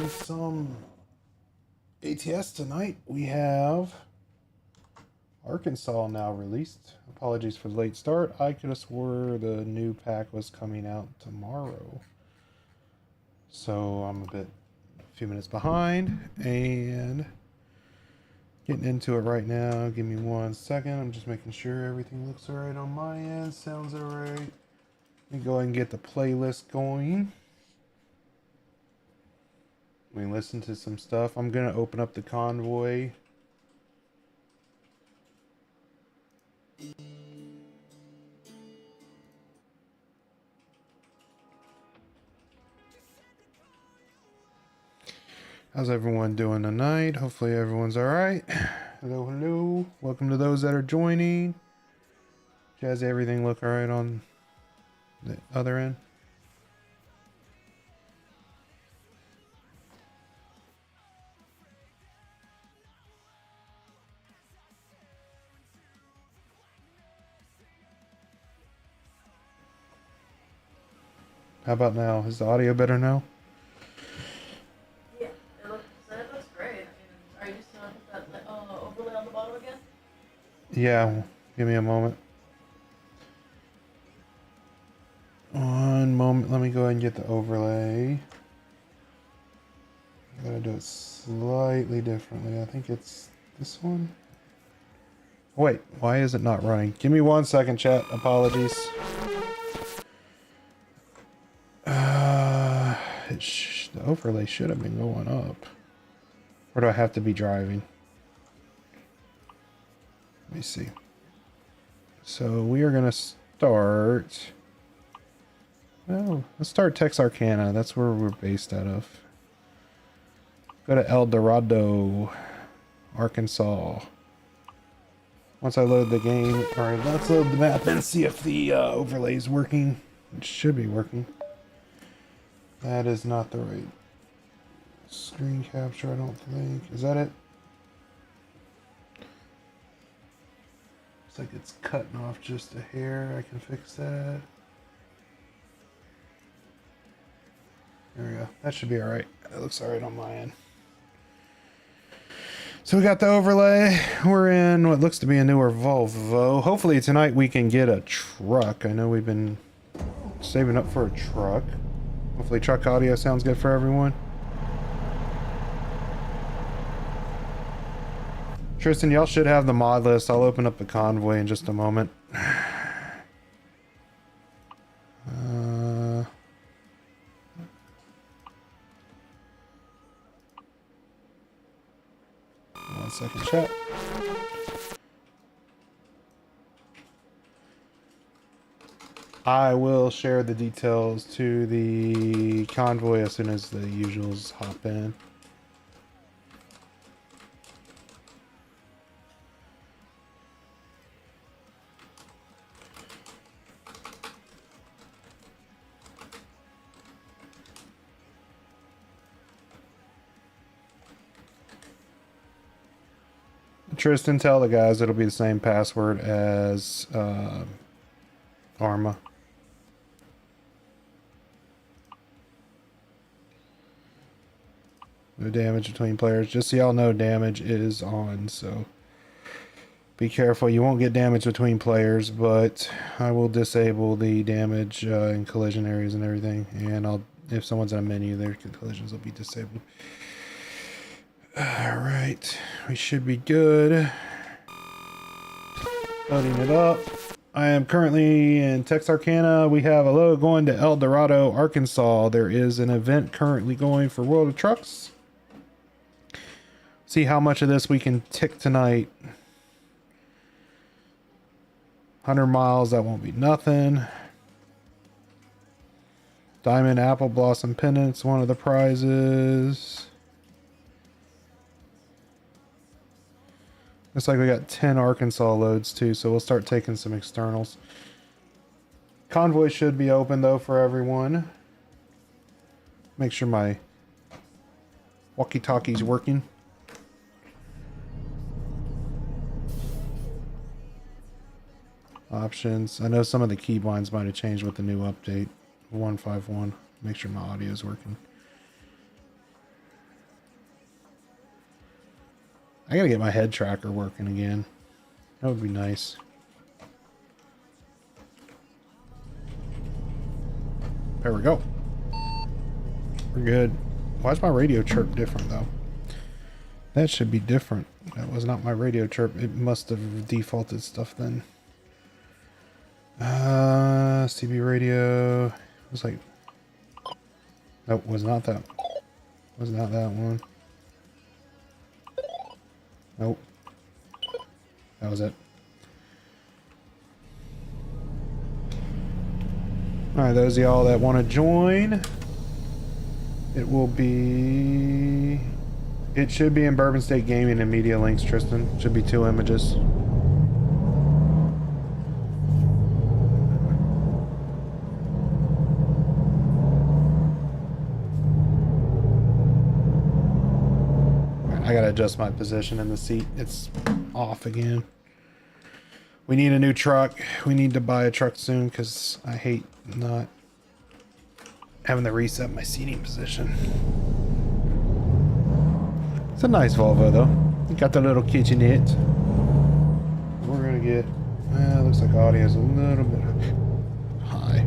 playing some ATS tonight. We have Arkansas now released. Apologies for the late start. I could have swore the new pack was coming out tomorrow. So I'm a few minutes behind and getting into it right now. Give me 1 second. I'm just making sure everything looks alright on my end. Sounds alright. Let me go ahead and get the playlist going. We can listen to some stuff. I'm going to open up the convoy. How's everyone doing tonight? Hopefully everyone's alright. Hello, hello. Welcome to those that are joining. Does everything look alright on the other end? How about now? Is the audio better now? Yeah, it looks great. I mean, are you still put that overlay on the bottom again? Yeah, give me a moment. One moment, let me go ahead and get the overlay. I gotta do it slightly differently. I think it's this one. Wait, why is it not running? Give me 1 second, chat. Apologies. The overlay should have been going up. Or do I have to be driving? Let me see. So we are gonna start. Oh, let's start Texarkana. That's where we're based out of. Go to El Dorado, Arkansas. Once I load the game, or let's load the map and see if the overlay is working. It should be working. That is not the right screen capture, I don't think. Is that it? Looks like it's cutting off just a hair. I can fix that. There we go. That should be alright. That looks alright on my end. So we got the overlay. We're in what looks to be a newer Volvo. Hopefully tonight we can get a truck. I know we've been saving up for a truck. Hopefully truck audio sounds good for everyone. Tristan, y'all should have the mod list. I'll open up the convoy in just a moment. One second, chat. I will share the details to the convoy as soon as the usuals hop in. Tristan, tell the guys it'll be the same password as Arma. No damage between players. Just so y'all know, damage is on, so be careful. You won't get damage between players, but I will disable the damage in collision areas and everything. And if someone's in a menu, their collisions will be disabled. Alright, we should be good. Loading it up. I am currently in Texarkana. We have a load going to El Dorado, Arkansas. There is an event currently going for World of Trucks. See how much of this we can tick tonight. 100 miles, that won't be nothing. Diamond Apple Blossom Pendants, one of the prizes. Looks like we got 10 Arkansas loads too, so we'll start taking some externals. Convoy should be open though for everyone. Make sure my walkie-talkie's working. Options. I know some of the keybinds might have changed with the new update. 151. Make sure my audio is working. I gotta get my head tracker working again. That would be nice. There we go. We're good. Why is my radio chirp different though? That should be different. That was not my radio chirp. It must have defaulted stuff then. CB radio. It was like... Nope, was not that. Was not that one. Nope. That was it. Alright, those of y'all that want to join, it will be... It should be in Bourbon State Gaming and Media Links, Tristan. Should be 2 images. I gotta adjust my position in the seat. It's off again. We need a new truck. We need to buy a truck soon because I hate not having to reset my seating position. It's a nice Volvo though. Got the little kitchenette. We're gonna get... looks like audio's a little bit high.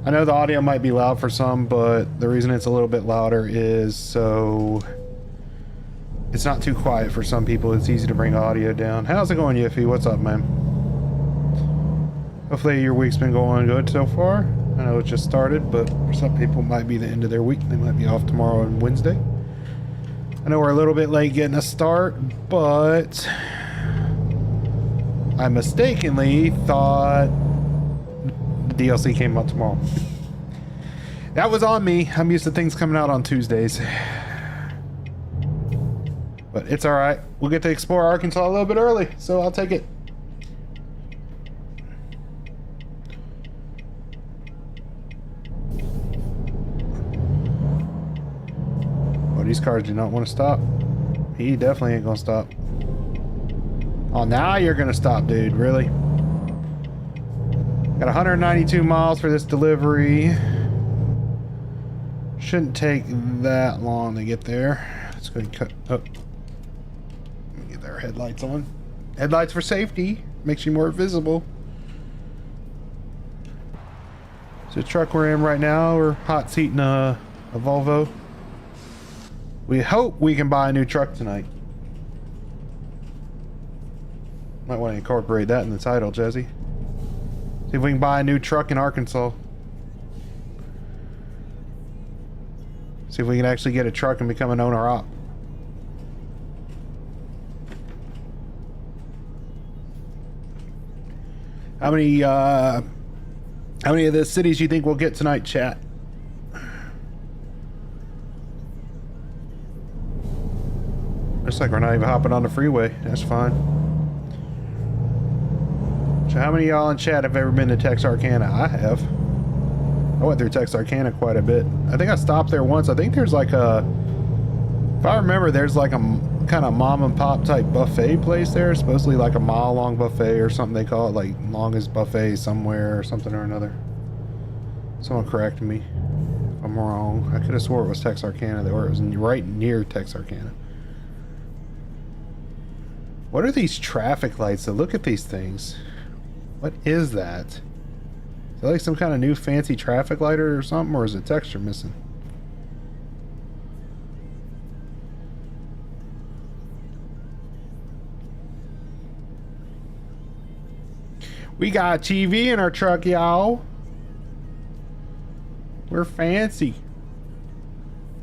I know the audio might be loud for some, but the reason it's a little bit louder is so it's not too quiet for some people. It's easy to bring audio down. How's it going, Yiffy? What's up, man? Hopefully your week's been going good so far. I know it just started, but for some people it might be the end of their week. They might be off tomorrow and Wednesday. I know we're a little bit late getting a start, but I mistakenly thought the DLC came out tomorrow. That was on me. I'm used to things coming out on Tuesdays. But it's alright. We'll get to explore Arkansas a little bit early, so I'll take it. Oh, these cars do not want to stop. He definitely ain't gonna stop. Oh, now you're gonna stop, dude. Really? Got 192 miles for this delivery. Shouldn't take that long to get there. Let's go ahead and cut up. Let me get our headlights on. Headlights for safety. Makes you more visible. So the truck we're in right now, we're hot seating a Volvo. We hope we can buy a new truck tonight. Might want to incorporate that in the title, Jesse. See if we can buy a new truck in Arkansas. See if we can actually get a truck and become an owner-op. How many of the cities you think we'll get tonight, chat? Looks like we're not even hopping on the freeway. That's fine. So how many of y'all in chat have ever been to Texarkana? I have. I went through Texarkana quite a bit. I think I stopped there once. I think there's like a... If I remember, there's like a kind of mom and pop type buffet place there. Supposedly like a mile long buffet or something they call it. Like longest buffet somewhere or something or another. Someone correct me if I'm wrong. I could have swore it was Texarkana or it was right near Texarkana. What are these traffic lights? So look at these things. What is that? Is that like some kind of new fancy traffic light or something, or is it texture missing? We got TV in our truck, y'all. We're fancy.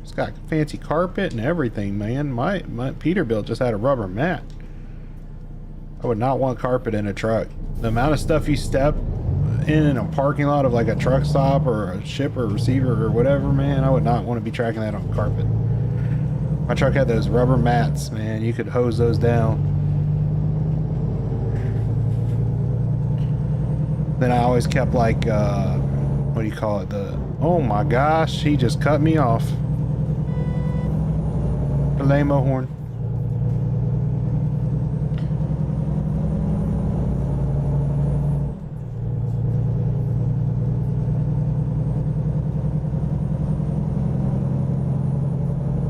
It's got fancy carpet and everything, man. My Peterbilt just had a rubber mat. I would not want carpet in a truck. The amount of stuff you step in a parking lot of like a truck stop or a ship or receiver or whatever, man, I would not want to be tracking that on carpet. My truck had those rubber mats, man. You could hose those down. Then I always kept like, what do you call it? Oh my gosh, he just cut me off. The lame-o horn.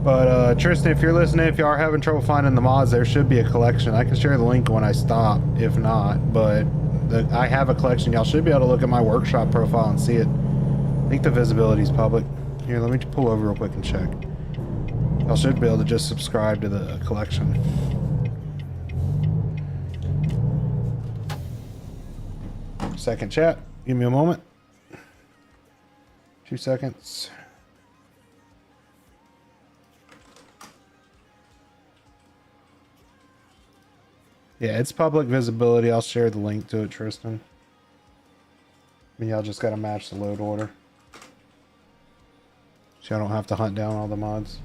But Tristan, if you're listening, if you are having trouble finding the mods, there should be a collection. I can share the link when I stop, if not, but I have a collection. Y'all should be able to look at my workshop profile and see it. I think the visibility is public. Here, let me pull over real quick and check. Y'all should be able to just subscribe to the collection. Second chat. Give me a moment. 2 seconds. Yeah, it's public visibility. I'll share the link to it, Tristan. I mean, y'all just gotta match the load order. So I don't have to hunt down all the mods.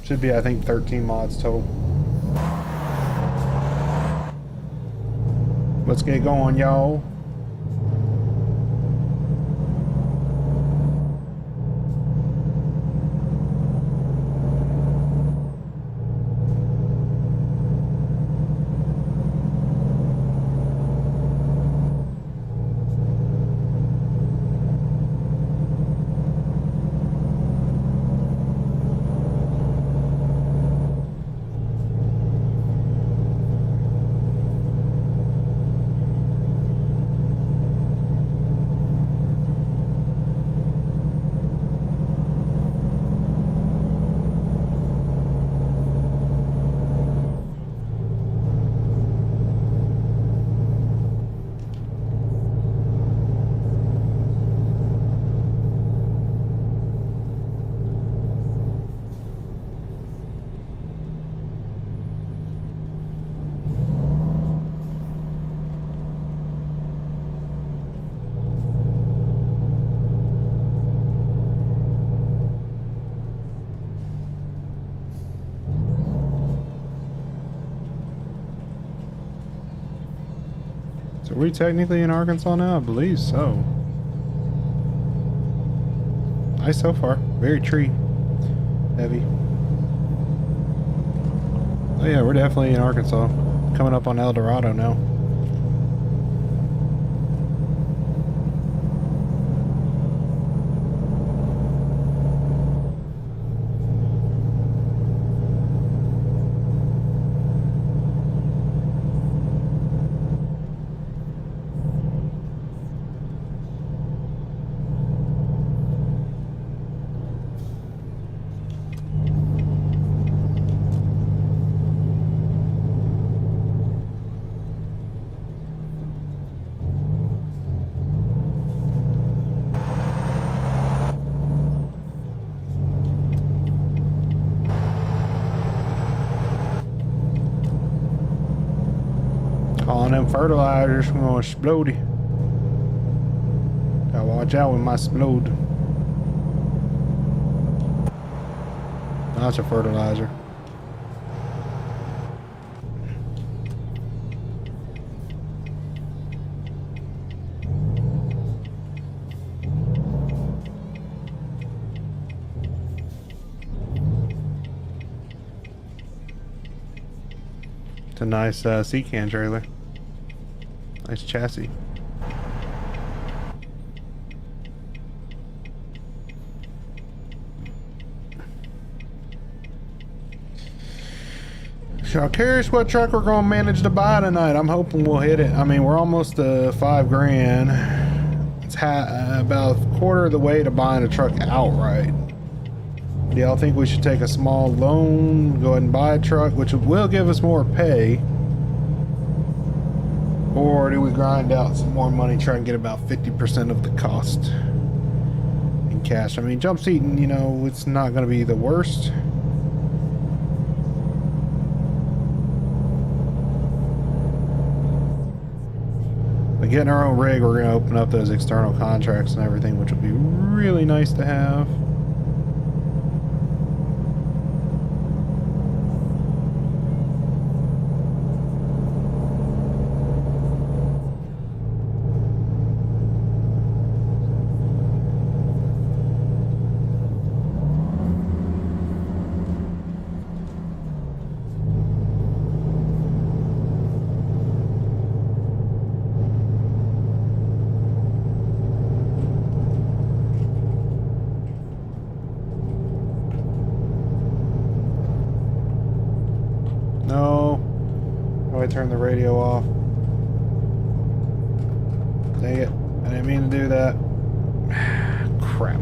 Should be, I think, 13 mods total. Let's get going, y'all. So are we technically in Arkansas now? I believe so. Nice so far. Very tree heavy. Oh yeah, we're definitely in Arkansas. Coming up on El Dorado now. Calling them fertilizers, we're gonna explode it. Gotta watch out with my explode. That's a fertilizer. It's a nice sea can trailer. Nice chassis. So I'm curious what truck we're gonna manage to buy tonight. I'm hoping we'll hit it. I mean, we're almost to $5 grand. It's about a quarter of the way to buying a truck outright. Do y'all think we should take a small loan, go ahead and buy a truck, which will give us more pay? Or do we grind out some more money, try and get about 50% of the cost in cash? I mean, jump seating, you know, it's not going to be the worst. But getting our own rig, we're going to open up those external contracts and everything, which will be really nice to have. turn the radio off. Dang it. I didn't mean to do that. Crap.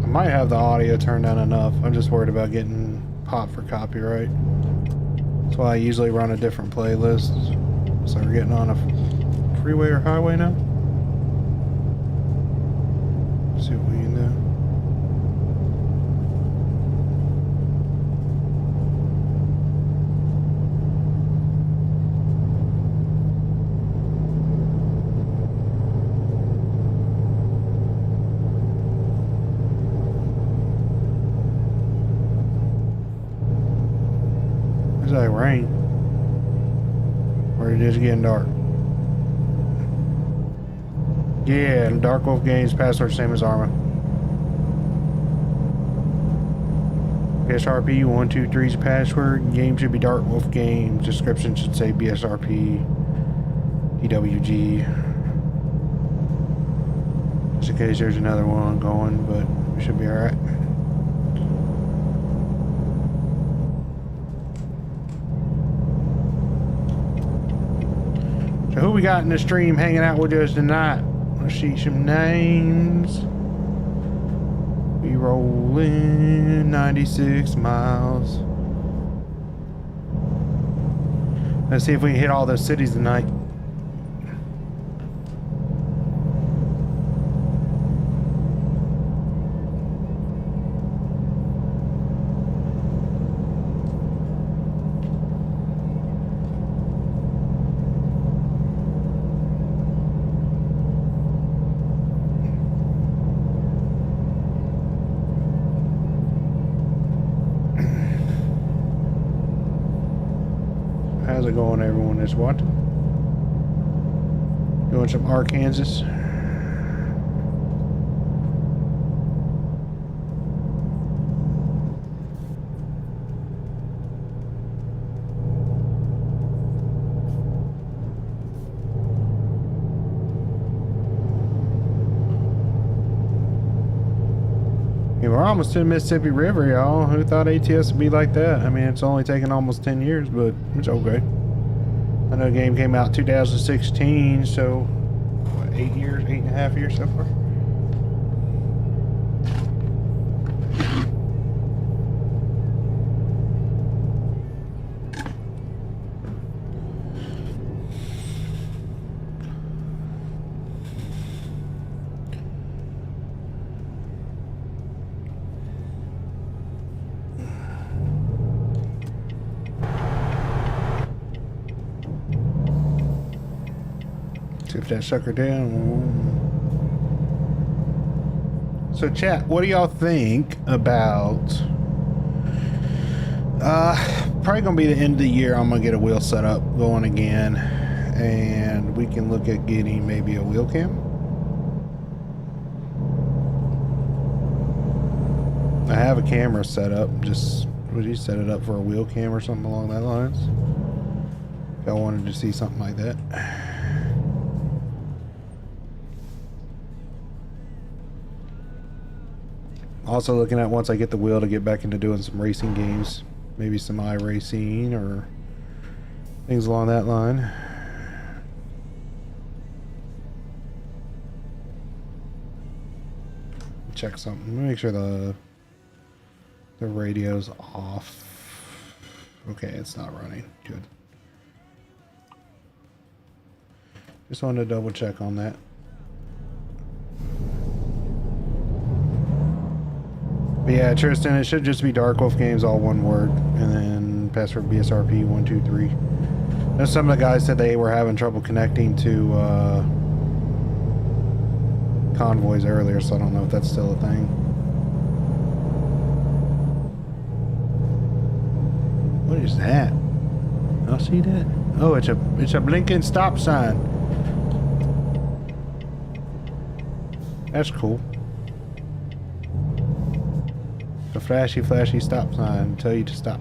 Might have the audio turned down enough. I'm just worried about getting popped for copyright. That's why I usually run a different playlist. So we're getting on a freeway or highway now. Let's see what we can do. Like rain, or it is getting dark. Yeah, Dark Wolf Games password same as Arma. BSRP 123's password. Game should be Dark Wolf Games. Description should say BSRP DWG. Just in case there's another one going, but we should be all right. So who we got in the stream hanging out with us tonight? Let's see some names. We rolling 96 miles. Let's see if we can hit all those cities tonight. How's it going, everyone that's watching? Doing some Arkansas. Yeah, we're almost to the Mississippi River, y'all. Who thought ATS would be like that? I mean, it's only taken almost 10 years, but it's okay. I know the game came out 2016, so what, 8 years, 8.5 years so far. If that sucker down. So chat, what do y'all think about probably gonna be the end of the year? I'm gonna get a wheel set up going again, and we can look at getting maybe a wheel cam. I have a camera set up. Just would you set it up for a wheel cam or something along that lines if I wanted to see something like that. Also looking at once I get the wheel to get back into doing some racing games, maybe some iRacing or things along that line. Check something. Let me make sure the radio's off. Okay, it's not running. Good. Just wanted to double check on that. But yeah, Tristan, it should just be Dark Wolf Games, all one word, and then password BSRP 123. Now, some of the guys said they were having trouble connecting to convoys earlier, so I don't know if that's still a thing. What is that? I'll see that. Oh, it's a blinking stop sign. That's cool. flashy, flashy stop sign to tell you to stop.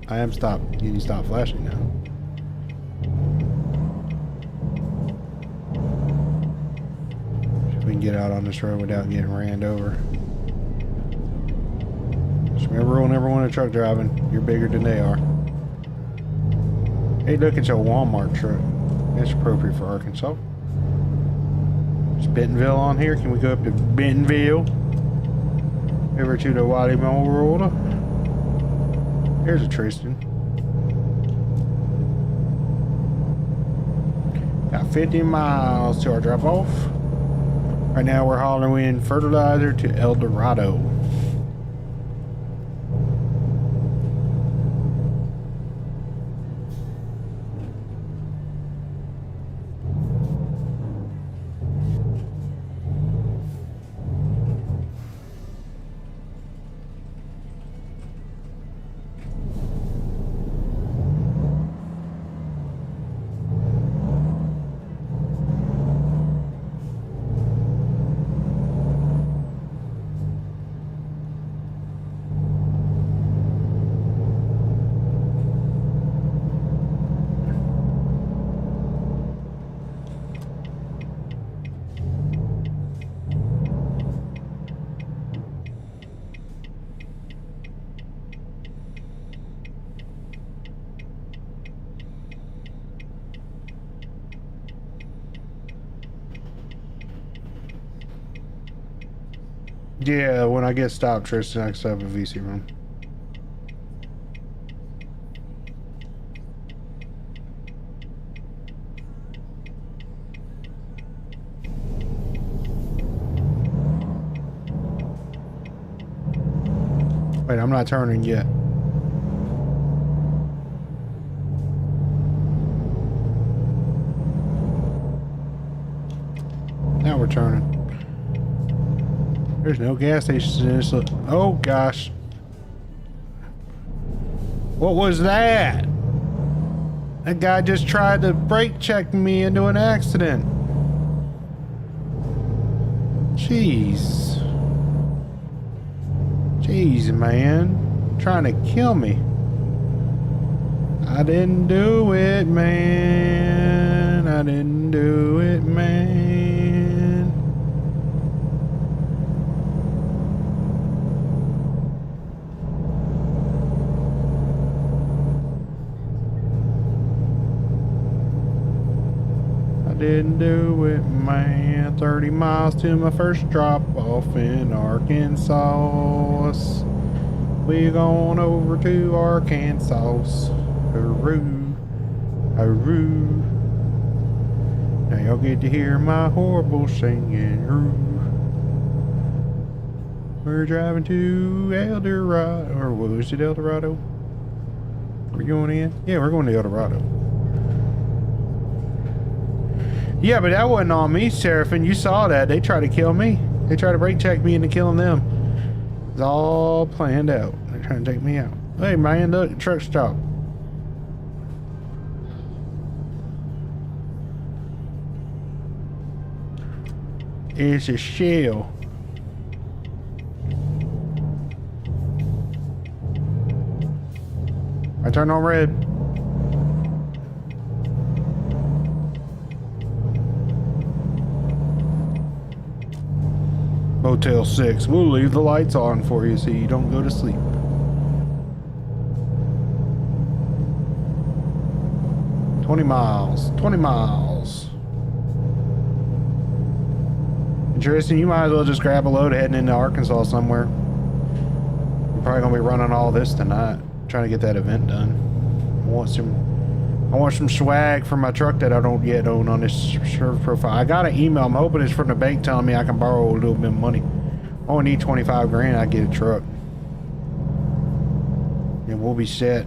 I am stopped. You need to stop flashing now. We can get out on this road without getting ran over. Just remember, rule number one of truck driving: you're bigger than they are. Hey, look, it's a Walmart truck. That's appropriate for Arkansas. Is Bentonville on here? Can we go up to Bentonville? Over to the Wadi Memorial. There's a Tristan. Got 50 miles to our drop off. Right now we're hauling in fertilizer to El Dorado. Yeah, when I get stopped, Tristan, I can set up a VC room. Wait, I'm not turning yet. Now we're turning. There's no gas stations in this. Oh gosh. What was that? That guy just tried to brake check me into an accident. Jeez. Jeez, man. Trying to kill me. I didn't do it, man. I didn't do it, man. Didn't do it, man. 30 miles to my first drop off in Arkansas. We going over to Arkansas. Hooroo, hooroo. Now y'all get to hear my horrible singing. Hooroo. We're driving to El Dorado, or was it El Dorado? We're going in? Yeah, we're going to El Dorado. Yeah, but that wasn't on me, Seraphim. You saw that. They tried to kill me. They tried to brake check me into killing them. It's all planned out. They're trying to take me out. Hey, man, look, truck stop. It's a shell. I turned on red. Motel 6. We'll leave the lights on for you so you don't go to sleep. $20 miles. 20 miles. Interesting. You might as well just grab a load heading into Arkansas somewhere. We're probably gonna be running all this tonight, trying to get that event done. I want some swag for my truck that I don't yet own on this server profile. I got an email. I'm hoping it's from the bank telling me I can borrow a little bit of money. I only need 25 grand. I get a truck. And we'll be set.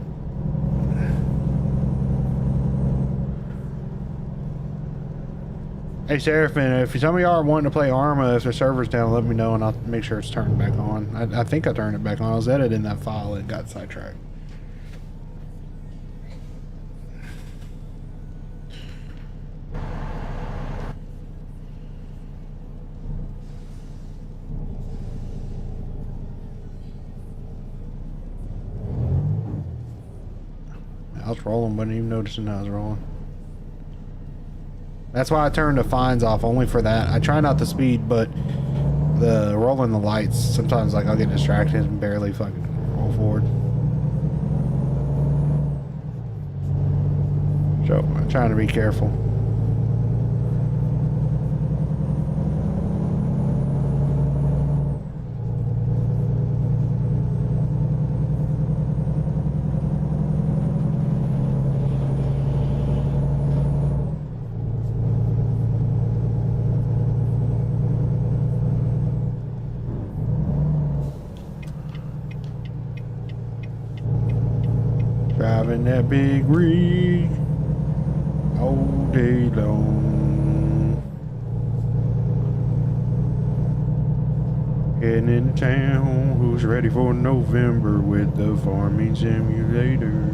Hey, Seraphim, if some of y'all are wanting to play Arma, if the server's down, let me know and I'll make sure it's turned back on. I think I turned it back on. I was editing that file and got sidetracked. I was rolling, wasn't even noticing I was rolling. That's why I turned the fines off, only for that. I try not to speed, but the rolling the lights, sometimes like I'll get distracted and barely fucking roll forward. So I'm trying to be careful. Driving that big rig all day long. Heading into town, who's ready for November with the farming simulator?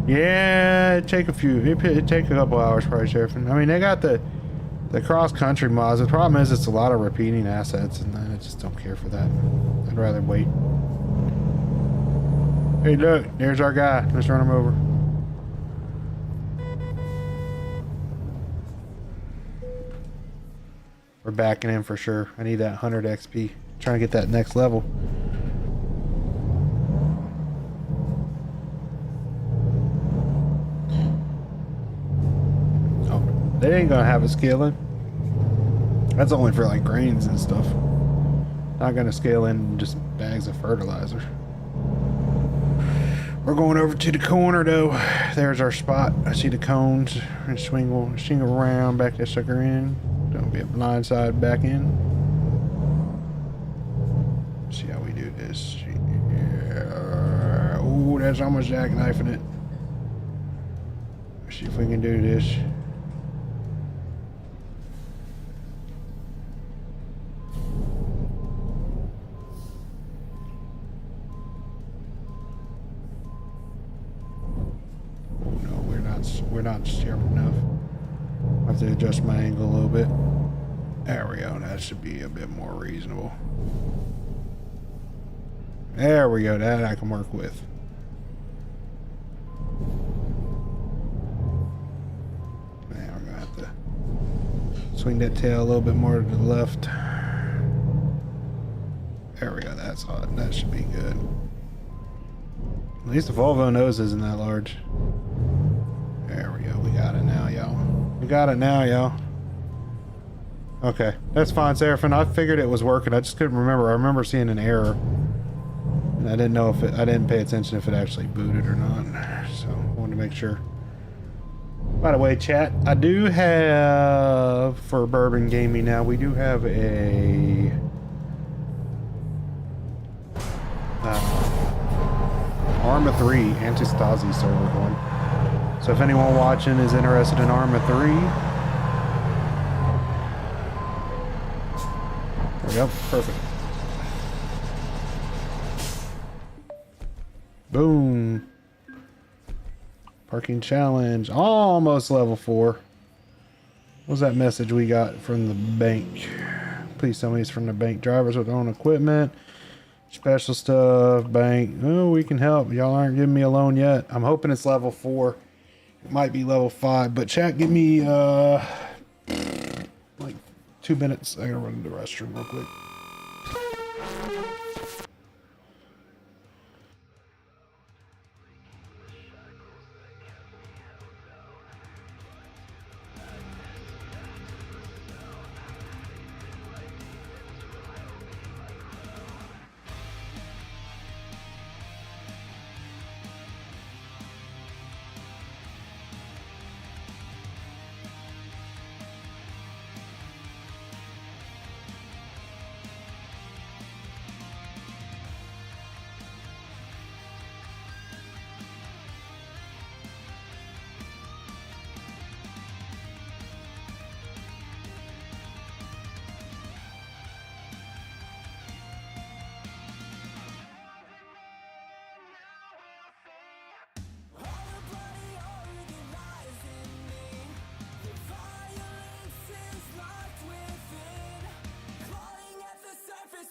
Yeah, it'd take a few, it'd take a couple hours probably, Sheriffin. I mean, they got the cross-country mods. The problem is it's a lot of repeating assets, and I just don't care for that. I'd rather wait. Hey, look, there's our guy. Let's run him over. We're backing in for sure. I need that 100 XP. Trying to get that next level. Oh, they ain't gonna have a scaling. That's only for like grains and stuff. Not gonna scale in just bags of fertilizer. We're going over to the corner though. There's our spot. I see the cones. And swing around, back that sucker in. Don't be a blind side back in. See how we do this. Yeah. Ooh, that's almost jackknifing it. Let's see if we can do this. We're not sharp enough. I have to adjust my angle a little bit. There we go. That should be a bit more reasonable. There we go. That I can work with. Man, we're gonna have to swing that tail a little bit more to the left. There we go. That's hot. That should be good. At least the Volvo nose isn't that large. There we go. We got it now, y'all. We got it now, y'all. Okay. That's fine, Seraphim. I figured it was working. I just couldn't remember. I remember seeing an error. And I didn't know if it... I didn't pay attention if it actually booted or not. So, I wanted to make sure. By the way, chat, I do have... For Bourbon Gaming now, we do have a... Arma 3 anti-Stasi server going. So if anyone watching is interested in Arma 3, there we go, perfect. Boom. Parking challenge, almost level 4. What was that message we got from the bank? Please tell me it's from the bank. Drivers with their own equipment, special stuff, bank. Oh, we can help. Y'all aren't giving me a loan yet. I'm hoping it's level 4. It might be level 5, but chat, give me like 2 minutes. I gotta run to the restroom real quick.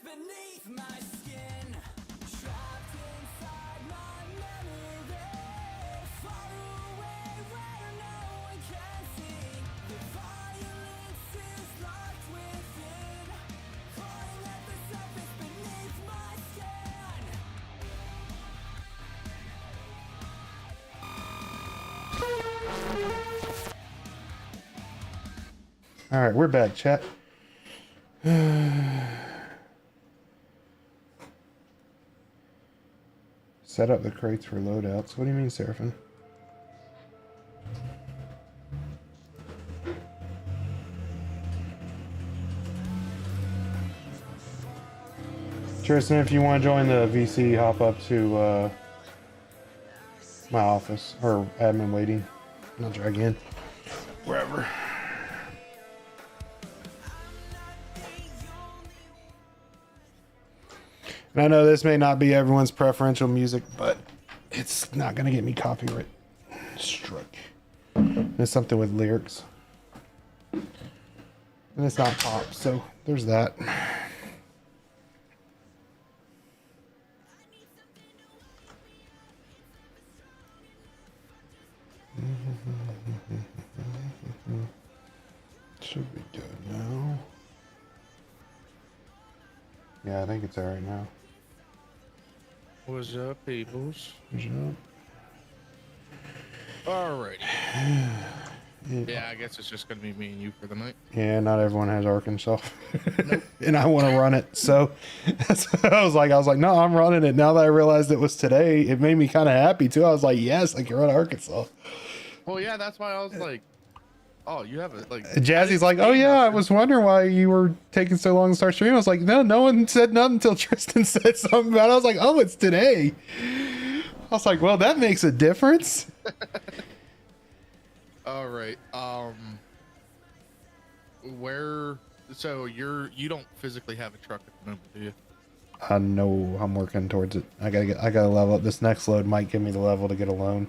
Beneath my skin, trapped inside my All right, we're back, chat. Set up the crates for loadouts. What do you mean, Seraphim? Tristan, if you want to join the VC, hop up to my office or admin waiting. I'll drag in wherever. And I know this may not be everyone's preferential music, but it's not going to get me copyright strike. It's something with lyrics. And it's not pop, so there's that. Should be good now. Yeah, I think it's alright now. What's up, peoples? What's up? Alrighty. Yeah, I guess it's just gonna be me and you for the night. Yeah, not everyone has Arkansas. Nope. And I want to run it, so that's what I was like, no, I'm running it. Now that I realized it was today, it made me kind of happy too. I was like, yes, I can run Arkansas. Well, yeah, that's why I was like, oh, you have it. Like, Jazzy's like, oh yeah, I was wondering why you were taking so long to start streaming. I was like, no one said nothing until Tristan said something about it. I was like, oh, it's today. I was like, well, that makes a difference. all right. Where? So you don't physically have a truck at the moment, do you? I know I'm working towards it. I gotta level up. This next load might give me the level to get a loan.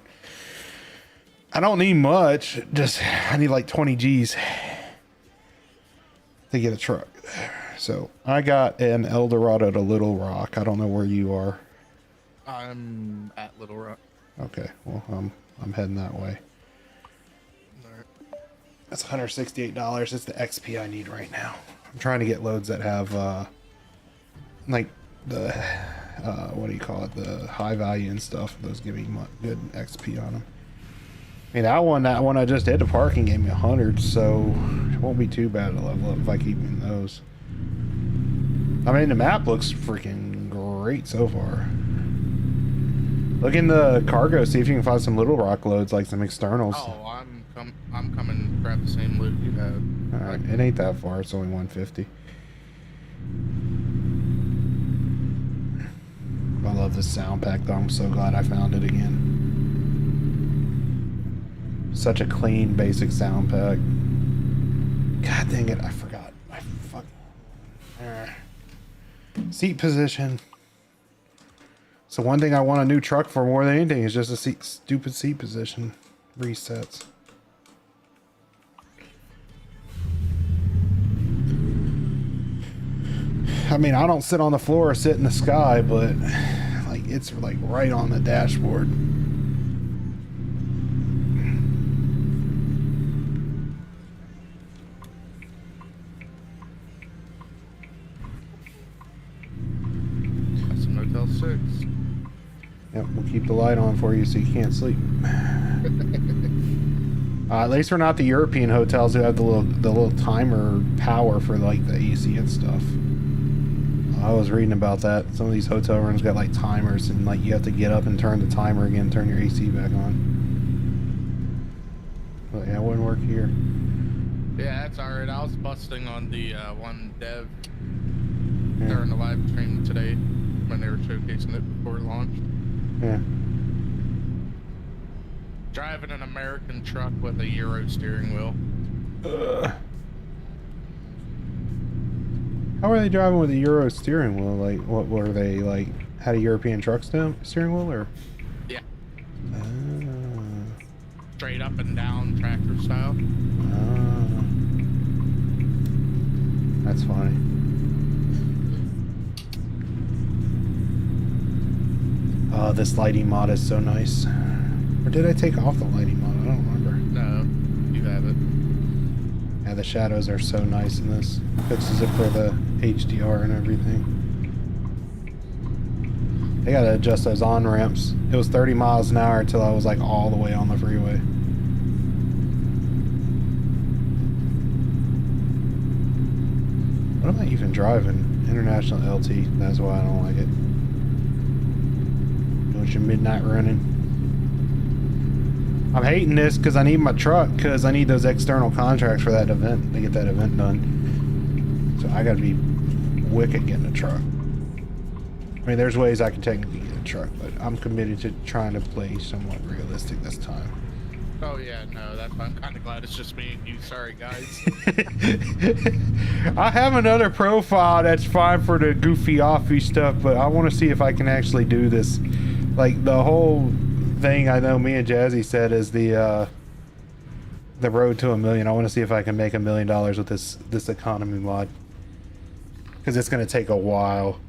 I don't need much. Just I need like 20 G's to get a truck. So I got an Eldorado to Little Rock. I don't know where you are. I'm at Little Rock. Okay, well I'm heading that way. All right. That's $168. It's the XP I need right now. I'm trying to get loads that have like the what do you call it? The high value and stuff. Those give me good XP on them. I mean, that one I just did, the parking gave me 100, so it won't be too bad to level up if I keep in those. I mean, the map looks freaking great so far. Look in the cargo, see if you can find some Little Rock loads, like some externals. Oh, I'm coming to grab the same loot you have. All right, it ain't that far. It's only 150. I love this sound pack, though. I'm so glad I found it again. Such a clean, basic sound pack. God dang it, I forgot. I fucking... Seat position. So one thing I want a new truck for more than anything is just a stupid seat position resets. I mean, I don't sit on the floor or sit in the sky, but like it's like right on the dashboard. That's a Motel 6. Yep, we'll keep the light on for you so you can't sleep. At least we're not the European hotels who have the little timer power for like the AC and stuff. I was reading about that. Some of these hotel rooms got like timers and like you have to get up and turn the timer again, turn your AC back on. But yeah, it wouldn't work here. Yeah, that's alright. I was busting on the one dev during the live stream today when they were showcasing it before it launched. Yeah. Driving an American truck with a Euro steering wheel. How were they driving with a Euro steering wheel? Like, what were they like? Had a European truck steering wheel, or? Yeah. Straight up and down tractor style. That's funny. Oh, this lighting mod is so nice. Or did I take off the lighting mod? I don't remember. No, you have it. Yeah, the shadows are so nice in this. Fixes it for the HDR and everything. They gotta adjust those on-ramps. It was 30 miles an hour until I was like all the way on the freeway. I'm not even driving international LT. That's why I don't like it. Doing your midnight running. I'm hating this because I need my truck because I need those external contracts for that event to get that event done. So I gotta be wicked getting a truck. I mean, there's ways I can technically get a truck, but I'm committed to trying to play somewhat realistic this time. Oh yeah, no, I'm kind of glad it's just me and you. Sorry, guys. I have another profile that's fine for the goofy offy stuff, but I want to see if I can actually do this. Like the whole thing I know me and Jazzy said is the road to $1 million. I want to see if I can make $1 million with this economy mod, because it's going to take a while.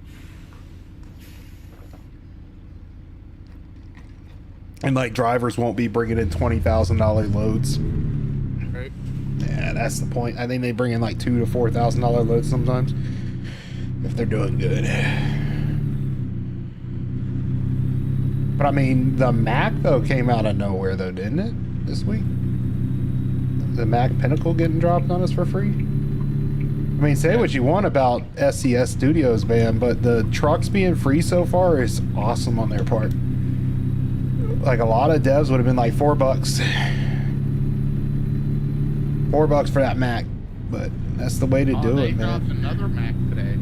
And like drivers won't be bringing in $20,000 loads. Right. Yeah, that's the point. I think they bring in like $2,000 to $4,000 loads sometimes if they're doing good. But I mean, the Mac though came out of nowhere though, didn't it? This week, the Mac Pinnacle getting dropped on us for free. I mean, say what you want about SCS Studios, man, but the trucks being free so far is awesome on their part. Like a lot of devs would have been like $4 for that Mac, but that's the way to do They it, man. dropped another Mac today.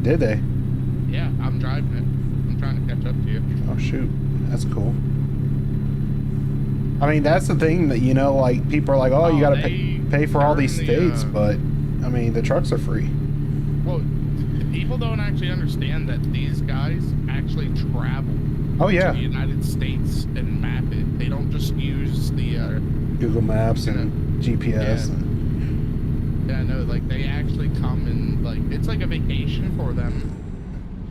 Did they? Yeah, I'm driving it. I'm trying to catch up to you. Oh shoot, that's cool. I mean, that's the thing that, you know, like people are like, oh, you gotta pay for all these states, but I mean, the trucks are free. Well, people don't actually understand that these guys actually travel. Oh yeah, to the United States and map it. They don't just use the Google Maps and GPS. Yeah. And Yeah, no, like they actually come and like it's like a vacation for them.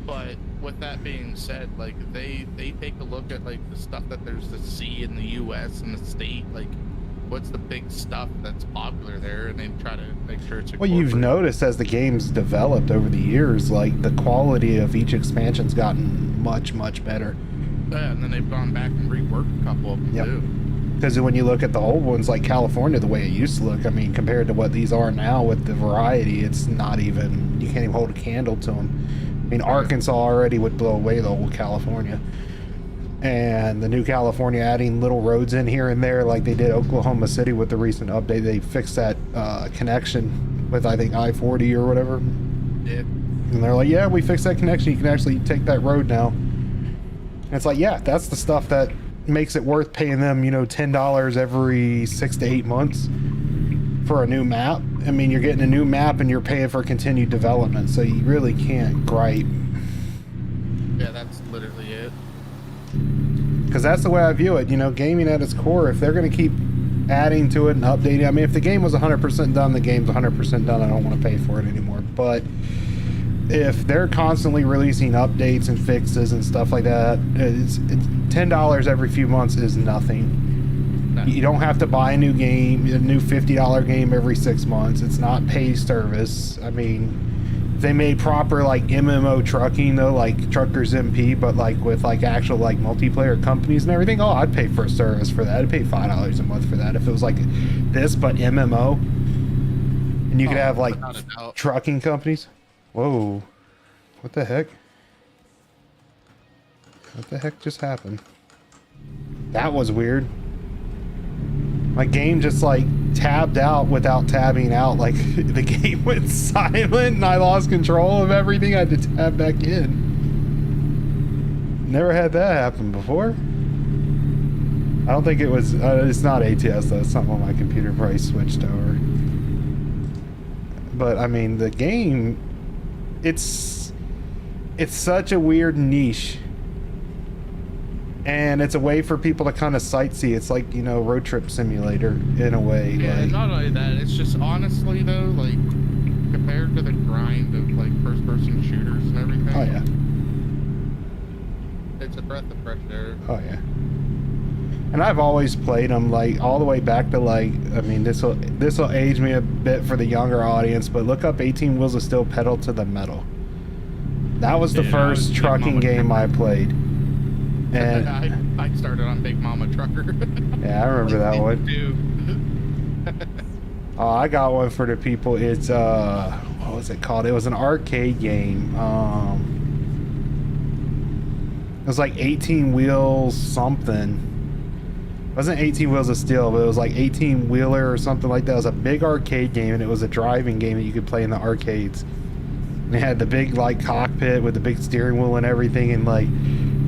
But with that being said, like they take a look at like the stuff that there's to see in the U.S. and the state, like what's the big stuff that's popular there, and they try to make sure it's. Well, you've noticed as the game's developed over the years, like the quality of each expansion's gotten much better. Yeah, and then they've gone back and reworked a couple of them too. Because when you look at the old ones, like California, the way it used to look, I mean, compared to what these are now with the variety, it's not even, you can't even hold a candle to them. I mean, Arkansas already would blow away the old California. And the new California adding little roads in here and there, like they did Oklahoma City with the recent update. They fixed that connection with, I think, I-40 or whatever. Yeah. And they're like, yeah, we fixed that connection. You can actually take that road now. And it's like, yeah, that's the stuff that makes it worth paying them, you know, $10 every 6 to 8 months for a new map. I mean, you're getting a new map and you're paying for continued development, so you really can't gripe. Yeah, that's literally it. Because that's the way I view it. You know, gaming at its core, if they're going to keep adding to it and updating, I mean, if the game was 100% done, the game's 100% done. I don't want to pay for it anymore. But if they're constantly releasing updates and fixes and stuff like that, it's $10 every few months is nothing. No. You don't have to buy a new game, a new $50 game every 6 months. It's not paid service. I mean, if they made proper like MMO trucking though, like Truckers MP, but like with like actual like multiplayer companies and everything, oh, I'd pay for a service for that. I'd pay $5 a month for that if it was like this, but MMO. And you could have like trucking companies. Whoa, what the heck? What the heck just happened? That was weird. My game just like tabbed out without tabbing out. Like the game went silent and I lost control of everything. I had to tab back in. Never had that happen before. I don't think it was, it's not ATS though. It's something on my computer probably switched over. But I mean, the game, it's such a weird niche, and it's a way for people to kind of sightsee. It's like, you know, road trip simulator in a way. Yeah, like, not only that, it's just honestly though, like compared to the grind of like first-person shooters and everything. oh yeah, it's a breath of fresh air. oh yeah. And I've always played them like all the way back to like, I mean, this will age me a bit for the younger audience, but look up 18 Wheels of Steel Pedal to the Metal. That was the first trucking game I played. And I started on Big Mama Trucker. yeah, I remember that one. Too. Oh, I got one for the people. It's what was it called? It was an arcade game. It was like 18 Wheels something. It wasn't 18 Wheels of Steel, but it was like 18 Wheeler or something like that. It was a big arcade game, and it was a driving game that you could play in the arcades. And it had the big like cockpit with the big steering wheel and everything, and like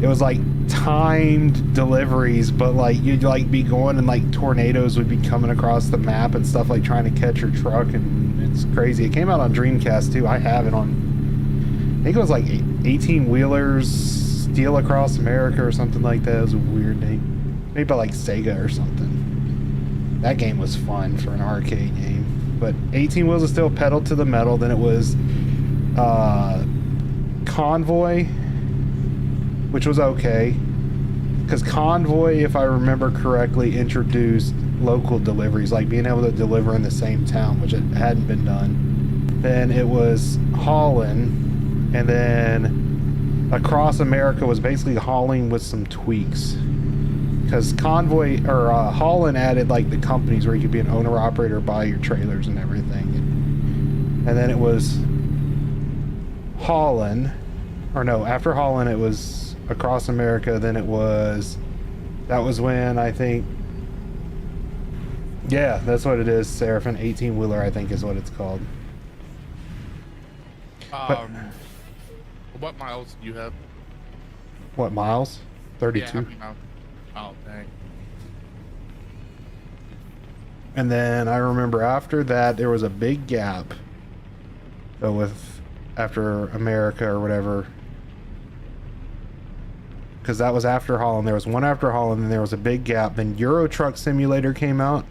it was like timed deliveries, but like you'd like be going and like tornadoes would be coming across the map and stuff, like trying to catch your truck, and it's crazy. It came out on Dreamcast too. I have it on, I think it was like 18 Wheelers Steel Across America or something like that. It was a weird name. Maybe by like Sega or something. That game was fun for an arcade game. But 18 Wheels of Steel, Pedal to the Metal. Then it was Convoy, which was okay. Because Convoy, if I remember correctly, introduced local deliveries, like being able to deliver in the same town, which it hadn't been done. Then it was Holland, and then Across America was basically hauling with some tweaks. Because Convoy or Holland added like the companies where you could be an owner operator, buy your trailers and everything. And then it was Holland, or no, after Holland it was Across America. Then it was, that was when I think, yeah, that's what it is. Seraphin 18 Wheeler, I think is what it's called. What miles do you have? What miles? 32. Yeah, how many miles? Oh, dang. And then I remember after that there was a big gap. So with after America or whatever, because that was after Holland. There was one after Holland, and there was a big gap. Then Euro Truck Simulator came out,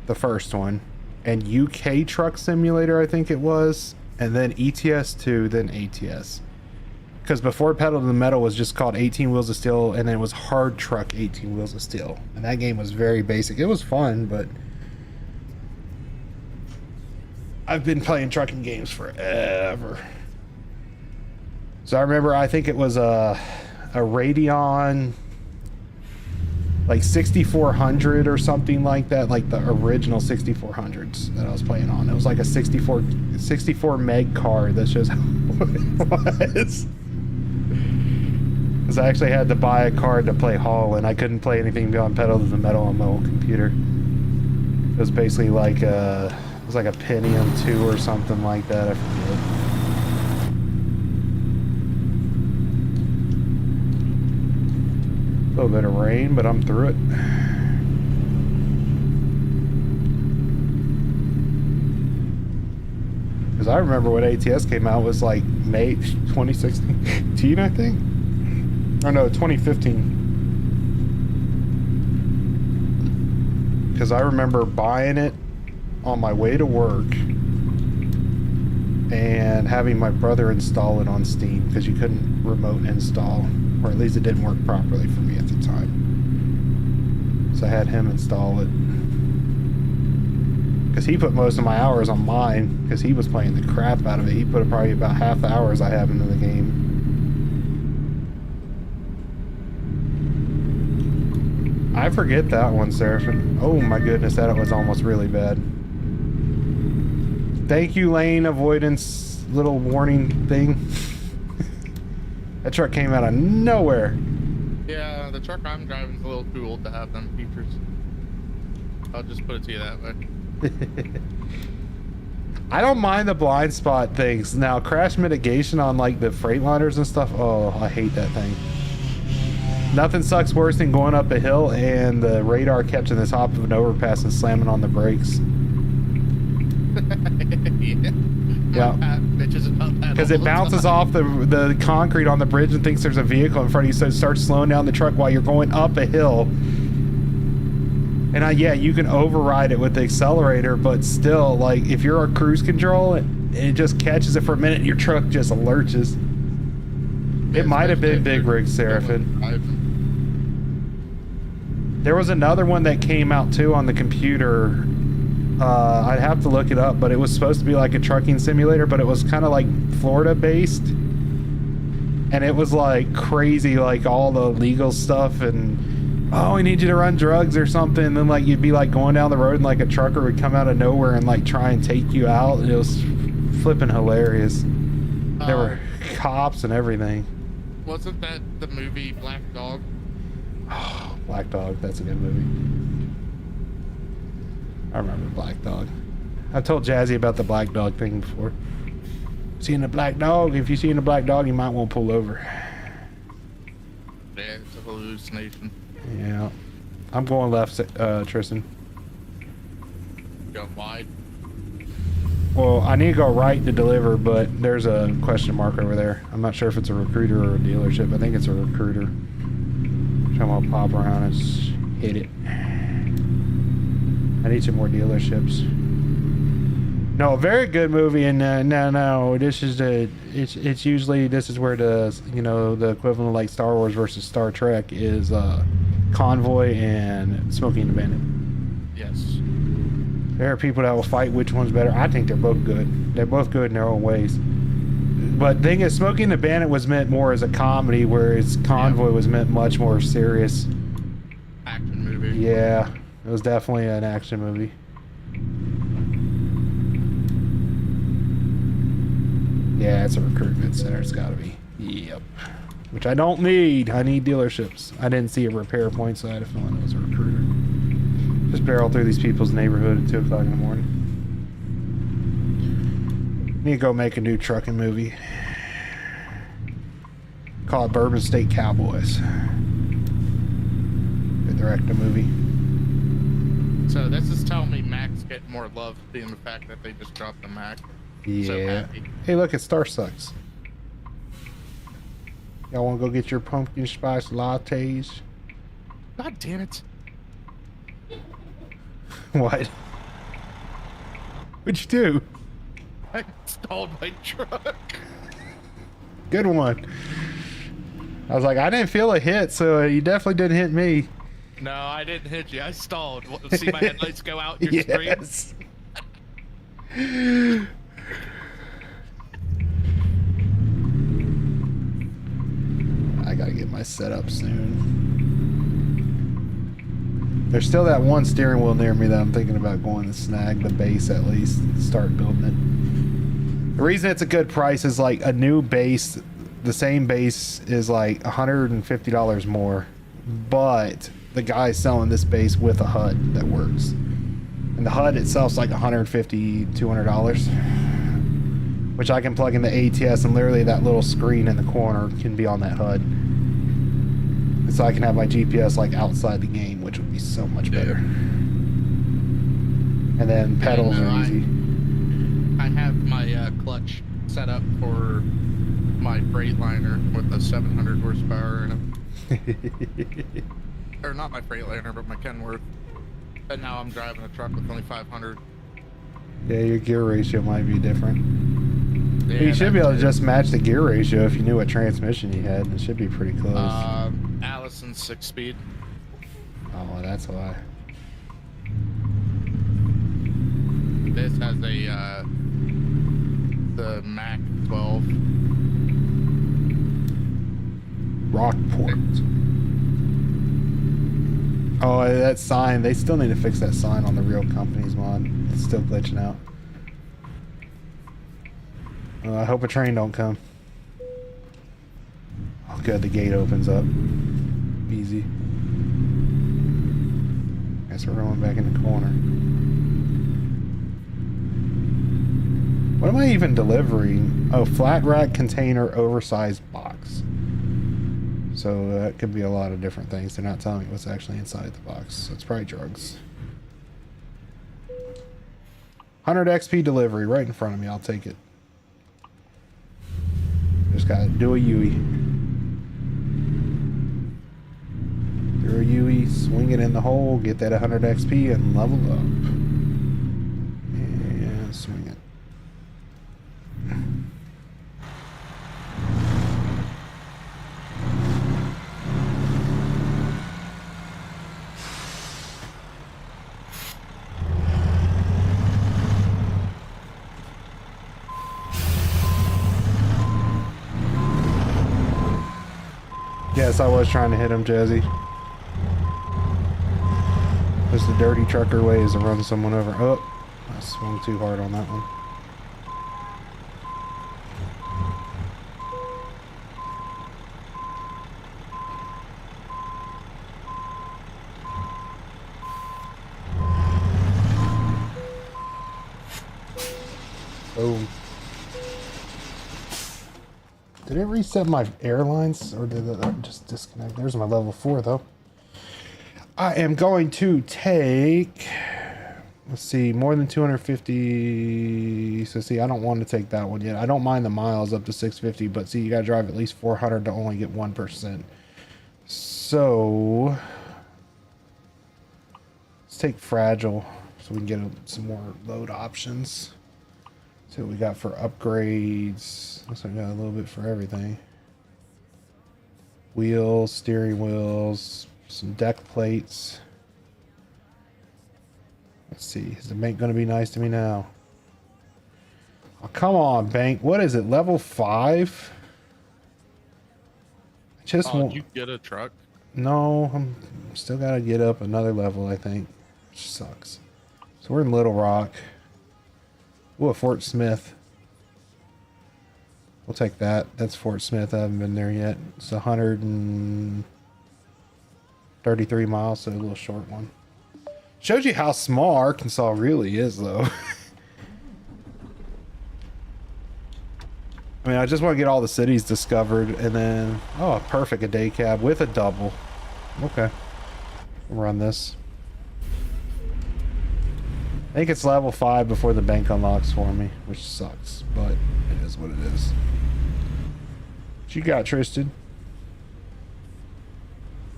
the first one, and UK Truck Simulator I think it was, and then ETS 2, then ATS. Because before Pedal to the Metal was just called 18 Wheels of Steel, and then it was Hard Truck 18 Wheels of Steel. And that game was very basic. It was fun, but I've been playing trucking games forever. So I remember, I think it was a Radeon, like 6400 or something like that, like the original 6400s that I was playing on. It was like a 64 meg card. That shows how it was. Because I actually had to buy a card to play Hall, and I couldn't play anything beyond Pedal to the Metal on my old computer. It was basically like it was like a Pentium 2 or something like that. I forget. A little bit of rain, but I'm through it. Because I remember when ATS came out, it was like May 2016, I think. Or no, 2015. Because I remember buying it on my way to work and having my brother install it on Steam, because you couldn't remote install, or at least it didn't work properly for me at the time. So I had him install it. Because he put most of my hours on mine, because he was playing the crap out of it. He put probably about half the hours I have into the game. I forget that one, Seraphin. Oh my goodness, that was almost really bad. Thank you, lane avoidance little warning thing. That truck came out of nowhere. Yeah, the truck I'm driving is a little too old to have them features. I'll just put it to you that way. I don't mind the blind spot things. Now, crash mitigation on like the Freightliners and stuff, oh, I hate that thing. Nothing sucks worse than going up a hill and the radar catching the top of an overpass and slamming on the brakes. Yeah. Because it bounces off the concrete on the bridge and thinks there's a vehicle in front of you, so it starts slowing down the truck while you're going up a hill. And yeah, you can override it with the accelerator, but still, like, if you're on cruise control, it just catches it for a minute and your truck just lurches. It might have been Big Rig Seraphin. There was another one that came out too on the computer. I'd have to look it up, but it was supposed to be like a trucking simulator, but it was kind of like Florida based. And it was like crazy, like all the legal stuff and, oh, we need you to run drugs or something. And then like you'd be like going down the road and like a trucker would come out of nowhere and like try and take you out. And it was flipping hilarious. There were cops and everything. Wasn't that the movie Black Dog? Oh, Black Dog, that's a good movie. I remember Black Dog. I've told Jazzy about the Black Dog thing before. Seeing the Black Dog, if you see a Black Dog, you might want to pull over. Yeah, it's a hallucination. Yeah. I'm going left, Tristan. Going wide. Well, I need to go right to deliver, but there's a question mark over there. I'm not sure if it's a recruiter or a dealership. I think it's a recruiter. So I'm gonna pop around and hit it. I need some more dealerships. No, very good movie, and no, this is it's usually, this is where the, you know, the equivalent of like Star Wars versus Star Trek is Convoy and Smoking the Bandit. Yes. There are people that will fight which one's better. I think they're both good. They're both good in their own ways. But the thing is, Smoking the Bandit was meant more as a comedy, whereas Convoy was meant much more serious. Action movie. Yeah, it was definitely an action movie. Yeah, it's a recruitment center. It's got to be. Yep. Which I don't need. I need dealerships. I didn't see a repair point, so I had a feeling it was a recruiter. Just barrel through these people's neighborhood at 2 o'clock in the morning. Need to go make a new trucking movie. Call it Bourbon State Cowboys. Good direct a movie. So this is telling me Mac's getting more love being the fact that they just dropped the Mac. Yeah. So happy. Hey, look, it's Star Sucks. Y'all want to go get your pumpkin spice lattes? God damn it. What? What'd you do? I stalled my truck. Good one. I was like, I didn't feel a hit, so you definitely didn't hit me. No, I didn't hit you. I stalled. See my headlights go out in your screen? Yes. I gotta get my setup soon. There's still that one steering wheel near me that I'm thinking about going to snag the base at least, start building it. The reason it's a good price is like a new base, the same base is like $150 more, but the guy's selling this base with a HUD that works. And the HUD itself's like $150, $200, which I can plug in the ATS and literally that little screen in the corner can be on that HUD. So I can have my GPS like outside the game, which would be so much better. And then pedals are easy. I have my clutch set up for my Freightliner with a 700 horsepower in it. Or not my Freightliner, but my Kenworth. And now I'm driving a truck with only 500. Yeah, your gear ratio might be different. Yeah, You should be able to just match the gear ratio if you knew what transmission you had. It should be pretty close. Allison's 6-speed. Oh, that's why. This has a the Mac 12. Rockport. Oh, that sign. They still need to fix that sign on the real company's mod. It's still glitching out. I hope a train don't come. Oh, good. The gate opens up. Easy. Guess we're going back in the corner. What am I even delivering? Oh, flat rack container, oversized box. So that could be a lot of different things. They're not telling me what's actually inside the box. So it's probably drugs. 100 XP delivery right in front of me. I'll take it. Just gotta do a Yui. Do a Yui, swing it in the hole, get that 100 XP, and level up. And swing it. Yes, I was trying to hit him, Jazzy. Just the dirty trucker way is to run someone over. Oh, I swung too hard on that one. Boom. Did it reset my airlines or did it just disconnect? There's my level 4 though. I am going to take, let's see, more than 250. So see, I don't want to take that one yet. I don't mind the miles up to 650, but see, you got to drive at least 400 to only get 1%. So let's take fragile so we can get some more load options. See what we got for upgrades. Looks like we got a little bit for everything. Wheels, steering wheels, some deck plates. Let's see. Is the bank going to be nice to me now? Oh, come on, bank. What is it? Level 5? I just won't. Did you get a truck? No, I'm still got to get up another level, I think. Which sucks. So we're in Little Rock. Ooh, a Fort Smith. We'll take that. That's Fort Smith. I haven't been there yet. It's 133 miles, so a little short one. Shows you how small Arkansas really is, though. I mean, I just want to get all the cities discovered, and then... Oh, perfect. A day cab with a double. Okay. We'll run this. I think it's level 5 before the bank unlocks for me, which sucks, but it is what it is. What you got, Tristan?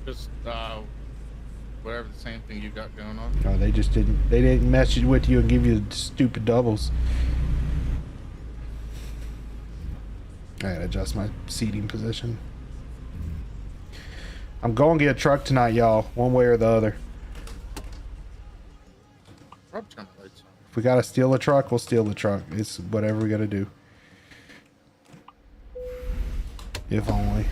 Just whatever the same thing you got going on. Oh, they didn't mess with you and give you the stupid doubles. I gotta adjust my seating position. I'm going to get a truck tonight, y'all, one way or the other. If we gotta steal a truck, we'll steal the truck. It's whatever we gotta do. If only.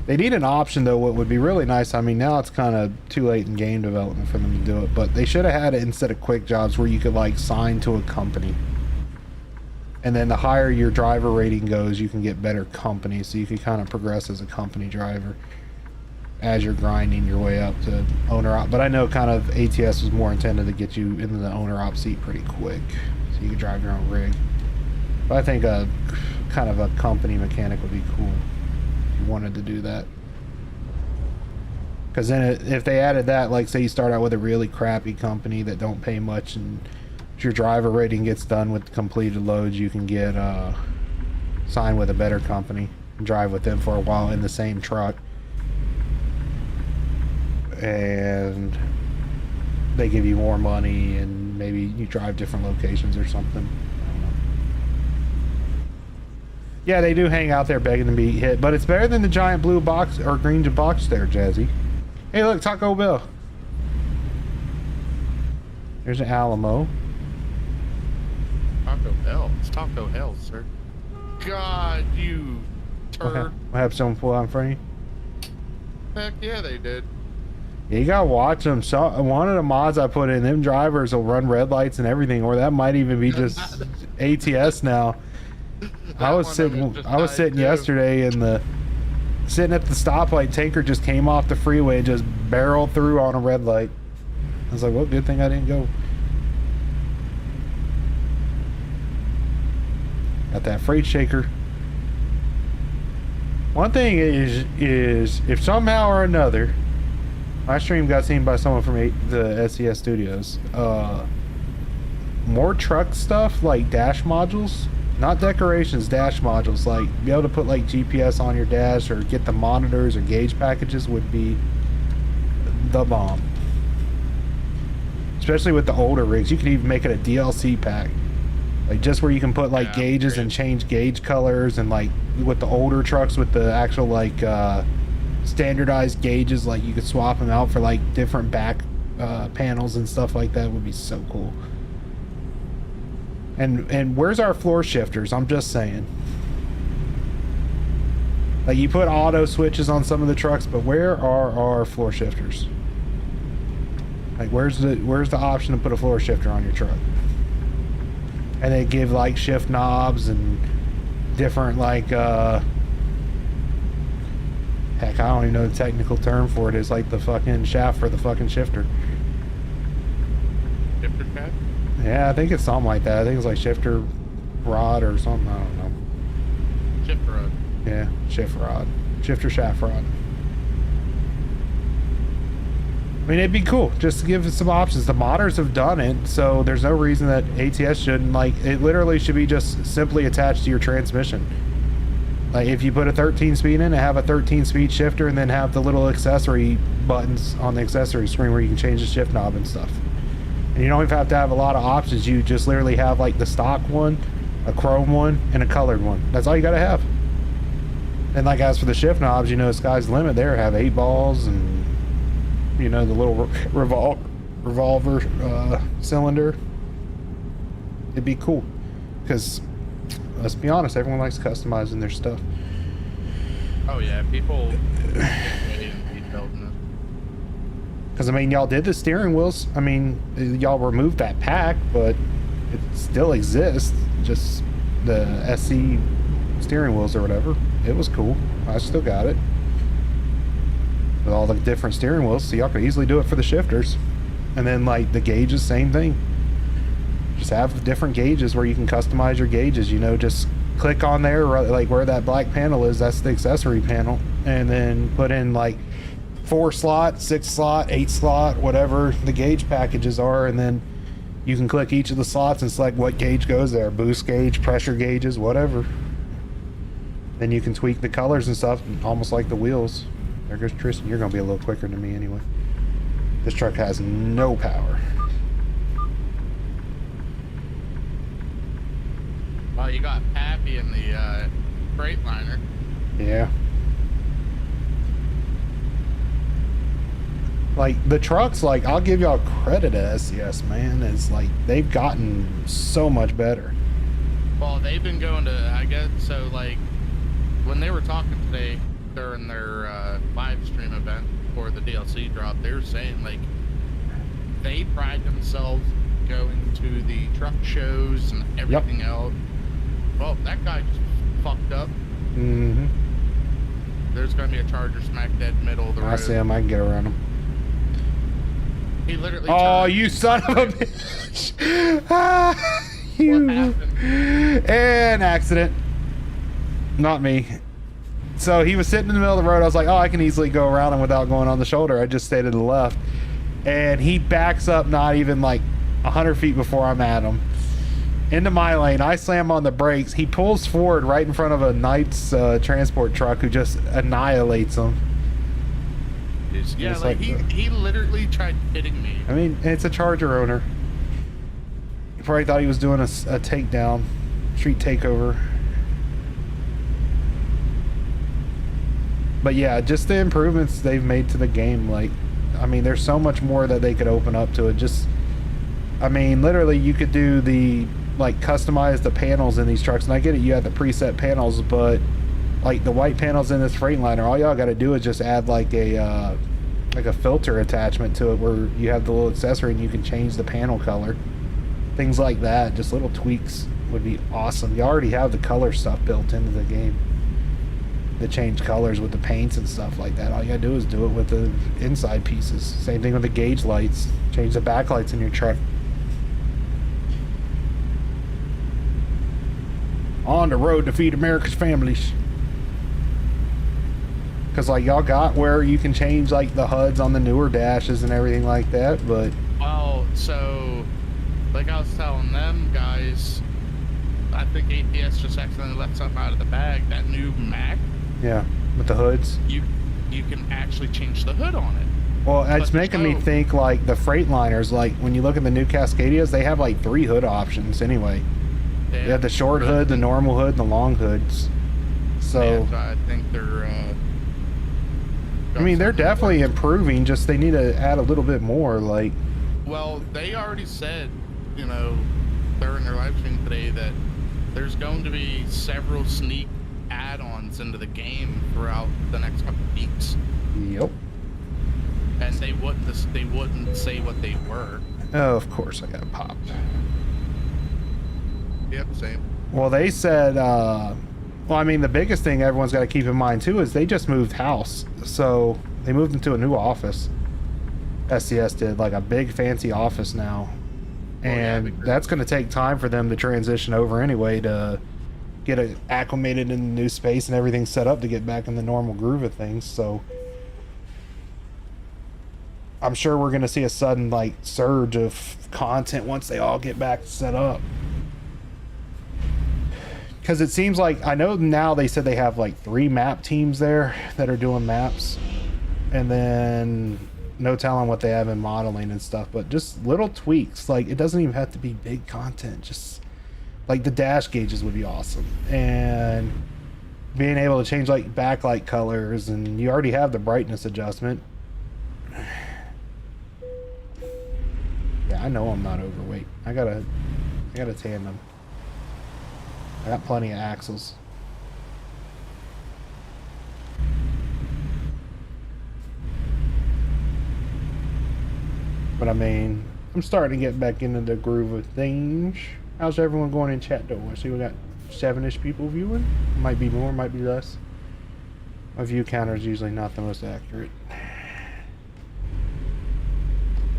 They need an option though, what would be really nice. I mean, now it's kind of too late in game development for them to do it, but they should have had it instead of quick jobs where you could like sign to a company. And then the higher your driver rating goes, you can get better companies, so you can kind of progress as a company driver as you're grinding your way up to owner-op. But I know kind of ATS was more intended to get you into the owner-op seat pretty quick, so you can drive your own rig. But I think a kind of a company mechanic would be cool if you wanted to do that. Because then if they added that, like say you start out with a really crappy company that don't pay much, and if your driver rating gets done with completed loads, you can get signed with a better company and drive with them for a while in the same truck. And they give you more money, and maybe you drive different locations or something. I don't know. Yeah, they do hang out there begging to be hit, but it's better than the giant blue box or green box there, Jazzy. Hey, look, Taco Bell. There's an Alamo. Taco Bell. It's Taco Hell, sir. God, you turd. We'll have someone pull out in front of you. Heck yeah, they did. Yeah, you gotta watch them. So one of the mods I put in, them drivers will run red lights and everything, or that might even be just ATS now. I was sitting yesterday in sitting at the stoplight. Tanker just came off the freeway and just barreled through on a red light. I was like, well, good thing I didn't go. Got that freight shaker. One thing is if somehow or another my stream got seen by someone from the SES Studios. More truck stuff like dash modules, not decorations, dash modules, like be able to put like GPS on your dash or get the monitors or gauge packages would be the bomb. Especially with the older rigs, you can even make it a DLC pack, like just where you can put like gauges great. And change gauge colors, and like with the older trucks with the actual like standardized gauges, like you could swap them out for like different back panels and stuff like that. Would be so cool. And where's our floor shifters? I'm just saying, like you put auto switches on some of the trucks, but where are our floor shifters? Like where's the option to put a floor shifter on your truck? And they give like shift knobs and different like heck, I don't even know the technical term for it. It's like the fucking shaft for the fucking shifter. Shifter shaft? Yeah, I think it's something like that. I think it's like shifter rod or something. I don't know. Shift rod. Yeah, shift rod. Shifter shaft rod. I mean, it'd be cool just to give it some options. The modders have done it, so there's no reason that ATS shouldn't. Like, it literally should be just simply attached to your transmission. Like, if you put a 13 speed in and have a 13 speed shifter and then have the little accessory buttons on the accessory screen where you can change the shift knob and stuff. And you don't even have to have a lot of options. You just literally have like the stock one, a chrome one, and a colored one. That's all you gotta have. And like, as for the shift knobs, you know, sky's the limit there. Have 8 balls and, you know, the little revolver cylinder. It'd be cool. Because, let's be honest, everyone likes customizing their stuff. Oh yeah, people get way in detailed in it. Because, I mean, y'all did the steering wheels. I mean, y'all removed that pack, but it still exists. Just the SC steering wheels or whatever. It was cool. I still got it. With all the different steering wheels, so y'all could easily do it for the shifters. And then, like, the gauges, same thing. Just have different gauges where you can customize your gauges. You know, just click on there, like where that black panel is, that's the accessory panel. And then put in, like, 4 slot, 6 slot, 8 slot, whatever the gauge packages are, and then you can click each of the slots and select what gauge goes there. Boost gauge, pressure gauges, whatever. Then you can tweak the colors and stuff, almost like the wheels. There goes Tristan. You're going to be a little quicker than me anyway. This truck has no power. Well, you got Pappy in the Freightliner. Yeah. Like, the trucks, like, I'll give y'all credit to SCS, man. It's like, they've gotten so much better. Well, they've been going to, I guess, so, like, when they were talking today during their live stream event for the DLC drop, they were saying, like, they pride themselves going to the truck shows and everything else. Well, that guy just fucked up. Mm-hmm. There's going to be a Charger smack dead middle of the road. I see him. I can get around him. He literally Oh, turned. you son of a bitch! Ah, you. What happened? An accident. Not me. So he was sitting in the middle of the road. I was like, oh, I can easily go around him without going on the shoulder. I just stayed to the left. And he backs up not even like 100 feet before I'm at him. Into my lane. I slam on the brakes. He pulls forward right in front of a Knight's transport truck who just annihilates him. Yeah, It's like, like he literally tried hitting me. I mean, it's a Charger owner. He probably thought he was doing a takedown, street takeover. But yeah, just the improvements they've made to the game. Like, I mean, there's so much more that they could open up to it. Just, I mean, literally, you could do the, like, customize the panels in these trucks. And I get it, you have the preset panels, but like the white panels in this Freightliner, all y'all got to do is just add like a filter attachment to it where you have the little accessory and you can change the panel color. Things like that, just little tweaks would be awesome. You already have the color stuff built into the game. To change colors with the paints and stuff like that. All you gotta do is do it with the inside pieces. Same thing with the gauge lights. Change the backlights in your truck. On the road to feed America's families. Because, like, y'all got where you can change, like, the HUDs on the newer dashes and everything like that, but... Well, so, like I was telling them guys, I think ATS just accidentally left something out of the bag. That new Mac, Yeah, with the hoods. you can actually change the hood on it. Well, it's But making me no. think, like, the Freightliners, like, when you look at the new Cascadias, they have, like, 3 hood options anyway. They You have the short hood, the normal hood, and the long hoods. So... Yeah, so I think they're, I mean, they're definitely improving, just they need to add a little bit more, like... Well, they already said, you know, during their live stream today that there's going to be several sneak add-ons into the game throughout the next couple of weeks. Yep. And they wouldn't say what they were. Oh, of course, I got popped. Yep, same. Well, they said, well, I mean, the biggest thing everyone's got to keep in mind, too, is they just moved house. So, they moved into a new office. SCS did, like, a big, fancy office now. And that's going to take time for them to transition over anyway, to get acclimated in the new space and everything set up to get back in the normal groove of things. So I'm sure we're going to see a sudden like surge of content once they all get back set up. Because it seems like, I know now they said they have like 3 map teams there that are doing maps, and then no telling what they have in modeling and stuff, but just little tweaks. Like, it doesn't even have to be big content, just like the dash gauges would be awesome, and being able to change like backlight colors, and you already have the brightness adjustment. Yeah, I know I'm not overweight. I got a tandem. I got plenty of axles. But I mean, I'm starting to get back into the groove of things. How's everyone going in chat though? I see we got 7-ish people viewing. Might be more, might be less. My view counter is usually not the most accurate.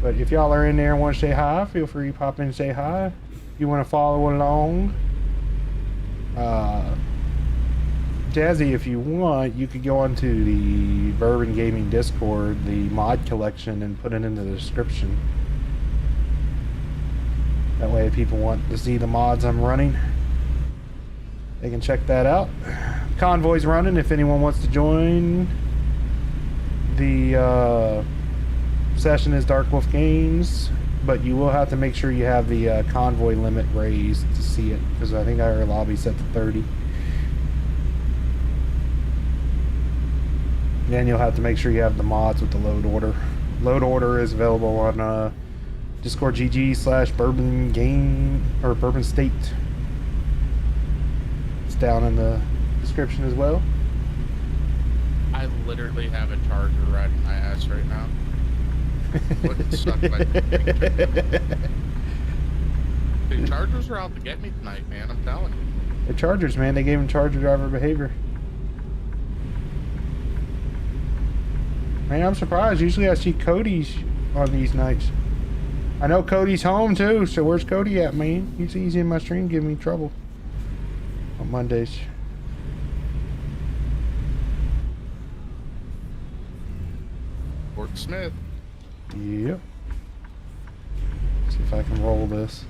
But if y'all are in there and want to say hi, feel free to pop in and say hi. If you want to follow along, Jazzy, if you want, you could go onto the Bourbon Gaming Discord, the mod collection, and put it in the description. That way if people want to see the mods I'm running, they can check that out. Convoy's running if anyone wants to join. The session is Dark Wolf Games, but you will have to make sure you have the convoy limit raised to see it, because I think our lobby set to 30. Then you'll have to make sure you have the mods with the load order. Load order is available on Discord GG/Bourbon Game or Bourbon State. It's down in the description as well. I literally have a charger riding my ass right now. Wouldn't suck like the Chargers are out to get me tonight, man. I'm telling you. The Chargers, man, they gave him Charger driver behavior. Man, I'm surprised. Usually I see Cody's on these nights. I know Cody's home too, so where's Cody at, man? He's in my stream giving me trouble on Mondays. Fort Smith. Yep. See if I can roll this.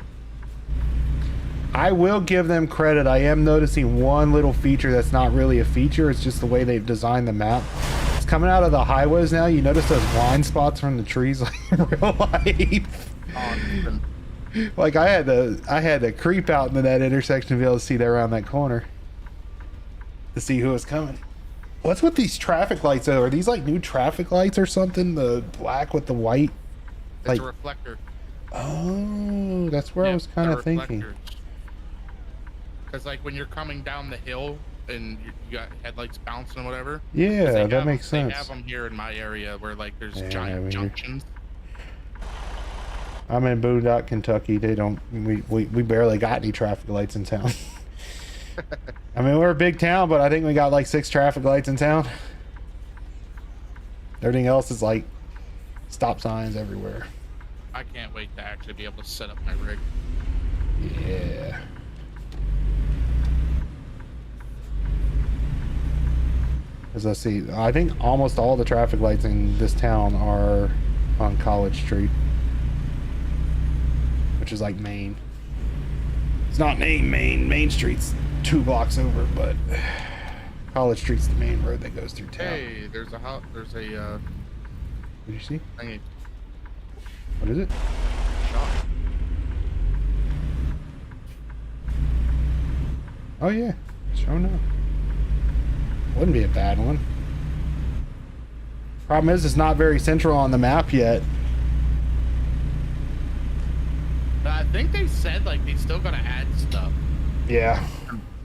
I will give them credit. I am noticing one little feature that's not really a feature. It's just the way they've designed the map. It's coming out of the highways now. You notice those blind spots from the trees like in real life. Like I had to creep out into that intersection to be able to see that around that corner to see who was coming. What's with these traffic lights though? Are these like new traffic lights or something? The black with the white? It's like a reflector. Oh, that's where I was kind of thinking. Because like when you're coming down the hill and you got headlights bouncing or whatever. Yeah, that makes sense. They have them here in my area where like there's giant junctions. I'm in Boondock, Kentucky. They don't. We barely got any traffic lights in town. I mean, we're a big town, but I think we got like 6 traffic lights in town. Everything else is like stop signs everywhere. I can't wait to actually be able to set up my rig. Yeah. As I see, I think almost all the traffic lights in this town are on College Street, which is like Main. It's not Main Street's 2 blocks over, but College Street's the main road that goes through town. Hey, there's a What did you see? thingy. What is it? Shot. Oh yeah, sure enough. Wouldn't be a bad one. Problem is, it's not very central on the map yet. I think they said like they still gotta add stuff Yeah.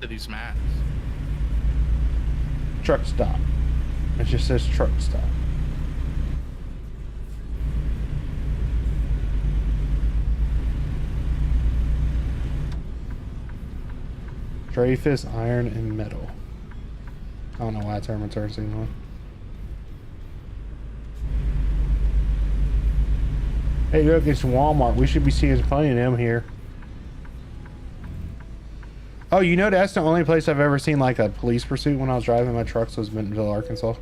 to these maps. Truck stop. It just says truck stop. Dreyfus, iron, and metal. I don't know why I turned my turn signal on. Hey, look, it's Walmart. We should be seeing plenty of them here. Oh, you know, that's the only place I've ever seen like a police pursuit when I was driving my trucks was Bentonville, Arkansas.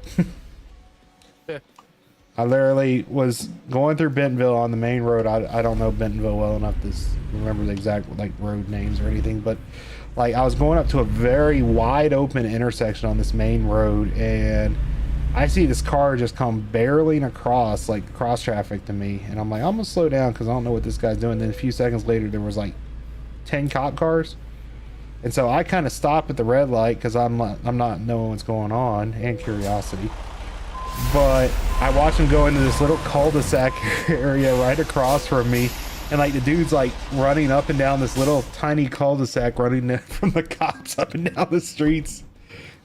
I literally was going through Bentonville on the main road. I don't know Bentonville well enough to remember the exact like road names or anything, but like I was going up to a very wide open intersection on this main road, and I see this car just come barreling across, like cross traffic to me, and I'm like, I'm gonna slow down because I don't know what this guy's doing. Then a few seconds later, there was like 10 cop cars, and so I kind of stop at the red light because I'm not knowing what's going on and curiosity. But I watch him go into this little cul-de-sac area right across from me, and like the dude's like running up and down this little tiny cul-de-sac, running from the cops up and down the streets.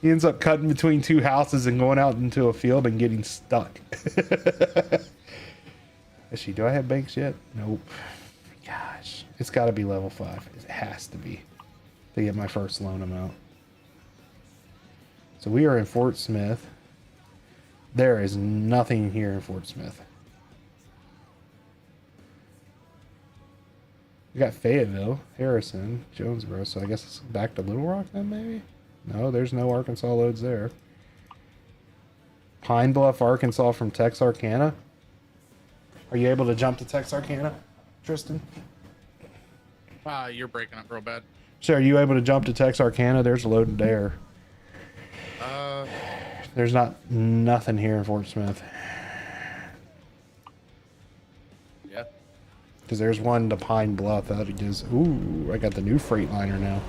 He ends up cutting between two houses and going out into a field and getting stuck. Actually, do I have banks yet? Nope. Gosh, it's got to be level 5. It has to be to get my first loan amount. So we are in Fort Smith. There is nothing here in Fort Smith. We got Fayetteville, Harrison, Jonesboro, so I guess it's back to Little Rock then, maybe? No, there's no Arkansas loads there. Pine Bluff, Arkansas from Texarkana. Are you able to jump to Texarkana, Tristan? You're breaking up real bad. So are you able to jump to Texarkana? There's a load there. There's nothing here in Fort Smith. Yeah. Because there's one to Pine Bluff that is. Ooh, I got the new Freightliner now.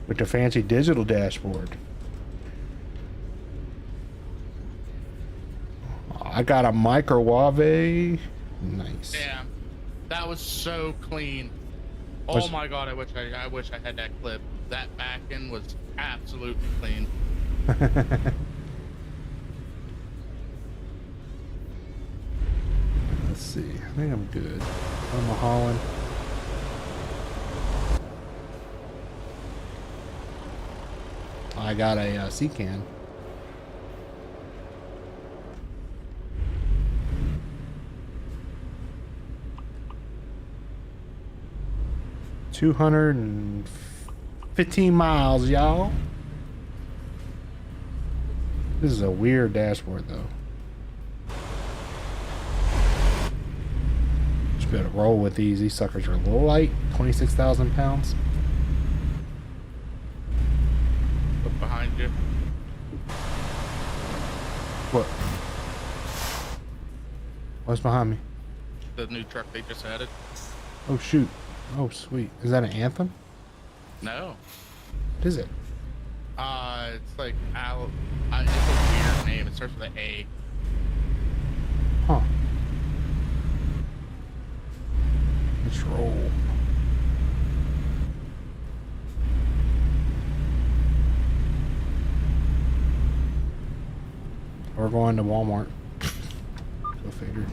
With the fancy digital dashboard. I got a microwave. Nice. Damn. That was so clean. Oh my god, I wish I had that clip. That back end was absolutely clean. Let's see. I think I'm good. I'm a Holland. I got a sea can. $215 miles, y'all. This is a weird dashboard, though. Just better roll with these. These suckers are a little light. 26,000 pounds. Look behind you. What? What's behind me? The new truck they just added. Oh, shoot. Oh, sweet. Is that an Anthem? No. What is it? It's like it's a weird name. It starts with an A. Huh. Let's roll. We're going to Walmart. Go figure.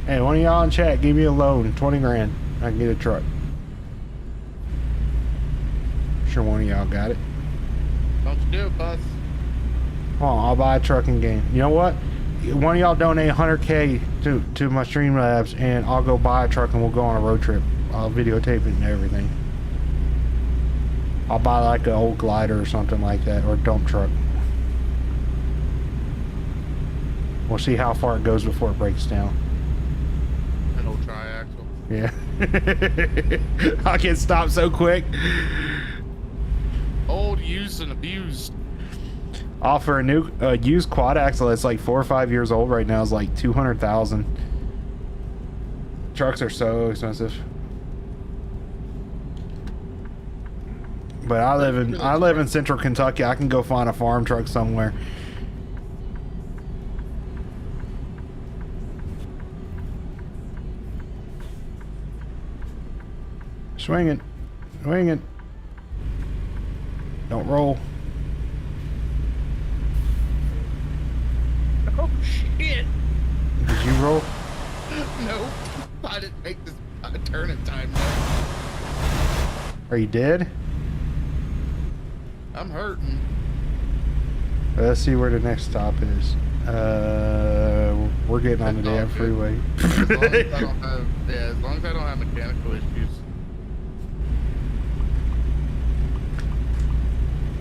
Hey, one of y'all in chat, give me a loan, 20 grand. I can get a truck. Sure one of y'all got it. Don't you do it, bus. Hold on, I'll buy a trucking game. You know what? One of y'all donate 100K to my Streamlabs, and I'll go buy a truck and we'll go on a road trip. I'll videotape it and everything. I'll buy like an old glider or something like that, or a dump truck. We'll see how far it goes before it breaks down. An old triaxle. Yeah. I can stop so quick. Old, used, and abused. Offer a new used quad axle that's like 4 or 5 years old right now is like 200,000. Trucks are so expensive. But I live in central Kentucky. I can go find a farm truck somewhere. Swing it. Swing it. Don't roll. Oh shit! Did you roll? No, I didn't make this. Turning time now. Are you dead? I'm hurting. Let's see where the next stop is. We're getting on the damn freeway. As long as I don't have, yeah, as long as I don't have mechanical issues.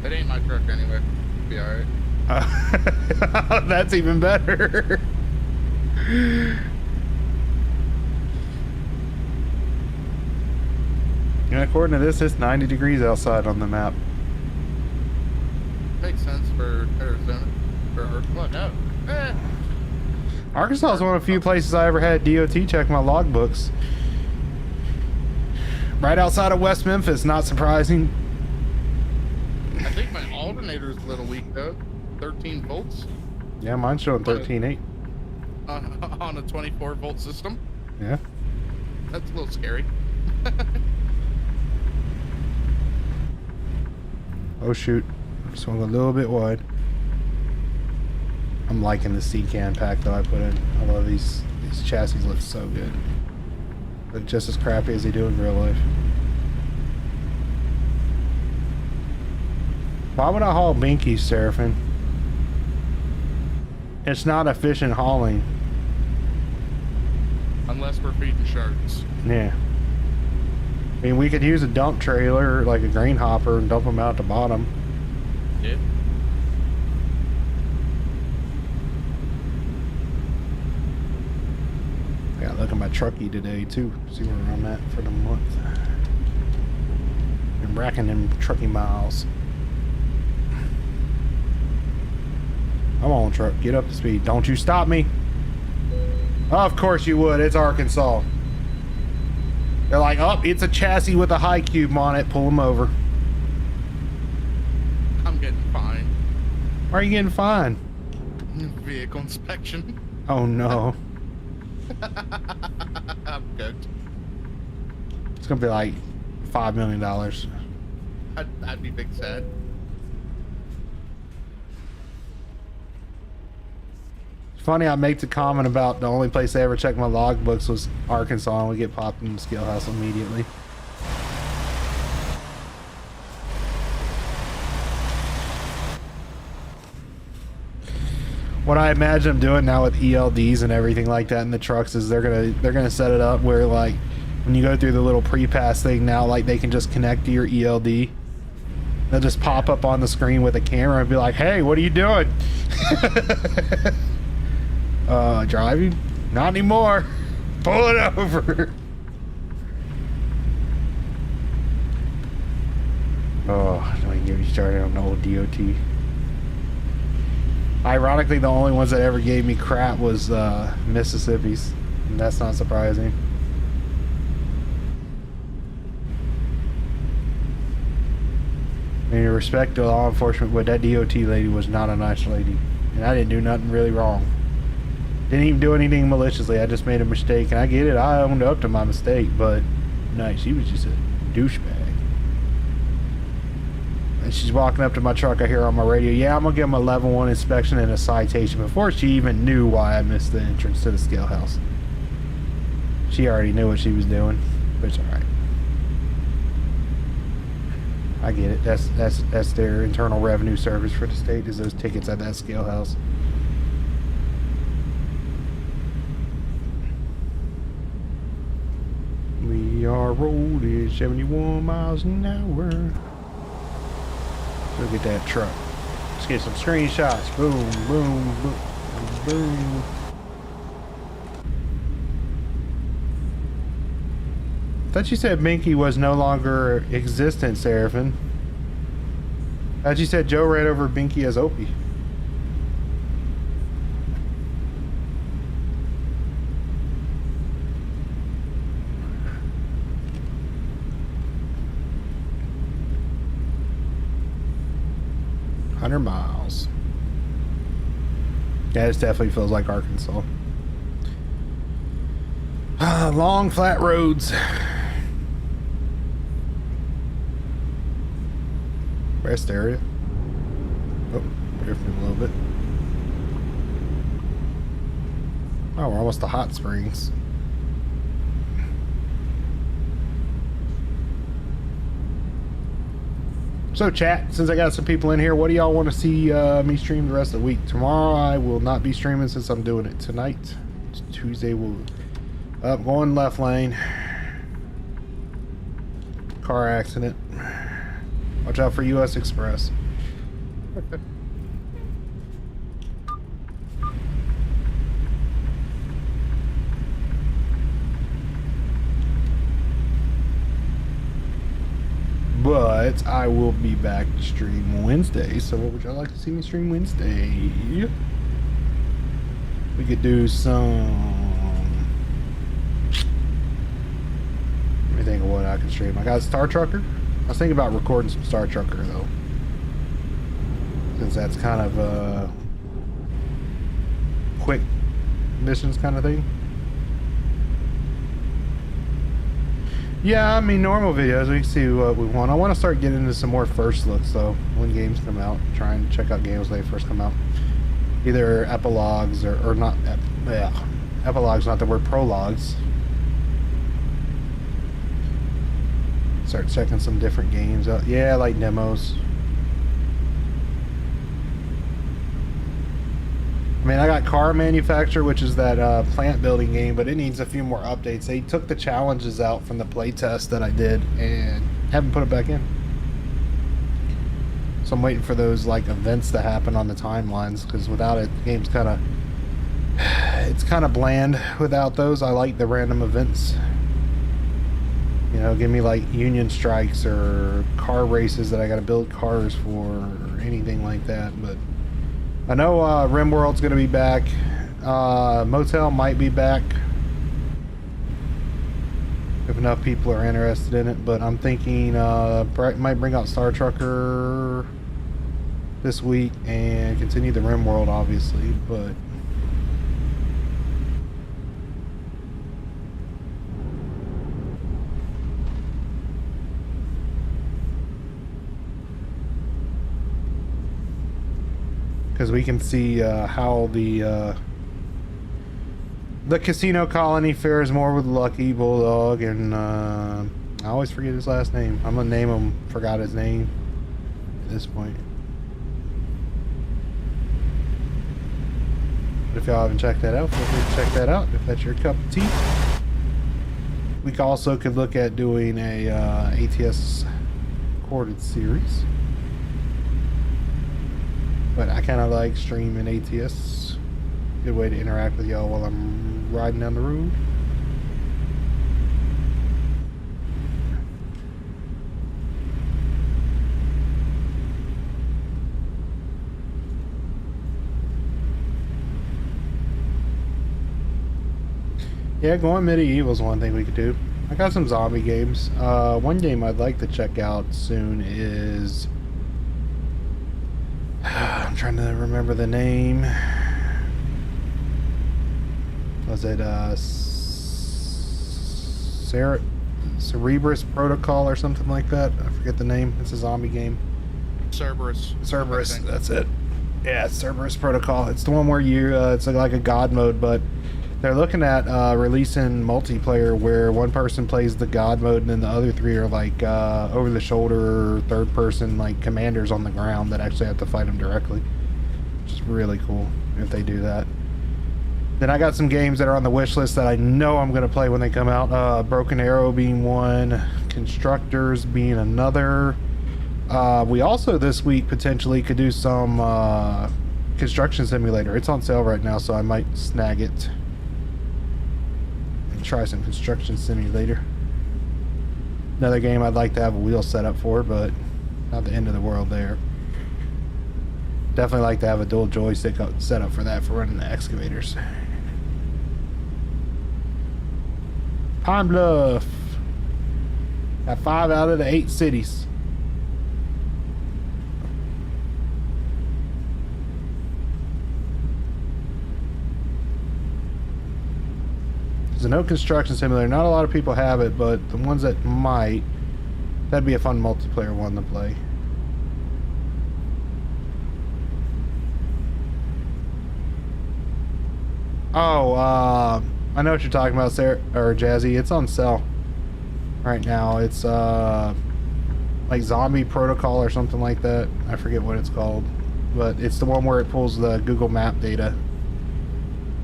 It ain't my truck anyway. Be alright. That's even better. And according to this, it's 90 degrees outside on the map. Makes sense for Arizona. For what? No. Arkansas is one of the few places I ever had DOT check my logbooks. Right outside of West Memphis, not surprising. I think my alternator's a little weak though. 13 volts. Yeah, mine's showing 13.8. On a 24 volt system. Yeah. That's a little scary. Oh shoot. Swung a little bit wide. I'm liking the C-can pack that I put in. I love these chassis look so good. But just as crappy as they do in real life. Why would I haul binkies, Seraphin? It's not efficient hauling. Unless we're feeding sharks. Yeah. I mean, we could use a dump trailer, like a grain hopper, and dump them out the bottom. Yeah. I gotta look at my truckie today, too. See where I'm at for the month. I'm racking them truckie miles. Come on, truck. Get up to speed. Don't you stop me. Of course you would. It's Arkansas. They're like, oh, it's a chassis with a high cube on it. Pull them over. I'm getting fined. Why are you getting fined? Vehicle inspection. Oh, no. I'm good. It's going to be like $5 million. I'd be big sad. Funny, I make the comment about the only place I ever checked my logbooks was Arkansas, and we get popped in the scale house immediately. What I imagine them doing now with ELDs and everything like that in the trucks is they're gonna set it up where, like, when you go through the little pre-pass thing now, like, they can just connect to your ELD. They'll just pop up on the screen with a camera and be like, "Hey, what are you doing?" Driving? Not anymore. Pull it over. Oh, don't even get me started on the old DOT. Ironically, the only ones that ever gave me crap was Mississippi's. And that's not surprising. I mean, respect to law enforcement, but that DOT lady was not a nice lady. And I didn't do nothing really wrong. Didn't even do anything maliciously. I just made a mistake, and I get it. I owned up to my mistake, but no, she was just a douchebag. And she's walking up to my truck. I hear on my radio, "Yeah, I'm gonna give him a level 1 inspection and a citation," before she even knew why I missed the entrance to the scale house. She already knew what she was doing, but it's all right. I get it. That's their internal revenue service for the state, is those tickets at that scale house. We are rolling 71 miles an hour. Look at that truck. Let's get some screenshots. Boom, boom, boom, boom. I thought you said Binky was no longer existent, Seraphin. I thought you said Joe ran over Binky as Opie. Miles. Yeah, this definitely feels like Arkansas. Long flat roads. Rest area. Oh, drifting a little bit. Oh, we're almost to Hot Springs. So chat, since I got some people in here, what do y'all want to see me stream the rest of the week? Tomorrow I will not be streaming since I'm doing it tonight. Tuesday we'll going left lane. Car accident. Watch out for US Express. But I will be back to stream Wednesday. So what would y'all like to see me stream Wednesday? We could do some... Let me think of what I can stream. I got Star Trucker. I was thinking about recording some Star Trucker though, since that's kind of a quick missions kind of thing. Yeah, I mean, normal videos, we can see what we want. I want to start getting into some more first looks, though, when games come out. Try and check out games when they first come out. Either epilogues or not, yeah, epilogues, not the word prologues. Start checking some different games out. Yeah, like demos. I mean, I got Car Manufacturer, which is that plant building game, but it needs a few more updates. They took the challenges out from the playtest that I did and haven't put it back in. So I'm waiting for those like events to happen on the timelines, because without it, the game's kind of, it's kind of bland without those. I like the random events. You know, give me like union strikes or car races that I got to build cars for or anything like that, but I know RimWorld's going to be back. Motel might be back if enough people are interested in it, but I'm thinking might bring out Star Trucker this week and continue the RimWorld, obviously, but because we can see how the casino colony fares more with Lucky Bulldog, and I always forget his last name. I'm gonna name him. Forgot his name at this point. But if y'all haven't checked that out, feel free to check that out if that's your cup of tea. We also could look at doing a ATS recorded series. But I kind of like streaming ATS. Good way to interact with y'all while I'm riding down the road. Yeah, going medieval is one thing we could do. I got some zombie games. One game I'd like to check out soon is... I'm trying to remember the name. Was it Cerebrus Protocol or something like that? I forget the name. It's a zombie game. Cerberus, that's it. Yeah, it's Cerberus Protocol. It's the one where you it's like a god mode, but they're looking at releasing multiplayer where one person plays the god mode and then the other three are like over the shoulder third person like commanders on the ground that actually have to fight them directly, which is really cool if they do that. Then I got some games that are on the wish list that I know I'm going to play when they come out. Broken Arrow being one, Constructors being another. We also this week potentially could do some Construction Simulator. It's on sale right now, so I might snag it and try some Construction Simulator. Another game I'd like to have a wheel set up for, but not the end of the world there. Definitely like to have a dual joystick set up for that for running the excavators. Pine Bluff. Got 5 out of the 8 cities. There's a no construction simulator. Not a lot of people have it, but the ones that might, that'd be a fun multiplayer one to play. Oh, I know what you're talking about, Sarah or Jazzy. It's on sale right now. It's like Zombie Protocol or something like that. I forget what it's called, but it's the one where it pulls the Google Map data.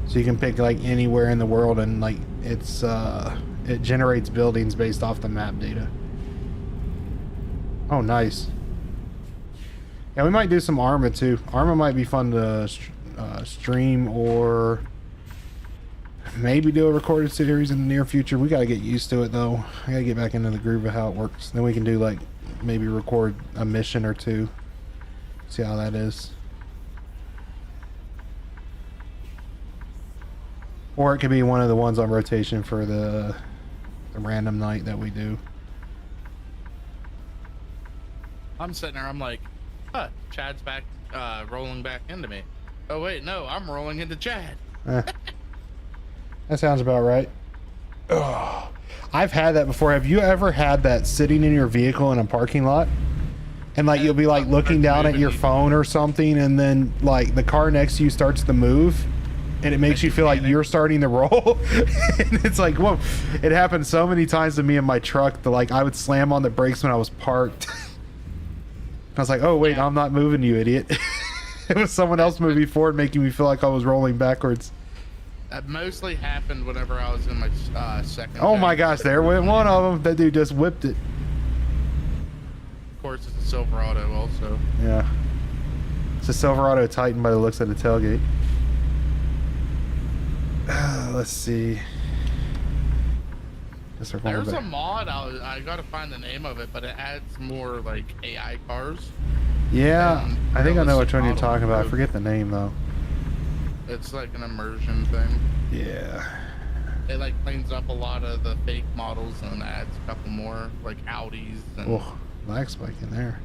So you can pick like anywhere in the world, and like it generates buildings based off the map data. Oh, nice. Yeah, we might do some Arma too. Arma might be fun to stream, or maybe do a recorded series in the near future. We gotta get used to it though. I gotta get back into the groove of how it works. Then we can do like maybe record a mission or two. See how that is. Or it could be one of the ones on rotation for the random night that we do. I'm sitting there, I'm like, huh, Chad's back, rolling back into me. Oh wait, no, I'm rolling into Chad. That sounds about right. Ugh. I've had that before. Have you ever had that sitting in your vehicle in a parking lot? And like you'll be like looking down at your phone or something, and then like the car next to you starts to move, and it makes you feel like you're starting to roll. And it's like, whoa. It happened so many times to me in my truck that like I would slam on the brakes when I was parked. I was like, oh wait, I'm not moving, you idiot. It was someone else moving forward, making me feel like I was rolling backwards. That mostly happened whenever I was in my second. Oh my gosh, there went one of them. That dude just whipped it. Of course, it's a Silverado also. Yeah. It's a Silverado Titan by the looks of the tailgate. Let's see. There's a mod, I gotta find the name of it, but it adds more like AI cars. Yeah, I think I know which one you're model talking about. I code. forget the name though. It's like an immersion thing. Yeah. It like cleans up a lot of the fake models and adds a couple more, like Audis. And Oh, lag spike in there.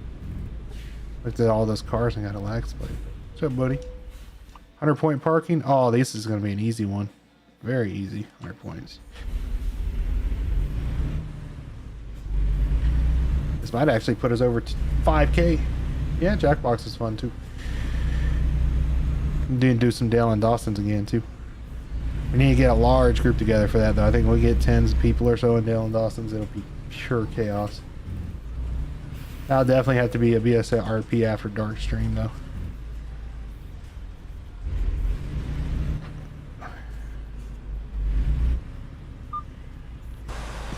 Looked at all those cars and got a lag spike. What's up, buddy? 100-point parking? Oh, this is going to be an easy one. Very easy. 100 points. This might actually put us over 5K. Yeah, Jackbox is fun too. Do some Dale and Dawson's again too. We need to get a large group together for that though. I think we get 10 people or so in Dale and Dawson's. It'll be pure chaos. That'll definitely have to be a BS RP after dark stream though.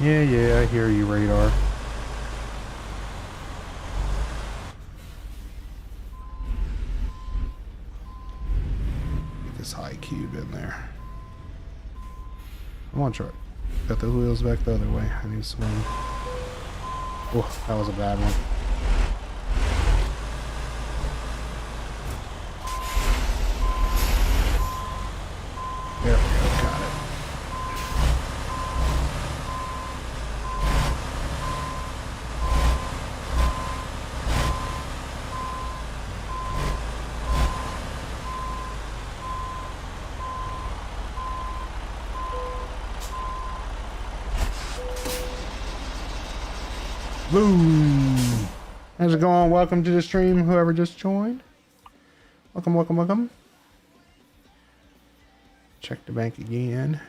Yeah, I hear you, Radar. Get this high cube in there. Come on, truck. Got the wheels back the other way. I need to swing. Oh, that was a bad one. There we go, got it. Boom! How's it going? Welcome to the stream, whoever just joined. Welcome, welcome, welcome. Check the bank again.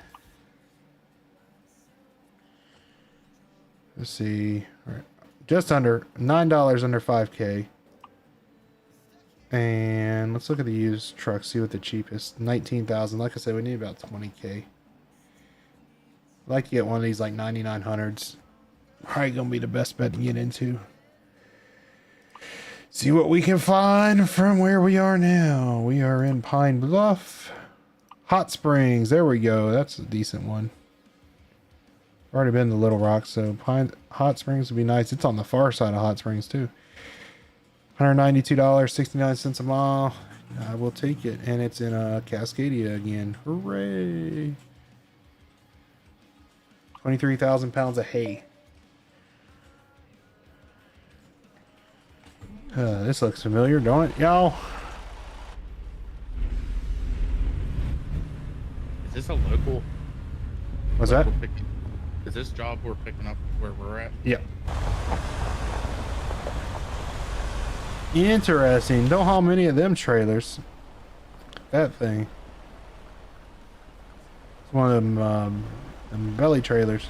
Let's see. All right. Just under $9 under 5K. And let's look at the used truck, see what the cheapest. 19,000. Like I said, we need about 20K. I'd like to get one of these like 9900s. Probably gonna be the best bet to get into. See what we can find from where we are now. We are in Pine Bluff. Hot Springs. There we go. That's a decent one. Already been to Little Rock, so Hot Springs would be nice. It's on the far side of Hot Springs too. $192.69 a mile. I will take it. And it's in Cascadia again. Hooray. 23,000 pounds of hay. This looks familiar, don't it, y'all? Is this a local? What's that? Is this job we're picking up where we're at? Yep. Interesting. Don't haul many of them trailers. That thing. It's one of them belly trailers.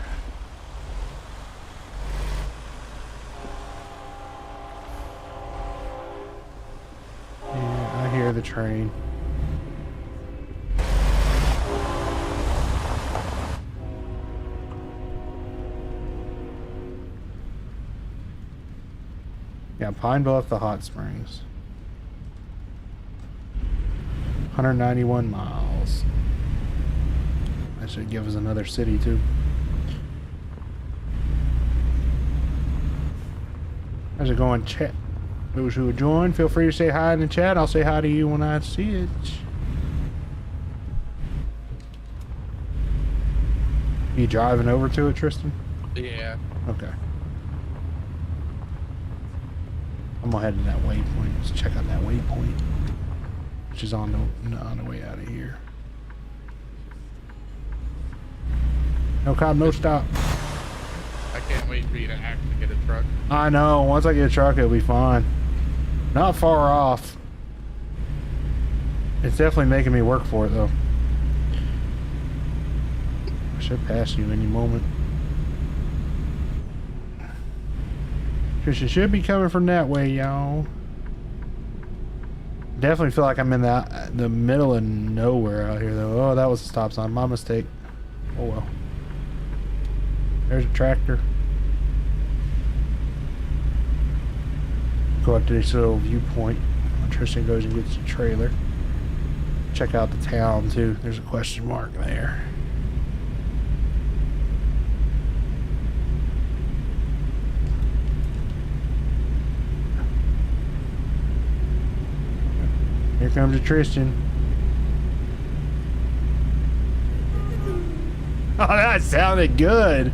the train. Yeah, Pine Bluff to Hot Springs. 191 miles. That should give us another city too. How's it going, chat? Those who have joined, feel free to say hi in the chat. I'll say hi to you when I see it. You driving over to it, Tristan? Yeah. Okay. I'm gonna head to that waypoint. Let's check out that waypoint, which is on the way out of here. No cop, no stop. I can't wait for you to actually get a truck. I know. Once I get a truck, it'll be fine. Not far off. It's definitely making me work for it, though. I should pass you any moment. Christian should be coming from that way, y'all. Definitely feel like I'm in the middle of nowhere out here, though. Oh, that was a stop sign. My mistake. Oh, well. There's a tractor. Go up to this little viewpoint. Tristan goes and gets a trailer. Check out the town, too. There's a question mark there. Here comes a Tristan. Oh, that sounded good.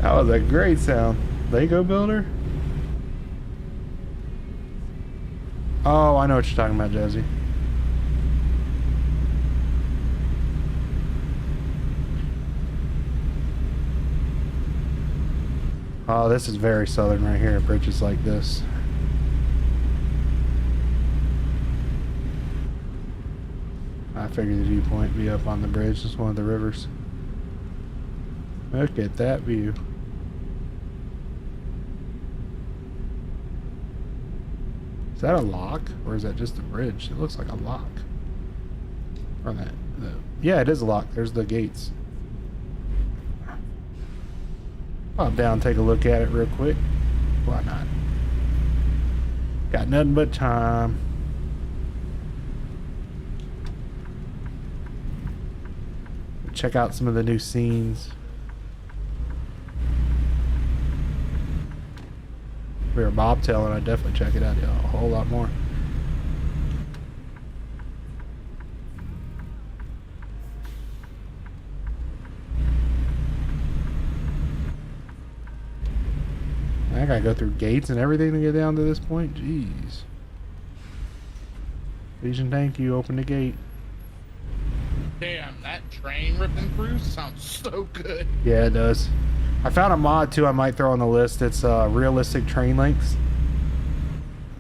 That was a great sound. Lego builder? Oh, I know what you're talking about, Jazzy. Oh, this is very southern right here. Bridges like this. I figured the viewpoint would be up on the bridge. It's one of the rivers. Look at that view. Is that a lock, or is that just a bridge? It looks like a lock. Or that, yeah, it is a lock. There's the gates. Pop down, take a look at it real quick. Why not? Got nothing but time. Check out some of the new scenes. If we were bobtailing, I'd definitely check it out a whole lot more. I gotta go through gates and everything to get down to this point. Jeez. Please and thank you. Open the gate. Damn, that train ripping through sounds so good. Yeah, it does. I found a mod too I might throw on the list. It's realistic train lengths.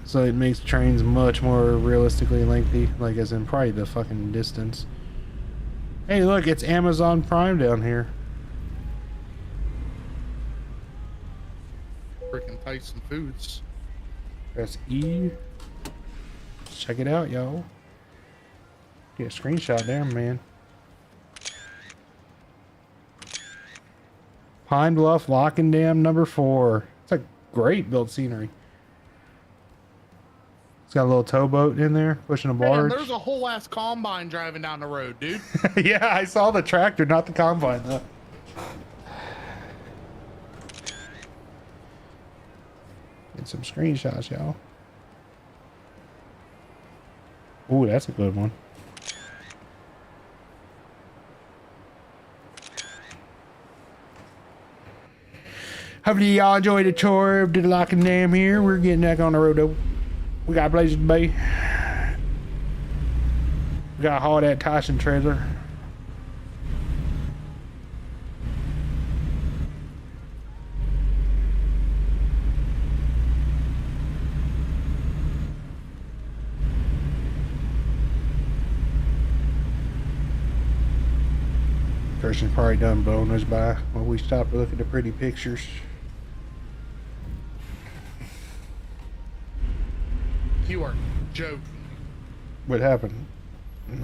So it makes trains much more realistically lengthy, like as in probably the fucking distance. Hey look, it's Amazon Prime down here. Freaking Tyson Foods. Press E. Check it out, y'all. Get a screenshot there, man. Pine Bluff Lock and Dam number 4. It's a great built scenery. It's got a little towboat in there pushing a barge. Man, there's a whole ass combine driving down the road, dude. Yeah, I saw the tractor, not the combine though. Get some screenshots, y'all. Ooh, that's a good one. Hopefully y'all enjoyed the tour of the Lock and Dam here. We're getting back on the road though. We got places to be. We got to haul that Tyson trailer. Person's probably done blowing us by when we stop to look at the pretty pictures. You are joking. What happened?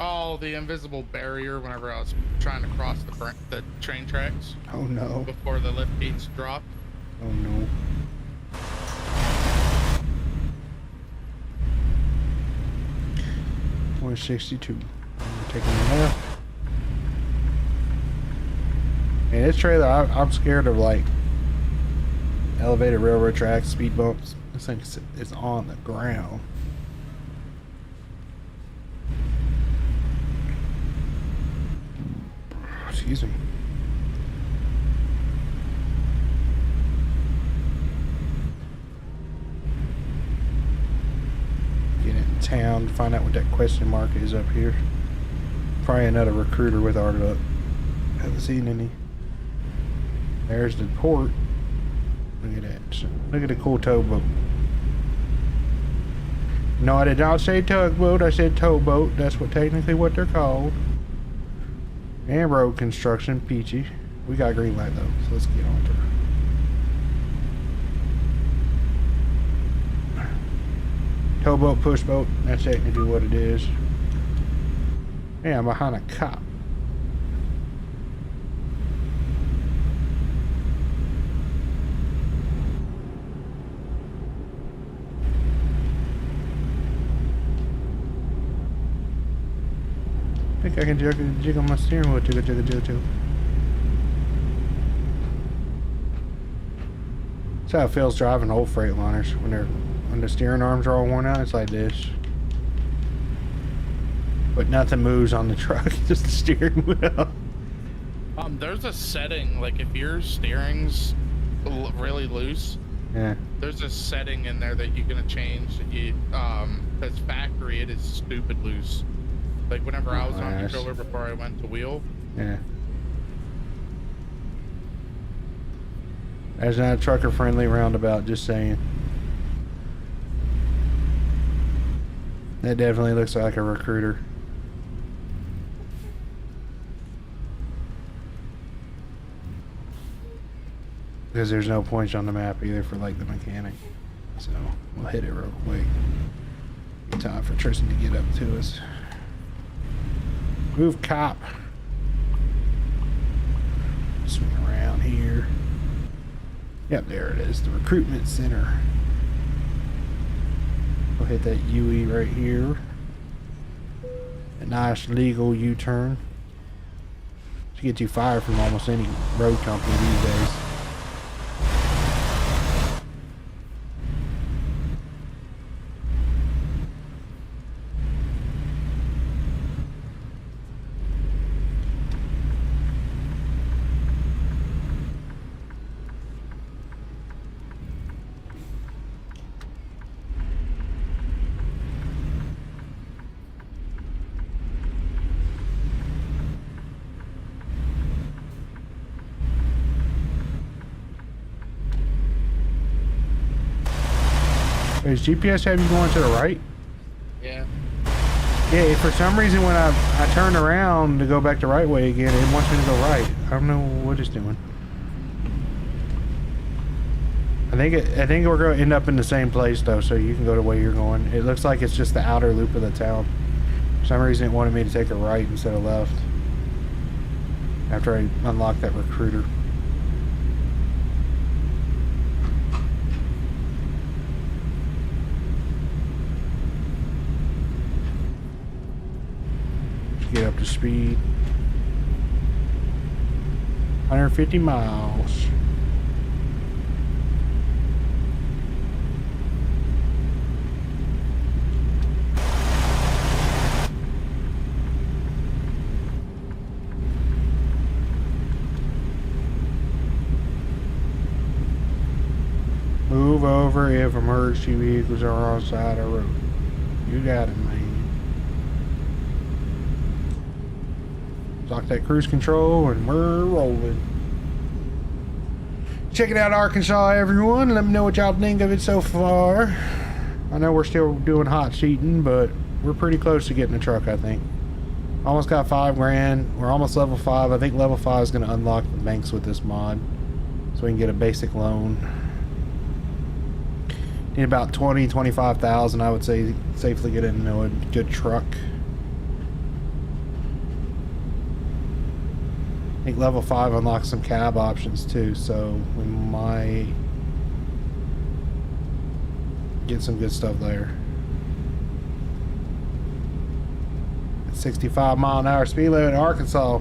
Oh, the invisible barrier whenever I was trying to cross the train tracks Oh no. before the lift gates dropped. Oh no. We're 62. We're taking a left. And this trailer, I'm scared of like elevated railroad tracks, speed bumps. This thing is on the ground. Excuse me. Get in town, find out what that question mark is up here. Probably another recruiter with our luck. Haven't seen any. There's the port. Look at that. Look at the cool towboat. No, I did not say tugboat. I said towboat. That's technically what they're called. And road construction, peachy. We got green light though, so let's get on to it. Towboat, push boat. That's technically what it is. Yeah, I'm behind a cop. I think I can jiggle my steering wheel. Jiggle. That's how it feels driving old Freightliners when the steering arms are all worn out. It's like this, but nothing moves on the truck. Just the steering wheel. There's a setting, like if your steering's really loose, Yeah. there's a setting in there that you're gonna change. That's factory. It is stupid loose. Like whenever I was on Nice. controller before I went to wheel. Yeah. That's not a trucker friendly roundabout, just saying. That definitely looks like a recruiter. Because there's no points on the map either for like the mechanic. So we'll hit it real quick. Get time for Tristan to get up to us. Move, cop. Swing around here. Yep, there it is. The recruitment center. We'll hit that UE right here. A nice legal U-turn. To get you fired from almost any road company these days. Does GPS have you going to the right? Yeah. Yeah, if for some reason when I turn around to go back the right way again, it wants me to go right. I don't know what it's doing. I think we're going to end up in the same place though, so you can go the way you're going. It looks like it's just the outer loop of the town. For some reason it wanted me to take a right instead of left. After I unlocked that recruiter. Get up to speed. 150 miles. Move over if emergency vehicles are on the side of the road. You got it, man. Lock that cruise control and we're rolling. Checking out Arkansas, everyone. Let me know what y'all think of it so far. I know we're still doing hot seating, but we're pretty close to getting a truck, I think. Almost got $5 grand. We're almost level 5. I think level 5 is going to unlock the banks with this mod, so we can get a basic loan. Need about 25,000, I would say, safely get into a good truck. I think level 5 unlocks some cab options too, so we might get some good stuff there. 65-mile-an-hour speed limit in Arkansas.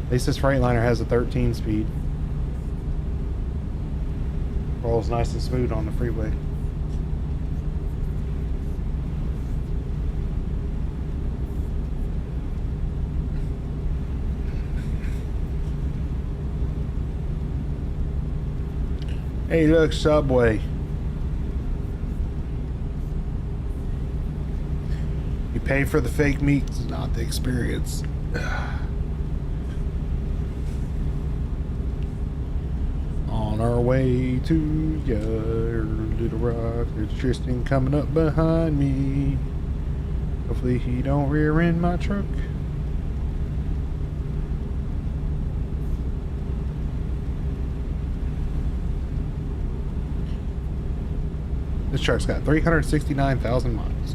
At least this Freightliner has a 13 speed. Rolls nice and smooth on the freeway. Hey, look, Subway. You pay for the fake meats, not the experience. On our way to your Little Rock, there's Tristan coming up behind me. Hopefully he don't rear end my truck. This truck's got 369,000 miles.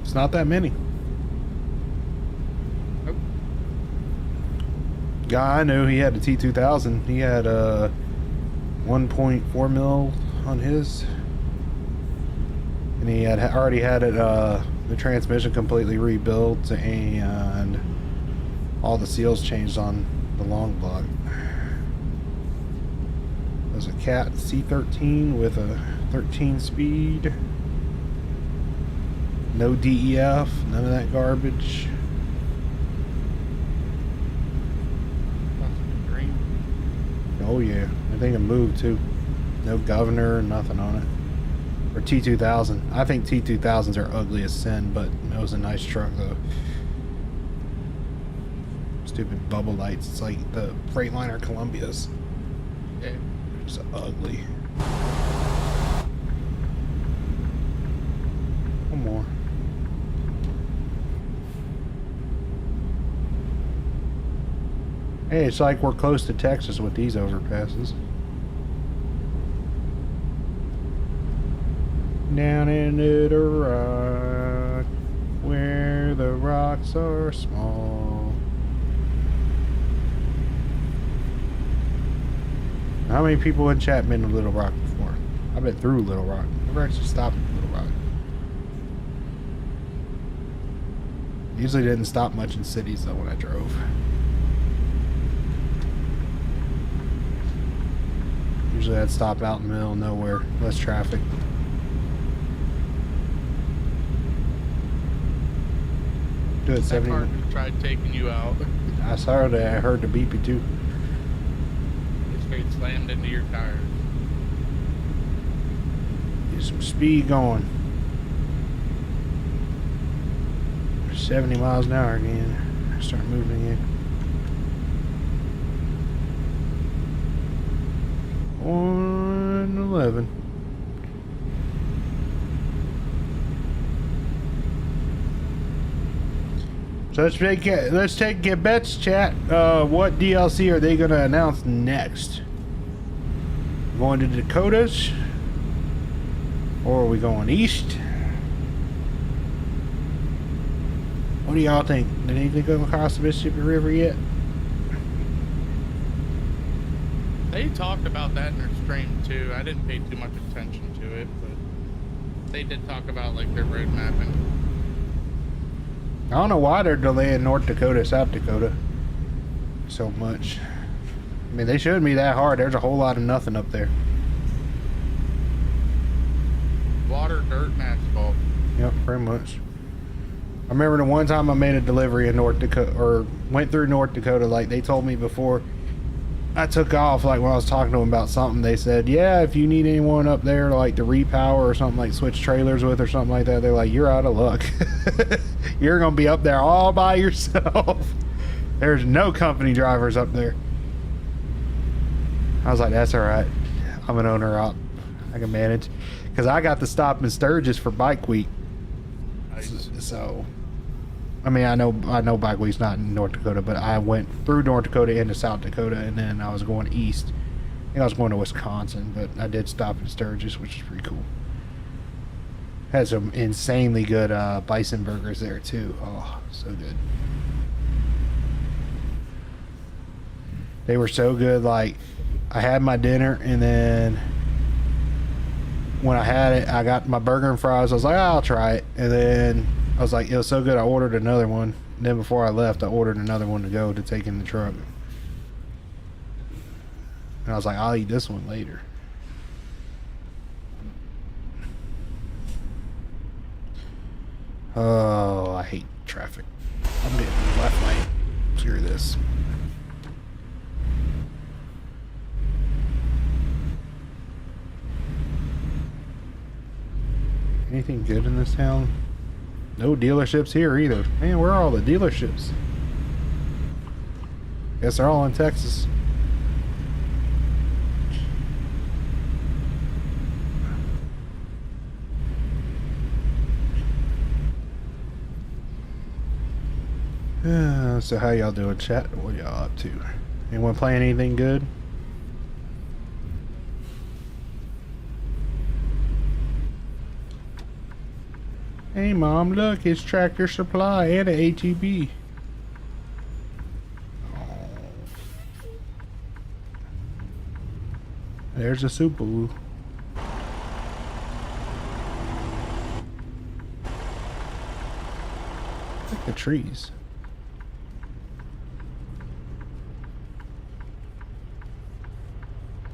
It's not that many. Nope. Guy I knew, he had a T2000. He had 1.4 mil on his, and he had already had it the transmission completely rebuilt and all the seals changed on the long block. There's a Cat C13 with a 13 speed. No DEF, none of that garbage. Green. Oh yeah, I think it moved too. No governor, nothing on it. Or T2000. I think T2000s are ugly as sin, but it was a nice truck though. Stupid bubble lights. It's like the Freightliner Columbias. Yeah. It's ugly. One more. Hey, it's like we're close to Texas with these overpasses. Down into the rock, where the rocks are small. How many people in chat been to Little Rock before? I've been through Little Rock. Never actually stopped at Little Rock. Usually didn't stop much in cities though when I drove. Usually I'd stop out in the middle of nowhere, less traffic. Do it 70. That car tried taking you out. I saw that. I heard the beepy too. It straight slammed into your tires. Get some speed going. 70 miles an hour again. Start moving again. 111. So let's get bets, chat. What DLC are they gonna announce next? Going to Dakotas, or are we going east? What do y'all think? Did anything come across the Mississippi River yet? They talked about that in their stream too. I didn't pay too much attention to it, but they did talk about like their road mapping. I don't know why they're delaying North Dakota, South Dakota so much. I mean, they shouldn't be that hard. There's a whole lot of nothing up there. Water, dirt, and asphalt. Yep, pretty much. I remember the one time I made a delivery in North Dakota, or went through North Dakota, like they told me before I took off, like when I was talking to them about something, they said, yeah, if you need anyone up there like to repower or something, like switch trailers with or something like that, they're like, you're out of luck. You're gonna be up there all by yourself. There's no company drivers up there. I was like, that's all right. I'm an owner op. I can manage. Because I got to stop in Sturgis for Bike Week. Nice. So I mean, I know Bagwee's not in North Dakota, but I went through North Dakota into South Dakota, and then I was going east. I think I was going to Wisconsin, but I did stop in Sturgis, which is pretty cool. Had some insanely good bison burgers there too. Oh, so good. They were so good. Like, I had my dinner, and then when I had it, I got my burger and fries. I was like, oh, I'll try it. And then I was like, it was so good, I ordered another one. And then before I left, I ordered another one to go to take in the truck. And I was like, I'll eat this one later. Oh, I hate traffic. I'm getting left lane. Screw this. Anything good in this town? No dealerships here either. Man, where are all the dealerships? Guess they're all in Texas. So how y'all doing, chat? What y'all up to? Anyone playing anything good? Hey mom, look, it's Tractor Supply and an ATV. Oh. There's a Subaru. Look at the trees.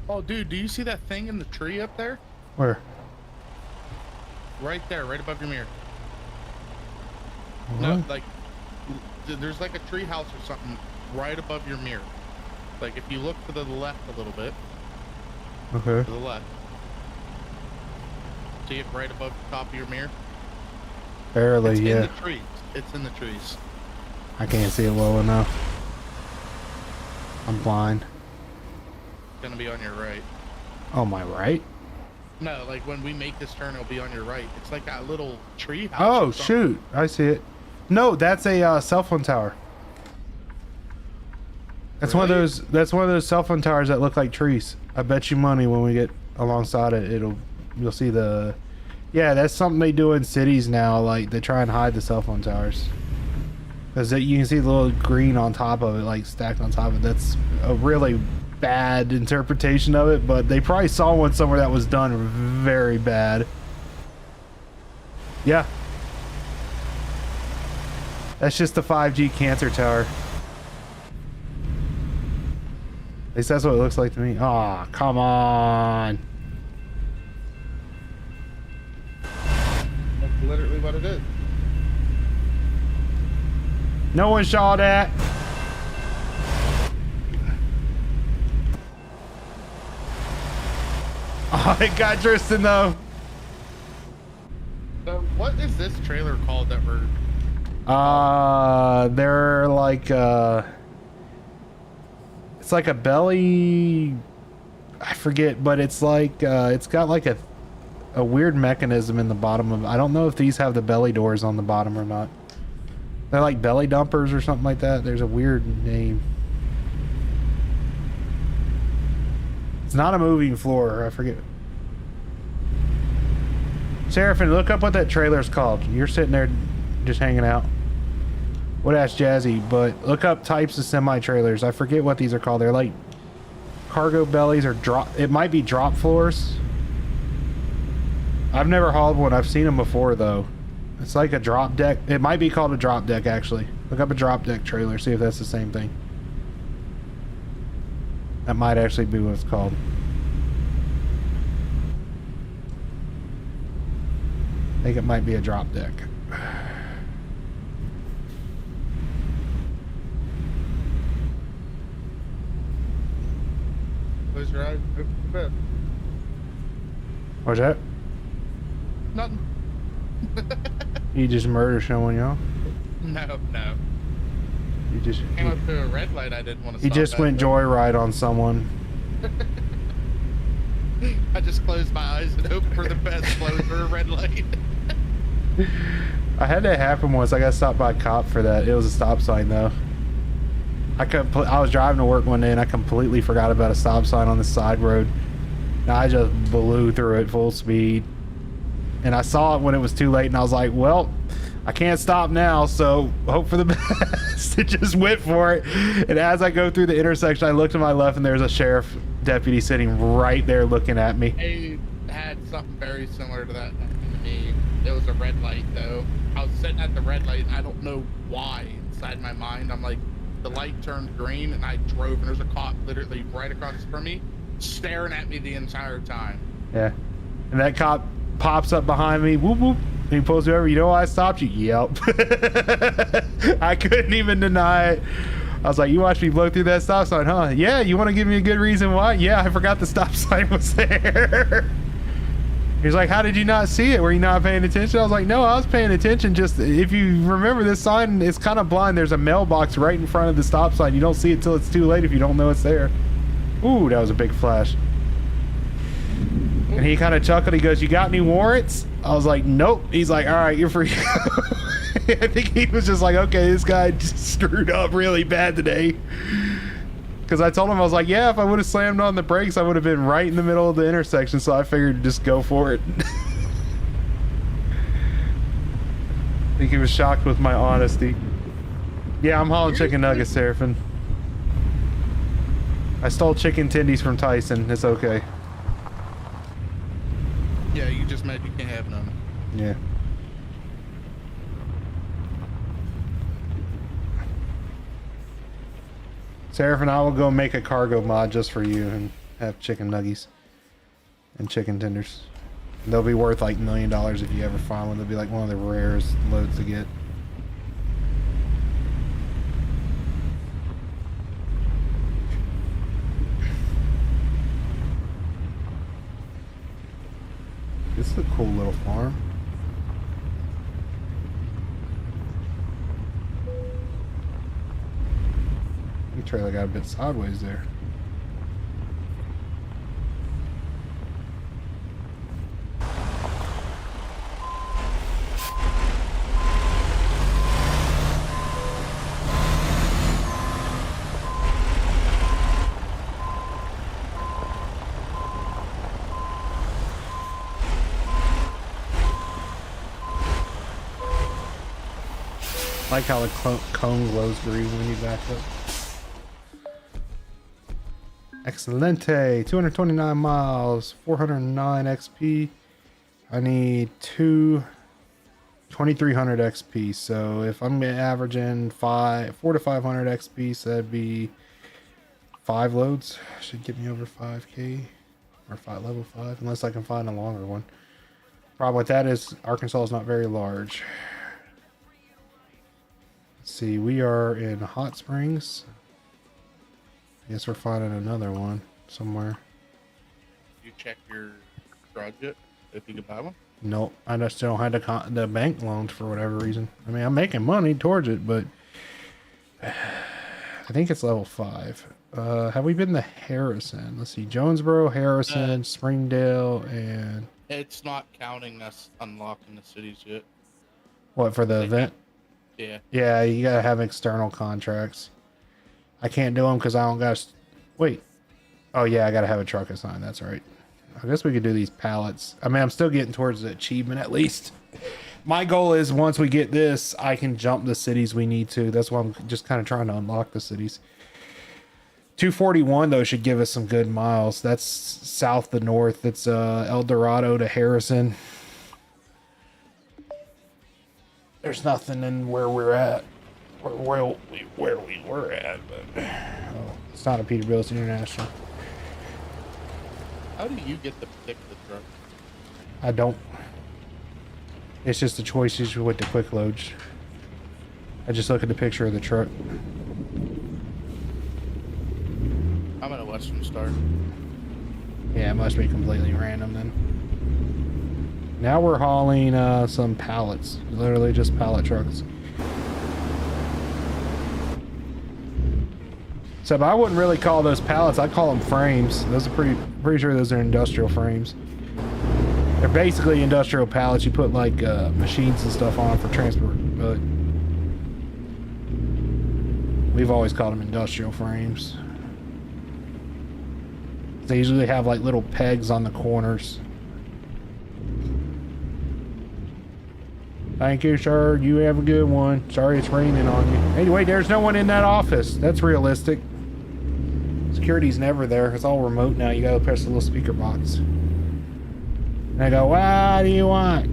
Oh, dude, do you see that thing in the tree up there? Where? Right there, right above your mirror. What? No, like, there's like a tree house or something right above your mirror. Like, if you look to the left a little bit. Okay. To the left. See it right above the top of your mirror? Barely, It's yeah. in the trees. It's in the trees. I can't see it well enough. I'm blind. It's gonna be on your right. Oh, my right? No, like when we make this turn, it'll be on your right. It's like that little tree house. Oh, or something. shoot. I see it. No, that's a cell phone tower. That's one of Really? those. That's one of those cell phone towers that look like trees. I bet you money when we get alongside it, you'll see the. Yeah, that's something they do in cities now. Like they try and hide the cell phone towers. Because you can see the little green on top of it, like stacked on top of it. That's a really bad interpretation of it, but they probably saw one somewhere that was done very bad. Yeah. That's just the 5G cancer tower. At least that's what it looks like to me. Aw, come on. That's literally what it is. No one saw that. Oh, it got Tristan though. So what is this trailer called that we're... They're like, it's like a belly, I forget, but it's like, it's got like a weird mechanism in the bottom of, I don't know if these have the belly doors on the bottom or not. They're like belly dumpers or something like that. There's a weird name. It's not a moving floor, I forget. Seraphin, look up what that trailer's called. You're sitting there just hanging out. Would ask Jazzy, but look up types of semi-trailers. I forget what these are called. They're like cargo bellies or drop. It might be drop floors. I've never hauled one. I've seen them before though. It's like a drop deck. It might be called a drop deck actually. Look up a drop deck trailer. See if that's the same thing. That might actually be what it's called. I think it might be a drop deck. Close your eyes, open the bed. What's that? Nothing. You just murder someone, y'all? No. You just... Came up to a red light I didn't want to He stop just at, went but joyride on someone. I just closed my eyes and hoped for the best, flow through a red light. I had that happen once. I got stopped by a cop for that. It was a stop sign though. I was driving to work one day and I completely forgot about a stop sign on the side road. And I just blew through it full speed. And I saw it when it was too late and I was like, well, I can't stop now, so hope for the best. It just went for it. And as I go through the intersection, I look to my left and there's a sheriff deputy sitting right there looking at me. I had something very similar to that happen to me. It was a red light though. I was sitting at the red light. I don't know why inside my mind. I'm like, the light turned green and I drove and there's a cop literally right across from me staring at me the entire time. Yeah. And that cop pops up behind me, whoop whoop, and he pulls me over. You know why I stopped you? Yep. I couldn't even deny it. I was like, you watched me blow through that stop sign, huh? Yeah, you want to give me a good reason why? Yeah, I forgot the stop sign was there. He's like, how did you not see it? Were you not paying attention? I was like, no, I was paying attention. Just if you remember, this sign is kind of blind. There's a mailbox right in front of the stop sign. You don't see it till it's too late if you don't know it's there. Ooh, that was a big flash. And he kind of chuckled. He goes, you got any warrants? I was like, nope. He's like, all right, you're free. I think he was just like, okay, this guy just screwed up really bad today. Because I told him, I was like, yeah, if I would have slammed on the brakes, I would have been right in the middle of the intersection. So I figured just go for it. I think he was shocked with my honesty. Yeah, I'm hauling chicken nuggets, Seraphin. I stole chicken tendies from Tyson. It's okay. Yeah, you just meant you can't have none. Yeah. Seraphin, I will go make a cargo mod just for you and have chicken nuggies and chicken tenders. They'll be worth like $1 million if you ever find one. They'll be like one of the rarest loads to get. This is a cool little farm. The trailer got a bit sideways there. I like how the cone glows green when you back up. Excelente, 229 miles, 409 XP. I need 2300 XP. So if I'm averaging 4 to 500 XP, so that'd be 5 loads. Should get me over 5k or level 5, unless I can find a longer one. Problem with that is Arkansas is not very large. Let's see, we are in Hot Springs. I guess we're finding another one somewhere. You check your garage yet? If you can buy one? Nope, I just don't have the bank loans for whatever reason. I mean, I'm making money towards it, but I think it's level 5. Have we been to Harrison? Let's see, Jonesboro, Harrison, Springdale, and... It's not counting us unlocking the cities yet. What, for the event? Yeah. Yeah, you gotta have external contracts. I can't do them because I don't got... Wait. Oh, yeah, I gotta have a truck assigned. That's right. I guess we could do these pallets. I mean, I'm still getting towards the achievement at least. My goal is once we get this, I can jump the cities we need to. That's why I'm just kind of trying to unlock the cities. 241, though, should give us some good miles. That's south to north. It's El Dorado to Harrison. There's nothing in where we're at. Where we were at, but it's not a Peterbilt, it's international. How do you get to pick the truck? I don't. It's just a choice issue with the quick loads. I just look at the picture of the truck. I'm at a Western Star. Yeah, it must be completely random then. Now we're hauling some pallets, literally just pallet trucks. Except I wouldn't really call those pallets, I'd call them frames. Those are pretty sure those are industrial frames. They're basically industrial pallets. You put like machines and stuff on for transport, but we've always called them industrial frames. They usually have like little pegs on the corners. Thank you, sir. You have a good one. Sorry it's raining on you. Anyway, there's no one in that office. That's realistic. Security's never there. It's all remote now. You gotta press the little speaker box. And I go, what do you want?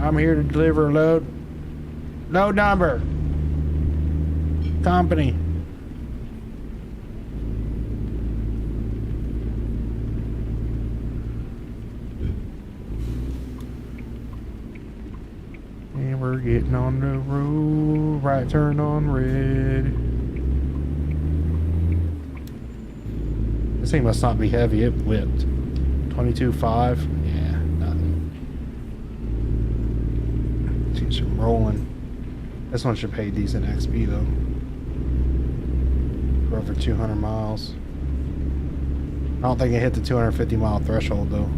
I'm here to deliver a load. Load number. Company. And we're getting on the road. Right turn on red. This thing must not be heavy. It whipped. 22.5. Yeah, nothing. Seems some rolling. This one should pay decent XP though. For over 200 miles. I don't think it hit the 250 mile threshold though.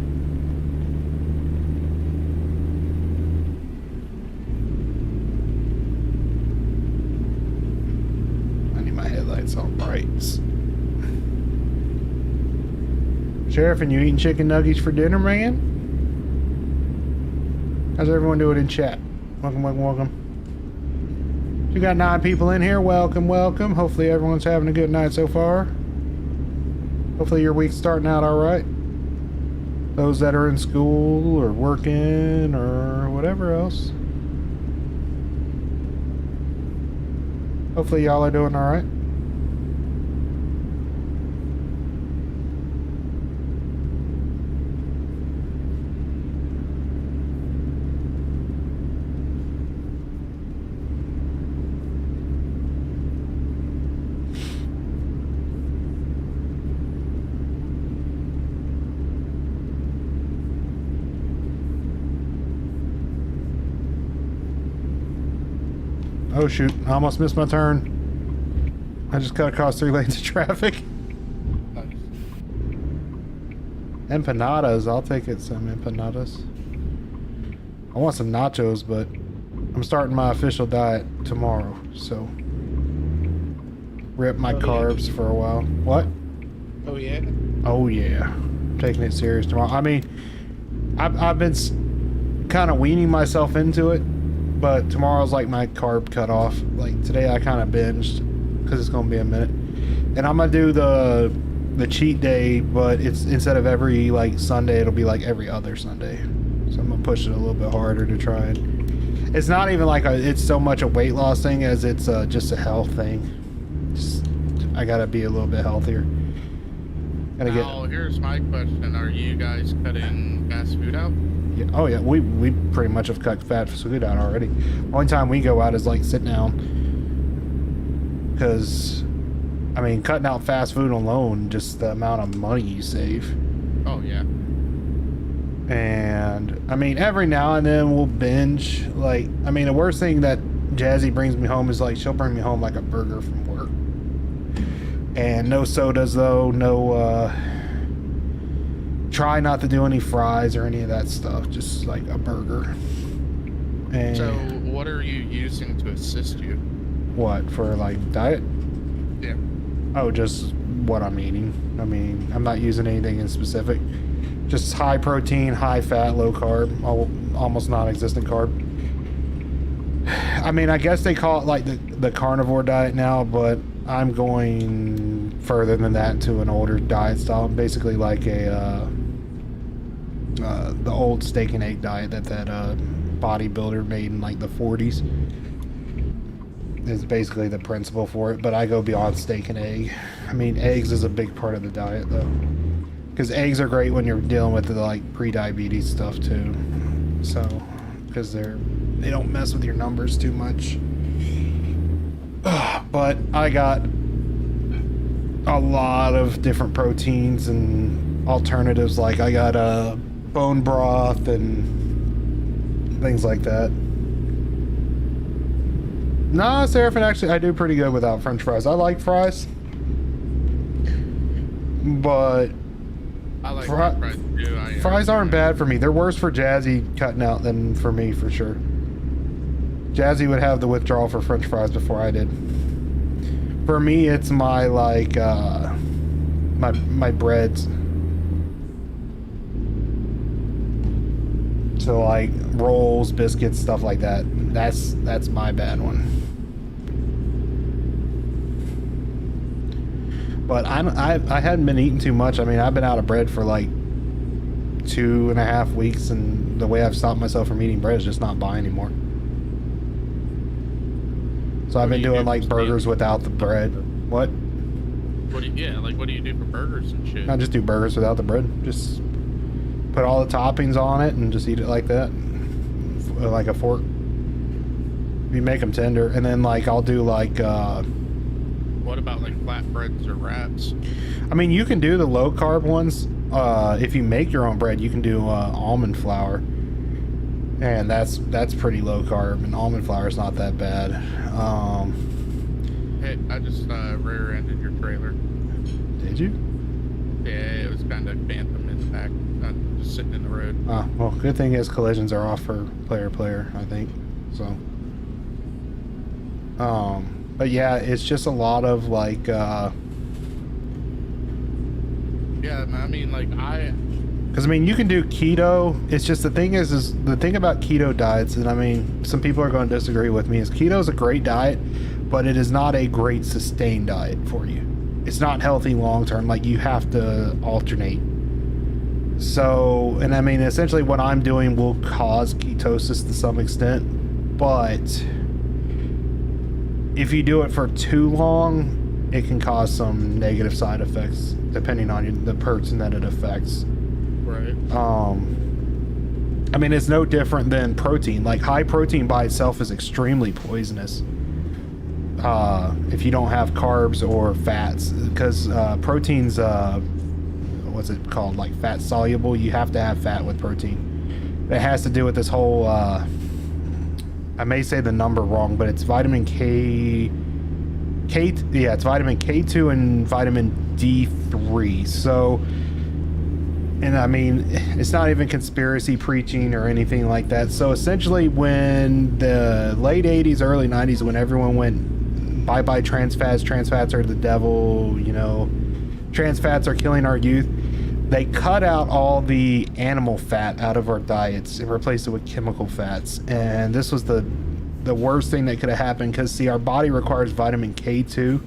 I need my headlights on brights. Sheriff, and you eating chicken nuggets for dinner, man? How's everyone doing in chat? Welcome, welcome, welcome. We got 9 people in here. Welcome, welcome. Hopefully everyone's having a good night so far. Hopefully your week's starting out all right. Those that are in school or working or whatever else. Hopefully y'all are doing all right. Oh shoot, I almost missed my turn. I just cut across 3 lanes of traffic. Nice. Empanadas, I'll take it, some empanadas. I want some nachos, but I'm starting my official diet tomorrow, so rip my carbs for a while. What? Oh yeah? Oh yeah. I'm taking it serious tomorrow. I mean, I've been kind of weaning myself into it. But tomorrow's like my carb cutoff. Like today I kind of binged because it's going to be a minute. And I'm going to do the cheat day, but it's instead of every like Sunday, it'll be like every other Sunday. So I'm going to push it a little bit harder to try and... It's not even like it's so much a weight loss thing as it's just a health thing. I got to be a little bit healthier. Now, here's my question. Are you guys cutting fast food out? Yeah, oh yeah, we pretty much have cut fast food out already. Only time we go out is like sit down. Because, I mean, cutting out fast food alone, just the amount of money you save. Oh yeah. And, I mean, every now and then we'll binge. Like, I mean, the worst thing that Jazzy brings me home is like, she'll bring me home like a burger from work. And no sodas though, no, try not to do any fries or any of that stuff, just like a burger. And So, what are you using to assist you? what, for like diet? Yeah. Oh, just what I'm eating. I mean, I'm not using anything in specific. Just high protein, high fat, low carb, almost non-existent carb. I mean, I guess they call it like the carnivore diet now, but I'm going further than that to an older diet style. Basically like a the old steak and egg diet that bodybuilder made in like the 40s. Is basically the principle for it, but I go beyond steak and egg. I mean, eggs is a big part of the diet though, because eggs are great when you're dealing with the like pre-diabetes stuff too. So, because they don't mess with your numbers too much. But I got a lot of different proteins and alternatives. Like I got bone broth and things like that. Nah, Seraphin, actually, I do pretty good without French fries. I like fries, but I like Fri- fries too. Fries aren't bad for me. They're worse for Jazzy cutting out than for me, for sure. Jazzy would have the withdrawal for French fries before I did. For me, it's my like my breads. So like rolls, biscuits, stuff like that. That's my bad one. But I hadn't been eating too much. I mean, I've been out of bread for like 2.5 weeks, and the way I've stopped myself from eating bread is just not buying anymore. So I've been doing like burgers without the bread. What? What do you do for burgers and shit? I just do burgers without the bread. Just put all the toppings on it and just eat it like that, like a fork. You make them tender, and then like I'll do like. What about like flatbreads or wraps? I mean, you can do the low carb ones. If you make your own bread, you can do almond flour, and that's pretty low carb. And almond flour is not that bad. Hey, I just rear-ended your trailer. Did you? Yeah, it was kind of phantom impact, just sitting in the road. Oh, well, good thing is collisions are off for player, I think. So, but yeah, it's just a lot of like, Yeah, I mean, like because I mean, you can do keto. It's just the thing is the thing about keto diets, and I mean, some people are going to disagree with me, is keto is a great diet, but it is not a great sustained diet for you. It's not healthy long term. Like, you have to alternate. So, and I mean, essentially what I'm doing will cause ketosis to some extent, but if you do it for too long, it can cause some negative side effects depending on the person that it affects. Right. I mean, it's no different than protein. Like, high protein by itself is extremely poisonous if you don't have carbs or fats, because protein's what's it called, like fat soluble. You have to have fat with protein. It has to do with this whole I may say the number wrong, but it's vitamin it's vitamin K2 and vitamin D3. So, and I mean, it's not even conspiracy preaching or anything like that. So essentially, when the late 80s, early 90s, when everyone went bye-bye trans fats are the devil, you know, trans fats are killing our youth, they cut out all the animal fat out of our diets and replaced it with chemical fats. And this was the worst thing that could have happened, because see, our body requires vitamin K2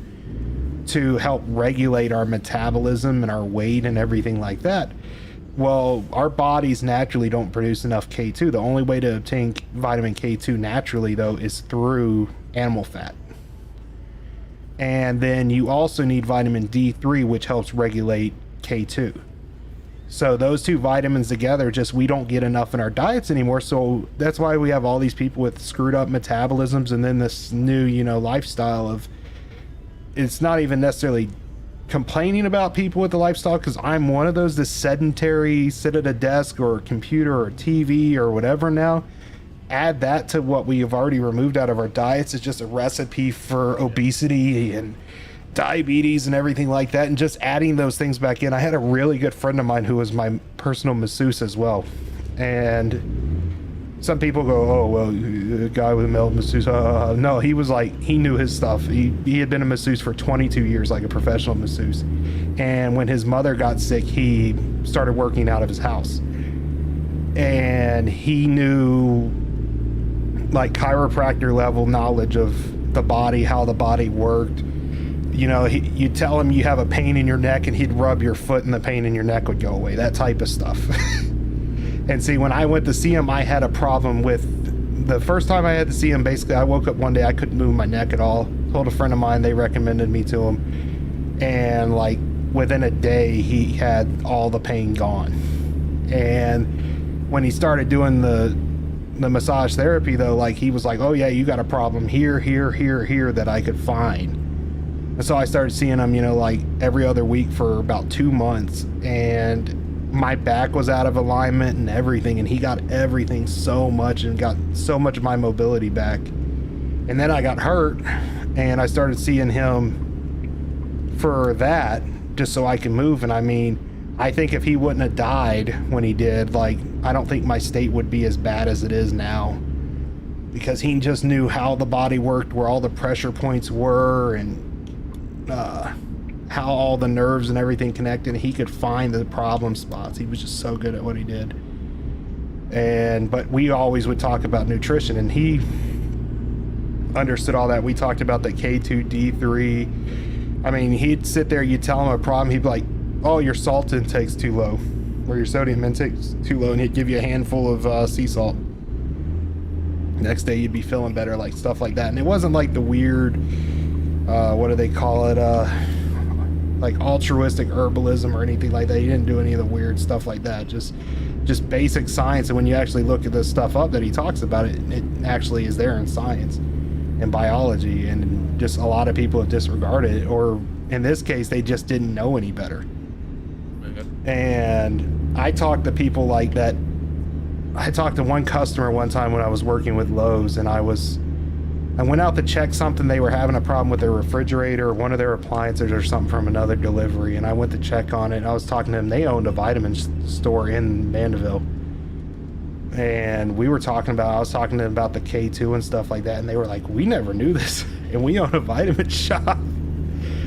to help regulate our metabolism and our weight and everything like that. Well, our bodies naturally don't produce enough K2. The only way to obtain vitamin K2 naturally, though, is through animal fat. And then you also need vitamin D3, which helps regulate K2. So those two vitamins together, just we don't get enough in our diets anymore. So that's why we have all these people with screwed up metabolisms, and then this new, you know, lifestyle of, it's not even necessarily complaining about people with the lifestyle, because I'm one of those, this sedentary, sit at a desk or a computer or TV or whatever now. Add that to what we have already removed out of our diets. It's just a recipe for obesity and diabetes and everything like that, and just adding those things back in. I had a really good friend of mine who was my personal masseuse as well, and some people go, oh well, a guy with a male masseuse, no, he was like, he knew his stuff. He had been a masseuse for 22 years, like a professional masseuse, and when his mother got sick, he started working out of his house, and he knew like chiropractor level knowledge of the body, how the body worked. You know, you tell him you have a pain in your neck, and he'd rub your foot and the pain in your neck would go away, that type of stuff. And see, when I went to see him, I had a problem with, the first time I had to see him, basically I woke up one day, I couldn't move my neck at all. Told a friend of mine, they recommended me to him, and like within a day he had all the pain gone. And when he started doing the massage therapy though, like he was like, oh yeah, you got a problem here that I could find. And so I started seeing him, you know, like every other week for about 2 months, and my back was out of alignment and everything, and he got everything so much and got so much of my mobility back. And then I got hurt, and I started seeing him for that, just so I can move. And I mean, I think if he wouldn't have died when he did, like, I don't think my state would be as bad as it is now, because he just knew how the body worked, where all the pressure points were, and how all the nerves and everything connected. He could find the problem spots. He was just so good at what he did. But we always would talk about nutrition, and he understood all that. We talked about the K2 D3. I mean, he'd sit there, you'd tell him a problem, he'd be like, oh, your salt intake's too low, or your sodium intake's too low, and he'd give you a handful of sea salt. Next day you'd be feeling better, like stuff like that. And it wasn't like the weird, what do they call it, like altruistic herbalism or anything like that. He didn't do any of the weird stuff like that. Just basic science. And when you actually look at this stuff up that he talks about, it actually is there in science and biology, and just a lot of people have disregarded it, or in this case they just didn't know any better. And I talked to people like that. I talked to one customer one time when I was working with Lowe's, and I went out to check something. They were having a problem with their refrigerator or one of their appliances or something from another delivery, and I went to check on it, and I was talking to them. They owned a vitamin store in Mandeville, and I was talking to them about the K2 and stuff like that, and they were like, we never knew this, and we own a vitamin shop.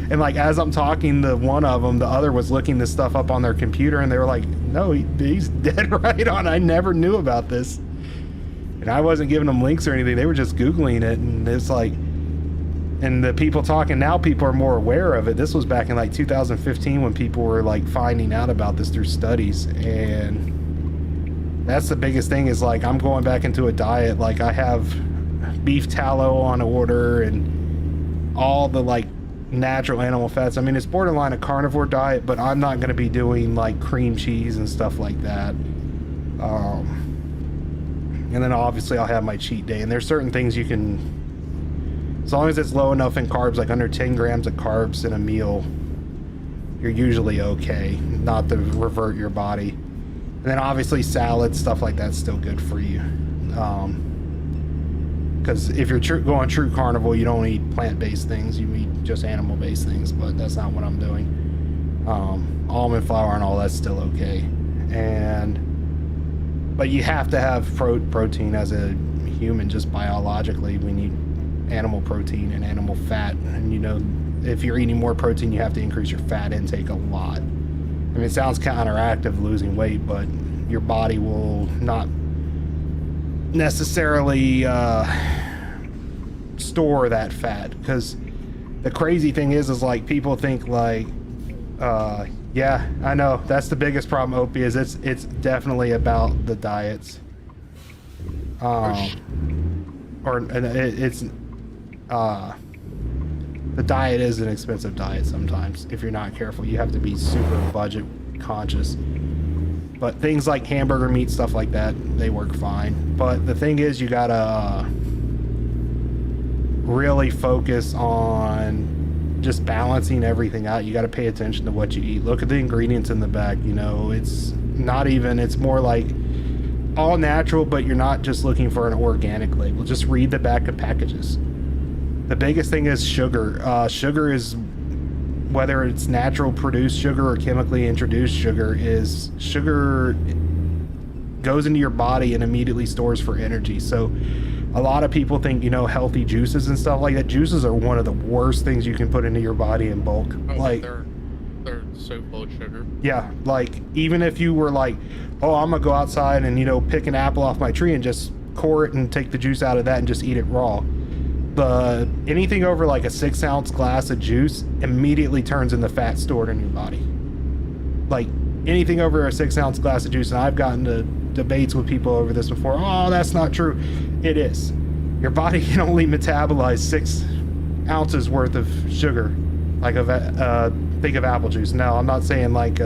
And like, as I'm talking to one of them, the other was looking this stuff up on their computer, and they were like, no, he's dead right on. I never knew about this. And I wasn't giving them links or anything. They were just Googling it. And it's like, and the people talking now, people are more aware of it. This was back in like 2015 when people were like finding out about this through studies. And that's the biggest thing, is like, I'm going back into a diet. Like, I have beef tallow on order and all the like natural animal fats. I mean, it's borderline a carnivore diet, but I'm not going to be doing like cream cheese and stuff like that. And then obviously I'll have my cheat day, and there's certain things you can, as long as it's low enough in carbs, like under 10 grams of carbs in a meal, you're usually okay, not to revert your body. And then obviously salads, stuff like that's still good for you. Because if you're going true carnivore, you don't eat plant-based things, you eat just animal-based things, but that's not what I'm doing. Almond flour and all that's still okay. But you have to have protein as a human, just biologically. We need animal protein and animal fat, and you know, if you're eating more protein, you have to increase your fat intake a lot. I mean, it sounds counteractive losing weight, but your body will not necessarily store that fat. Because the crazy thing is like, people think like, yeah, I know that's the biggest problem, Opie, is it's definitely about the diets. The diet is an expensive diet sometimes. If you're not careful, you have to be super budget conscious. But things like hamburger meat, stuff like that, they work fine. But the thing is, you gotta really focus on just balancing everything out. You got to pay attention to what you eat. Look at the ingredients in the back. You know, it's more like all natural, but you're not just looking for an organic label. Just read the back of packages. The biggest thing is sugar. Sugar is, whether it's natural produced sugar or chemically introduced sugar, goes into your body and immediately stores for energy. So a lot of people think, you know, healthy juices and stuff like that. Juices are one of the worst things you can put into your body in bulk. Oh, like, they're so full of sugar. Yeah, like, even if you were like, oh, I'm gonna go outside and, you know, pick an apple off my tree and just core it and take the juice out of that and just eat it raw. But anything over like a 6-ounce glass of juice immediately turns into fat stored in your body. Like, anything over a 6-ounce glass of juice, and I've gotten to debates with people over this before. Oh, that's not true. It is. Your body can only metabolize 6 ounces worth of sugar, like think of apple juice. Now, I'm not saying like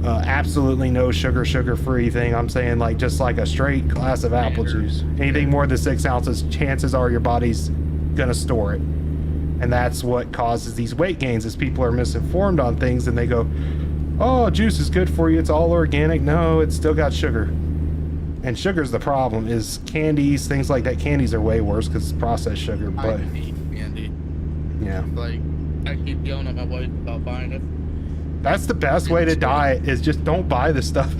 absolutely no sugar-free thing. I'm saying like just like a straight glass of apple juice. Anything more than 6 ounces, chances are your body's gonna store it. And that's what causes these weight gains, is people are misinformed on things and they go, oh, juice is good for you, it's all organic. No, it's still got sugar. And sugar's the problem, is candies, things like that. Candies are way worse because it's processed sugar, but... I hate candy. Yeah. Like, I keep yelling at my wife about buying it. That's the best way to diet, is just don't buy the stuff.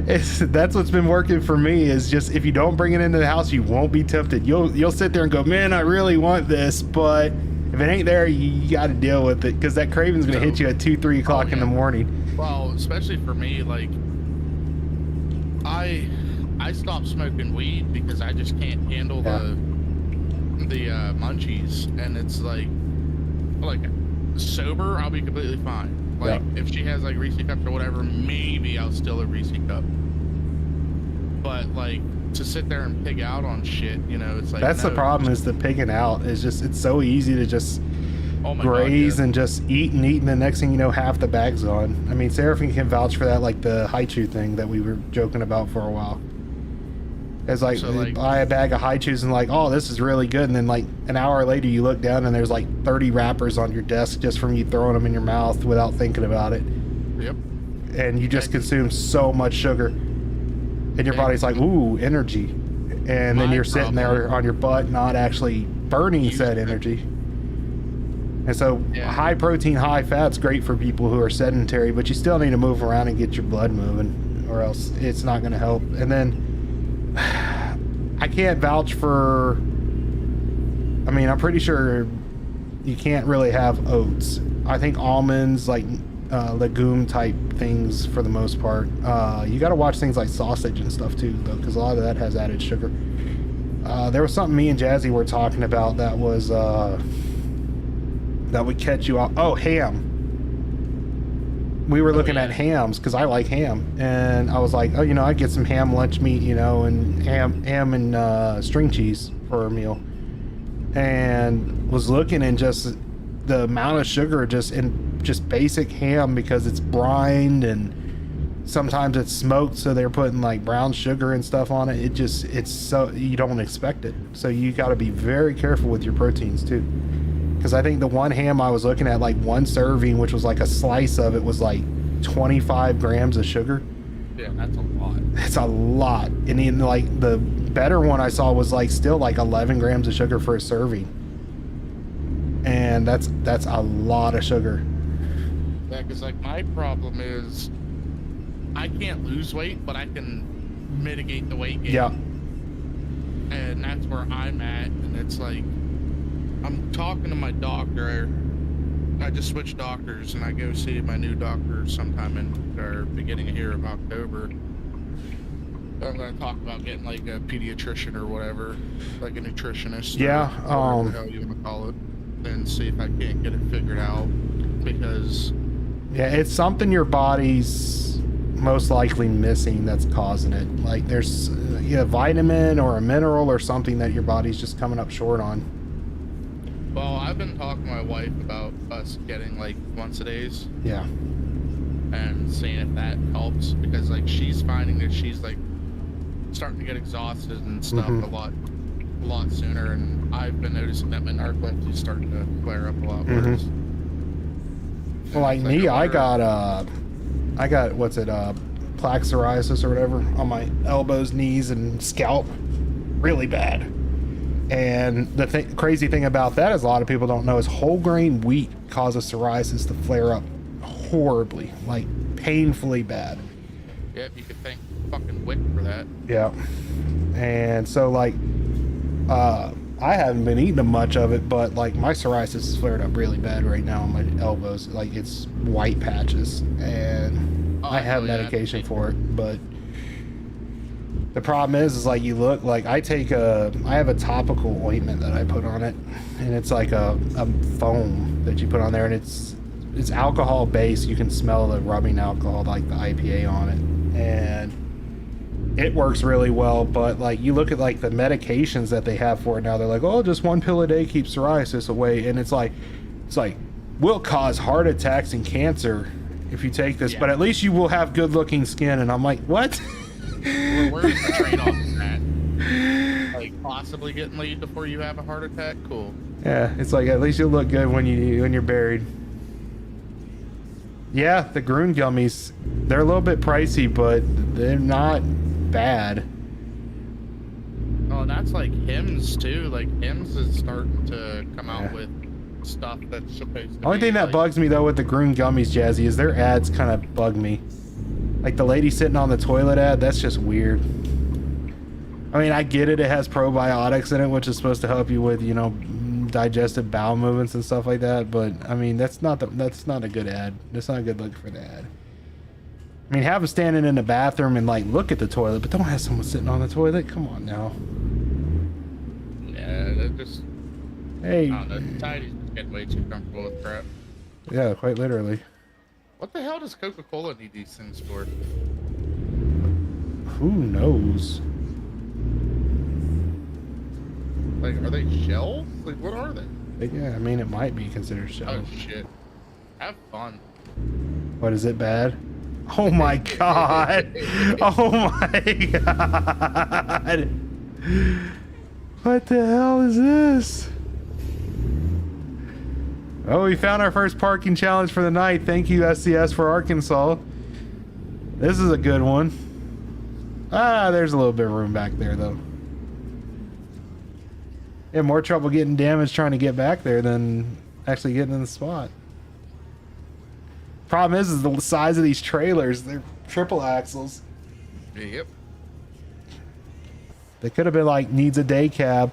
That's what's been working for me, is just if you don't bring it into the house, you won't be tempted. You'll sit there and go, man, I really want this, but if it ain't there, you got to deal with it, because that craving's going to hit you at 2-3 o'clock in the morning. Well, especially for me, like I stopped smoking weed because I just can't handle the munchies, and it's like sober, I'll be completely fine. Like if she has like Reese cups or whatever, maybe I'll steal a Reese cup. But like to sit there and pig out on shit, you know, it's like that's the problem, is the pigging out. Is just, it's so easy to just graze and just eat, and the next thing you know, half the bag's gone. I mean, Seraphine can vouch for that, like the Haichu thing that we were joking about for a while. It's like, so you buy a bag of Haichus and like, oh, this is really good, and then like an hour later you look down and there's like 30 wrappers on your desk just from you throwing them in your mouth without thinking about it. Yep. And you just consume so much sugar, and your body's like, ooh, energy, and then you're sitting there on your butt not actually burning said energy. And so high protein, high fat's great for people who are sedentary, but you still need to move around and get your blood moving, or else it's not going to help. And then I can't vouch for, I mean, I'm pretty sure you can't really have oats. I think almonds, like legume type things for the most part. You got to watch things like sausage and stuff too, though, because a lot of that has added sugar. There was something me and Jazzy were talking about that was that would catch you off. Oh, ham. We were looking at hams, because I like ham, and I was like, oh, you know, I'd get some ham lunch meat, you know, and ham and string cheese for a meal, and was looking, and just the amount of sugar just in just basic ham, because it's brined and sometimes it's smoked, so they're putting like brown sugar and stuff on it. It's so, you don't expect it, so you got to be very careful with your proteins too. Because I think the one ham I was looking at, like one serving, which was like a slice of it, was like 25 grams of sugar. Yeah, that's a lot. It's a lot. And then like the better one I saw was like still like 11 grams of sugar for a serving. And that's a lot of sugar. Yeah, because like my problem is I can't lose weight, but I can mitigate the weight gain. Yeah. And that's where I'm at, and it's like, I'm talking to my doctor. I just switched doctors, and I go see my new doctor sometime in the beginning of October. I'm going to talk about getting like a pediatrician or whatever, like a nutritionist. Yeah. Or whatever you want to call it, and see if I can't get it figured out, because yeah, it's something your body's most likely missing that's causing it. Like there's a vitamin or a mineral or something that your body's just coming up short on. Well, I've been talking to my wife about us getting like once-a-days. Yeah. And seeing if that helps, because like she's finding that she's like starting to get exhausted and stuff a lot sooner, and I've been noticing that my narcolepsy is starting to flare up a lot worse. Well, like me, I got what's it, plaque psoriasis or whatever on my elbows, knees, and scalp, really bad. And the crazy thing about that is a lot of people don't know is whole grain wheat causes psoriasis to flare up horribly, like painfully bad. Yep, you could thank fucking WIC for that. Yeah. And so like, I haven't been eating much of it, but like my psoriasis is flared up really bad right now on my elbows. Like it's white patches, and I have medication for it, but the problem is like you look like I have a topical ointment that I put on it, and it's like a foam that you put on there, and it's alcohol based. You can smell the rubbing alcohol, like the IPA on it, and it works really well. But like you look at like the medications that they have for it now, they're like, oh, just one pill a day keeps psoriasis away, and it's like will cause heart attacks and cancer if you take this, but at least you will have good looking skin. And I'm like, what? Where's the trade-off in that? Like possibly getting laid before you have a heart attack? Cool. Yeah, it's like at least you'll look good when you're buried. Yeah, the Gruen gummies, they're a little bit pricey, but they're not bad. Oh, and that's like Hims too. Like Hims is starting to come out with stuff that's supposed to Only be, thing that like, bugs me though with the Groon gummies, Jazzy, is their ads kind of bug me. Like the lady sitting on the toilet ad, that's just weird. I mean, I get it. It has probiotics in it, which is supposed to help you with, you know, digestive bowel movements and stuff like that. But I mean, that's not a good ad. That's not a good look for the ad. I mean, have them standing in the bathroom and like look at the toilet, but don't have someone sitting on the toilet. Come on now. yeah, they're just, Hey. I don't know, society's just getting way too comfortable with crap. Yeah, quite literally. What the hell does Coca-Cola need these things for? Who knows? Like, are they shells? Like, what are they? Yeah, I mean, it might be considered Oh, shells. shit. Have fun. What, is it bad? Oh my god! Oh my god! What the hell is this? Oh, we found our first parking challenge for the night. Thank you, SCS, for Arkansas. This is a good one. Ah, there's a little bit of room back there, though. Yeah, more trouble getting damaged trying to get back there than actually getting in the spot. Problem is the size of these trailers. They're triple axles. Yep. They could have been like, needs a day cab.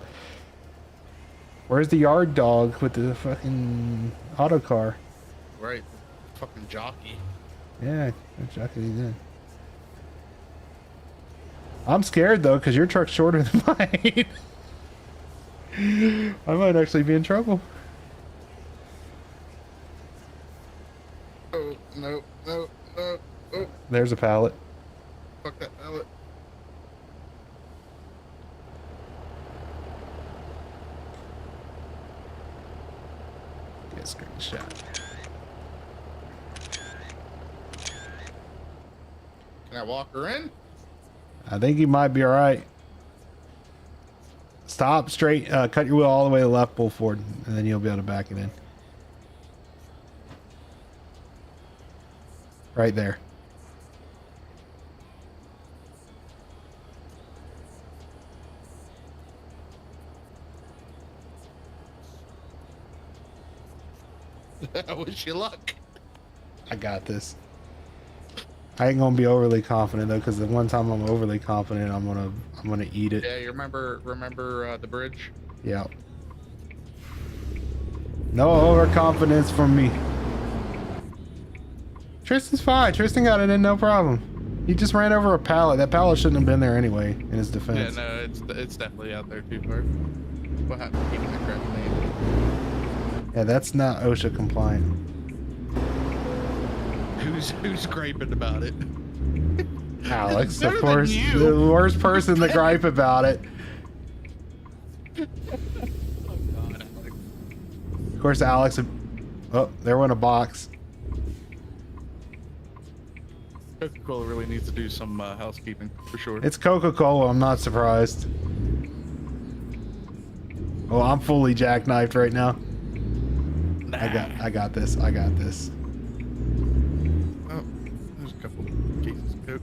Where's the yard dog with the fucking auto car? Right. Fucking jockey. Yeah, exactly. He did. I'm scared though, because your truck's shorter than mine. I might actually be in trouble. Oh, no, no, no. Oh, There's a pallet. fuck that pallet. Get a screenshot. Can I walk her in? I think you might be alright. Stop straight, cut your wheel all the way to the left, pull forward, and then you'll be able to back it in. Right there. I wish you luck. I got this. I ain't gonna be overly confident though, because the one time I'm overly confident, I'm gonna eat it. Yeah, you remember the bridge? Yeah. No overconfidence from me. Tristan's fine. Tristan got it in no problem. He just ran over a pallet. That pallet shouldn't have been there anyway, in his defense. Yeah, no, it's definitely out there too far. What happened to keeping the crap name? Yeah, that's not OSHA compliant. Who's griping about it? Alex, Better of than course, you. the worst person to gripe about it. Oh god, Alex. Of course, Alex. Oh, there went a box. Coca-Cola really needs to do some housekeeping for sure. It's Coca-Cola. I'm not surprised. Oh, I'm fully jackknifed right now. Nah. I got this. I got this. Oh, there's a couple cases of Coke.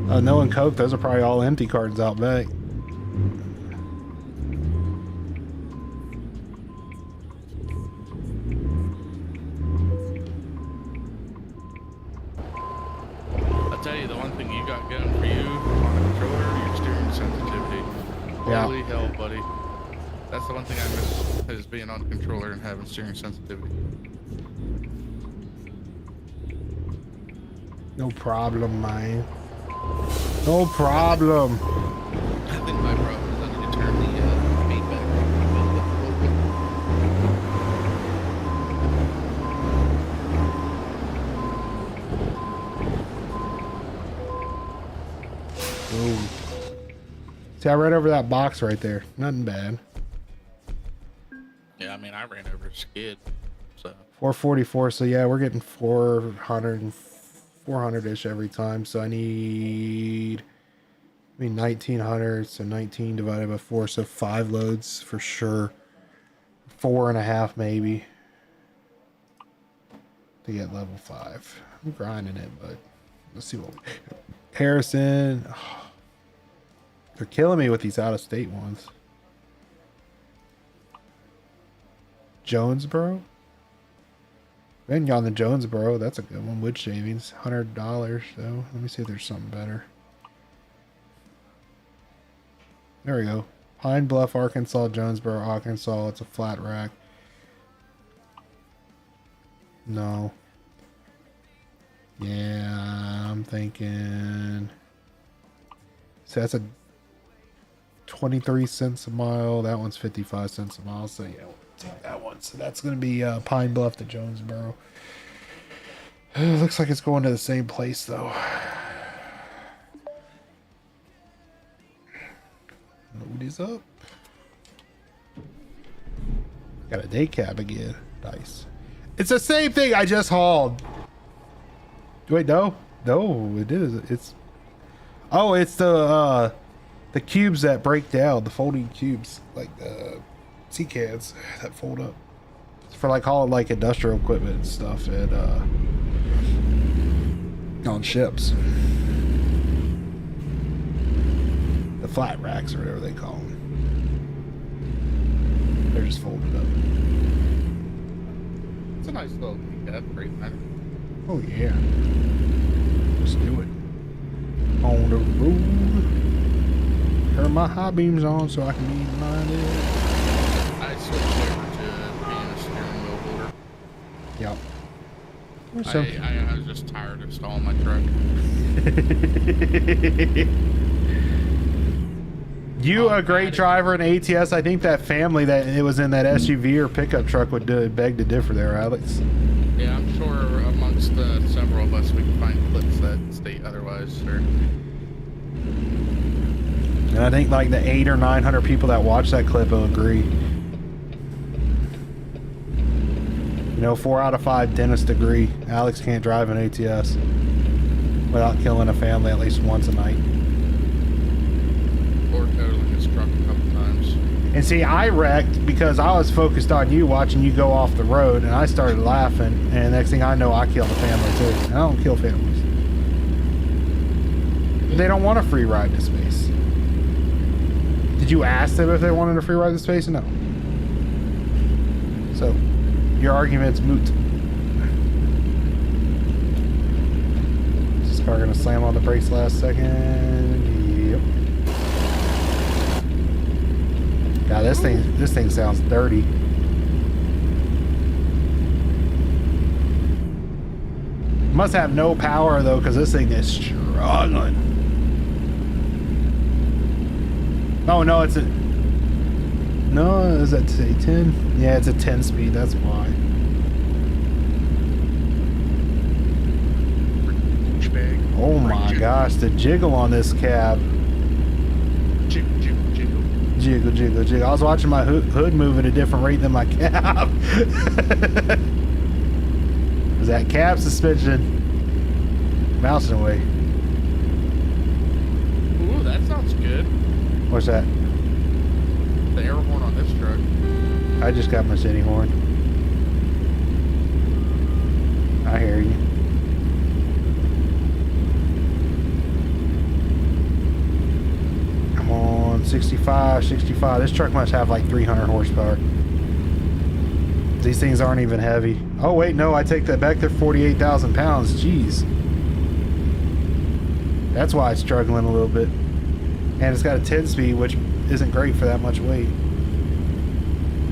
Oh, no one Coke. Those are probably all empty cartons out back. I'll tell you, the one thing you got going for you on a controller, your steering sensitivity. Yeah. Holy hell, buddy. That's the one thing I miss, is being on a controller and having steering sensitivity. No problem, man. No problem. I think my problem is I need to turn the feedback Boom. See, I ran over that box right there. Nothing bad. Yeah, I mean, I ran over a skid, so. 444, so yeah, we're getting 400-ish every time, so I need, 1900, so 19 divided by 4, so 5 loads for sure. 4.5 maybe to get level 5. I'm grinding it, but let's see what Harrison. They're killing me with these out-of-state ones. Jonesboro. Been gone to Jonesboro. That's a good one. Wood shavings, $100. So let me see if there's something better. There we go. Pine Bluff, Arkansas, Jonesboro, Arkansas. It's a flat rack. No. Yeah, I'm thinking. So that's a 23 cents a mile. That one's 55 cents a mile. So yeah, we'll take that one. So that's going to be Pine Bluff to Jonesboro. It looks like it's going to the same place though. Load these up. Got a day cab again. Nice. It's the same thing I just hauled. Wait, no, it is. It's the cubes that break down, the folding cubes, like the sea cans that fold up. It's for like hauling like industrial equipment and stuff, and on ships. The flat racks or whatever they call them. They're just folded up. It's a nice little great matter. Oh yeah. Let's do it. On the road. Turn my high beams on so I can be blinded. I switched over to being a steering wheel holder. Yep. I was just tired of stalling my truck. You a great driver in ATS. I think that family that it was in that SUV or pickup truck would beg to differ there, Alex. Yeah, I'm sure amongst several of us we can find clips that state otherwise, sir. And I think like the 800 or 900 people that watch that clip will agree. You know, 4 out of 5 dentists agree. Alex can't drive an ATS without killing a family at least once a night. Or totaling his truck a couple times. And see, I wrecked because I was focused on you, watching you go off the road, and I started laughing, and next thing I know, I killed a family too. And I don't kill families. They don't want a free ride to space. Did you ask them if they wanted a free ride to space? No. So, your argument's moot. Is this car gonna slam on the brakes last second? Yep. God, this thing sounds dirty. Must have no power though, because this thing is struggling. Oh no, it's a... No, is that say 10? Yeah, it's a 10 speed, that's why. Oh my gosh, the jiggle on this cab. Jiggle, jiggle, jiggle. Jiggle, jiggle, jiggle. I was watching my hood move at a different rate than my cab. Was that cab suspension mousing away? Ooh, that sounds good. What's that? The air horn on this truck. I just got my city horn. I hear you. Come on, 65, 65. This truck must have like 300 horsepower. These things aren't even heavy. Oh wait, no, I take that back. They're 48,000 pounds. Jeez. That's why it's struggling a little bit. And it's got a 10 speed, which isn't great for that much weight.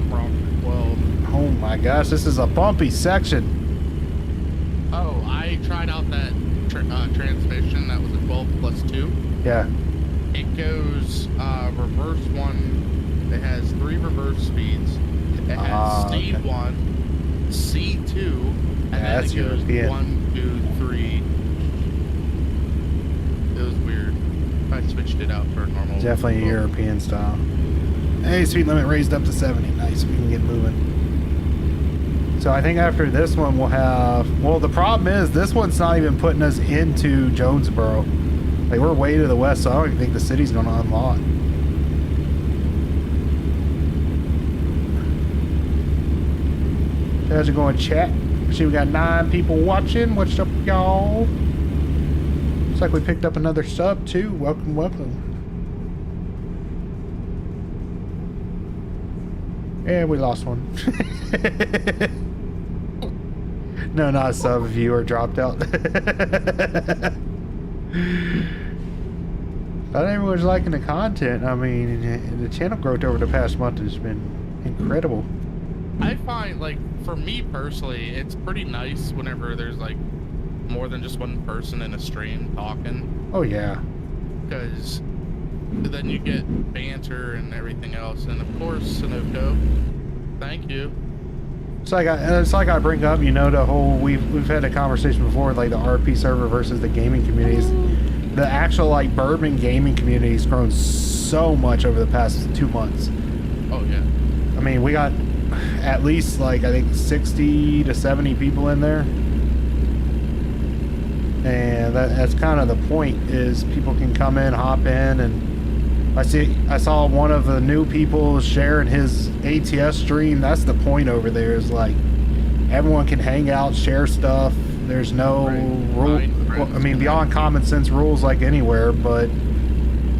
Wrong. Well. Oh my gosh, this is a bumpy section. Oh, I tried out that transmission. That was a 12+2. Yeah. It goes reverse one. It has 3 reverse speeds. It has C1, okay. C2, and then that's it goes European. 1, 2, 3. It was weird. I switched it out for a normal. Definitely a European style. Hey, speed limit raised up to 70. Nice, we can get moving. So I think after this one we'll have... Well, the problem is this one's not even putting us into Jonesboro. Like, we're way to the west, so I don't even think the city's going to unlock. How's it going, chat? See, we got 9 people watching. What's up, y'all? Looks like we picked up another sub, too. Welcome, welcome. Yeah, we lost one. No, not a sub viewer dropped out. But everyone's liking the content. I mean, the channel growth over the past month has been incredible. I find, like, for me personally, it's pretty nice whenever there's, like, more than just one person in a stream talking. Oh, yeah. Because then you get banter and everything else. And, of course, Sunoco, thank you. It's like I bring up, you know, the whole, we've had a conversation before, like the RP server versus the gaming communities. The actual, like, Bourbon gaming community has grown so much over the past 2 months. Oh, yeah. I mean, we got at least, like, I think 60 to 70 people in there. And that's kind of the point, is people can come in, hop in, and I saw one of the new people sharing his ATS stream. That's the point over there, is like everyone can hang out, share stuff. There's no rule. Well, I mean, beyond common sense rules like anywhere, but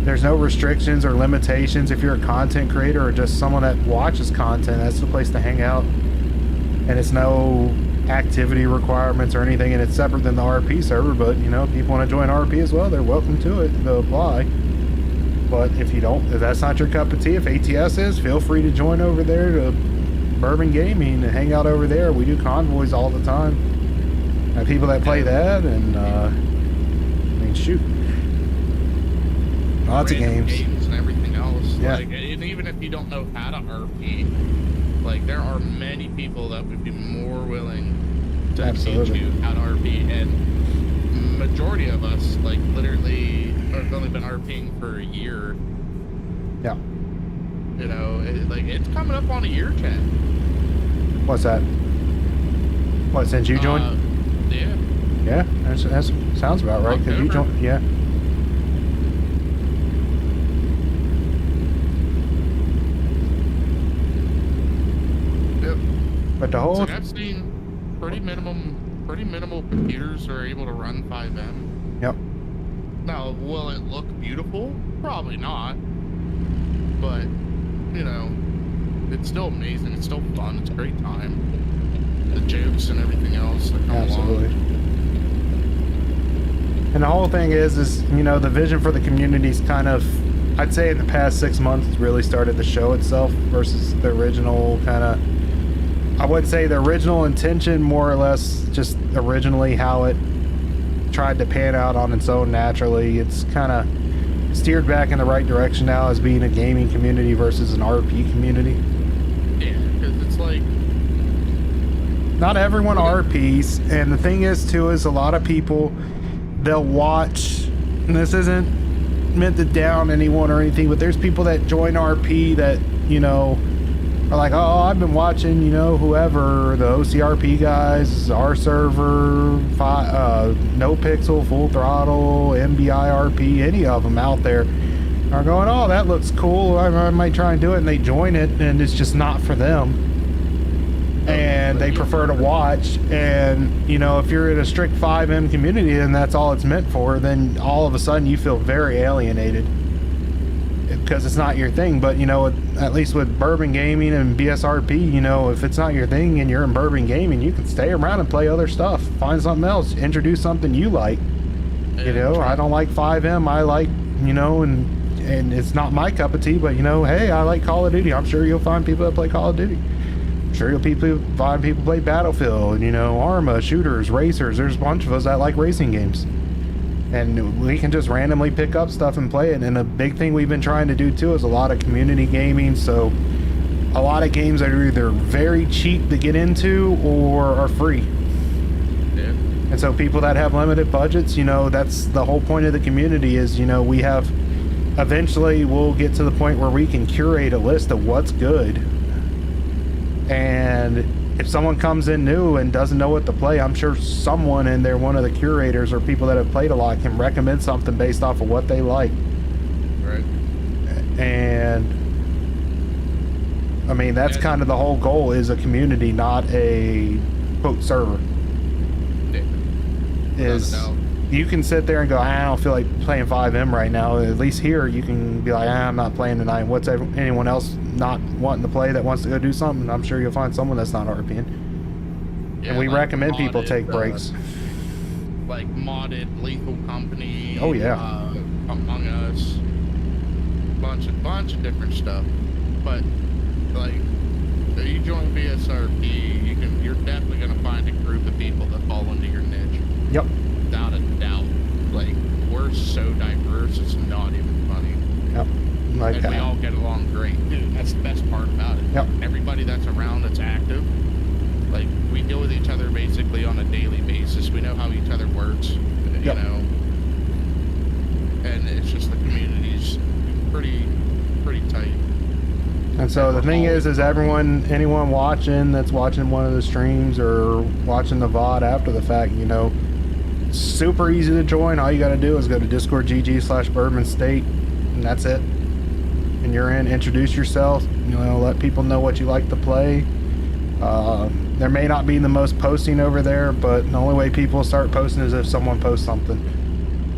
there's no restrictions or limitations. If you're a content creator or just someone that watches content, that's the place to hang out. And it's no activity requirements or anything, and it's separate than the RP server. But you know, if people want to join RP as well, they're welcome to it. They'll apply. But if you don't, if that's not your cup of tea, if ATS is, feel free to join over there to Bourbon Gaming and hang out over there. We do convoys all the time. And people that play that, and I mean, shoot, lots of Random games and everything else. Yeah. Like, and even if you don't know how to RP, like, there are many people that would be more willing to teach you how to RP. And majority of us, like, literally have only been RPing for a year. Yeah. You know, it's coming up on a year, Chad. What's that? What, since you joined? Yeah. Yeah, that sounds about right. Because you joined, yeah. Yep. But the whole, Like, I've seen pretty minimal computers are able to run FiveM. yep. Now, will it look beautiful? Probably not. But, you know, it's still amazing. It's still fun. It's a great time. The jokes and everything else that come Absolutely. along. And the whole thing is, you know, the vision for the community's kind of, I'd say in the past 6 months, it's really started to show itself versus the original kind of, I would say the original intention, more or less, just originally how it tried to pan out on its own naturally. It's kind of steered back in the right direction now as being a gaming community versus an RP community. Yeah, because it's like, not everyone RPs, and the thing is too, is a lot of people, they'll watch, and this isn't meant to down anyone or anything, but there's people that join RP that, you know, are like, oh, I've been watching, you know, whoever, the OCRP guys, our server, No Pixel, Full Throttle, MBI RP, any of them out there are going, oh, that looks cool, I might try and do it, and they join it, and it's just not for them. And they prefer to watch. And you know, if you're in a strict FiveM community and that's all it's meant for, then all of a sudden you feel very alienated because it's not your thing. But you know, at least with Bourbon Gaming and BSRP, you know, if it's not your thing and you're in Bourbon Gaming, you can stay around and play other stuff, find something else, introduce something you like. You know, I don't like FiveM, I like, you know, and it's not my cup of tea, but you know, hey, I like Call of Duty. I'm sure you'll find people that play Call of Duty. Sure, you'll find people play Battlefield, you know, Arma, shooters, racers. There's a bunch of us that like racing games. And we can just randomly pick up stuff and play it. And a big thing we've been trying to do too is a lot of community gaming. So a lot of games that are either very cheap to get into or are free. yeah. And so people that have limited budgets, you know, that's the whole point of the community is, you know, we have, eventually we'll get to the point where we can curate a list of what's good. And if someone comes in new and doesn't know what to play, I'm sure someone in there, one of the curators or people that have played a lot, can recommend something based off of what they like. Right. And I mean, that's kind of the whole goal, is a community, not a quote server. Yeah. Is, you can sit there and go, I don't feel like playing FiveM right now. At least here, you can be like, I'm not playing tonight. What's anyone else not wanting to play that wants to go do something? I'm sure you'll find someone that's not RPing. Yeah, and we like recommend people modded, take breaks. Like modded Lethal Company. Oh, yeah. Among Us. Bunch of different stuff. But like, if you join BSRP, you're definitely gonna find a group of people that fall into your niche. Yep. Without a doubt. Like, we're so diverse, it's not even funny. Yep. Like and we all get along great. Dude, that's the best part about it. Yep. Everybody that's around that's active, like, we deal with each other basically on a daily basis. We know how each other works, you know. And it's just the community's pretty tight. And so the thing is anyone watching that's watching one of the streams or watching the VOD after the fact, you know, super easy to join. All you got to do is go to discord.gg/Bourbon State, and that's it. And you're in. Introduce yourself. You know, let people know what you like to play. There may not be the most posting over there, but the only way people start posting is if someone posts something.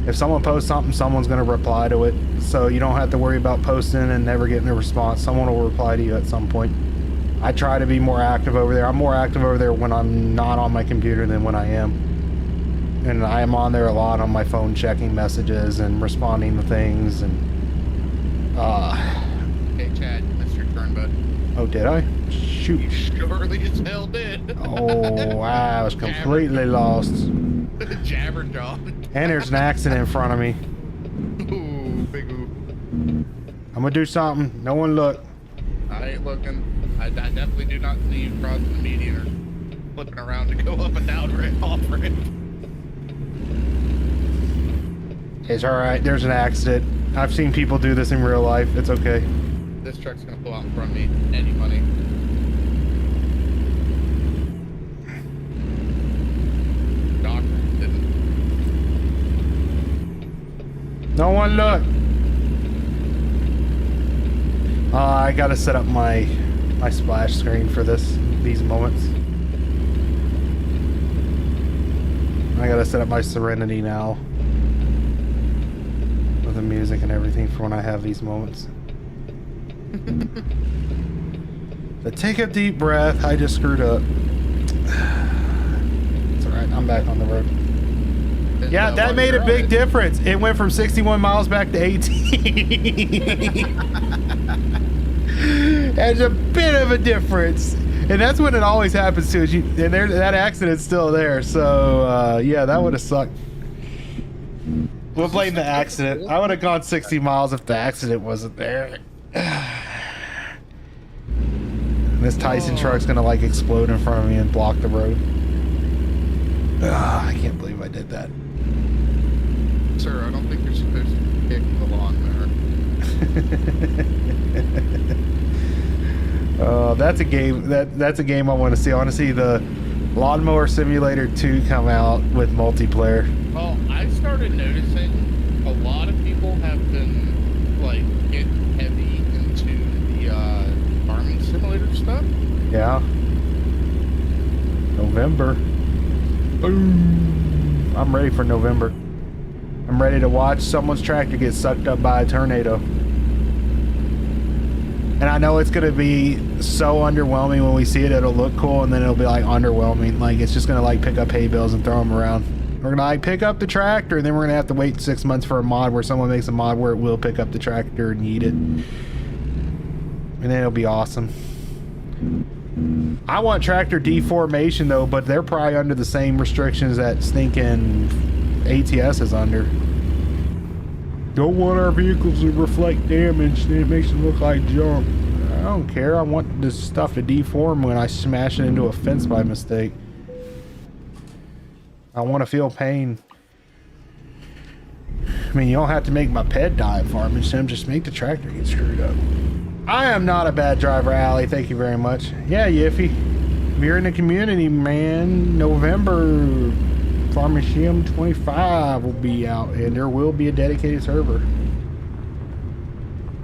If someone posts something, someone's going to reply to it. So you don't have to worry about posting and never getting a response. Someone will reply to you at some point. I try to be more active over there. I'm more active over there when I'm not on my computer than when I am. And I am on there a lot on my phone, checking messages and responding to things. And Hey Chad, you missed your turn, bud. oh, did I? Shoot. You surely as hell did. Oh, I was completely lost. Jabberjaw. And there's an accident in front of me. Ooh, big ooh. I'm gonna do something. No one look. I ain't looking. I definitely do not see you crossing the median or flipping around to go up and down off ramp. It's alright. There's an accident. I've seen people do this in real life. It's okay. This truck's gonna pull out in front of me. Any money. Doctor didn't. No one look. I gotta set up my splash screen for these moments. I gotta set up my Serenity now. With the music and everything for when I have these moments. So take a deep breath. I just screwed up. It's alright, I'm back on the road. Yeah, that made a big difference. It went from 61 miles back to 18. There's a bit of a difference. And that's when it always happens too. That accident's still there. So, yeah, that would have sucked. We'll blame the accident. I would have gone 60 miles if the accident wasn't there. This Tyson truck's gonna like explode in front of me and block the road. I can't believe I did that. Sir, I don't think you're supposed to be kicking the lawn there. That's a game. That's a game I want to see. I want to see the Lawnmower Simulator 2 come out with multiplayer. Well, I started noticing a lot of people have been like getting heavy into the farming simulator stuff. Yeah. November. Boom. I'm ready for November. I'm ready to watch someone's tractor get sucked up by a tornado. And I know it's going to be so underwhelming when we see it. It'll look cool, and then it'll be like underwhelming. Like it's just going to like pick up hay bales and throw them around. We're going to like pick up the tractor, and then we're going to have to wait 6 months for a mod where someone makes a mod where it will pick up the tractor and eat it. And then it'll be awesome. I want tractor deformation though, but they're probably under the same restrictions that stinking ATS is under. Don't want our vehicles to reflect damage, then it makes it look like junk. I don't care. I want this stuff to deform when I smash it into a fence by mistake. I want to feel pain. I mean, you don't have to make my pet die in farming sim, just make the tractor get screwed up. I am not a bad driver, Allie. Thank you very much. Yeah, Yiffy. If you're in the community, man, November, Farming Sim 25 will be out, and there will be a dedicated server.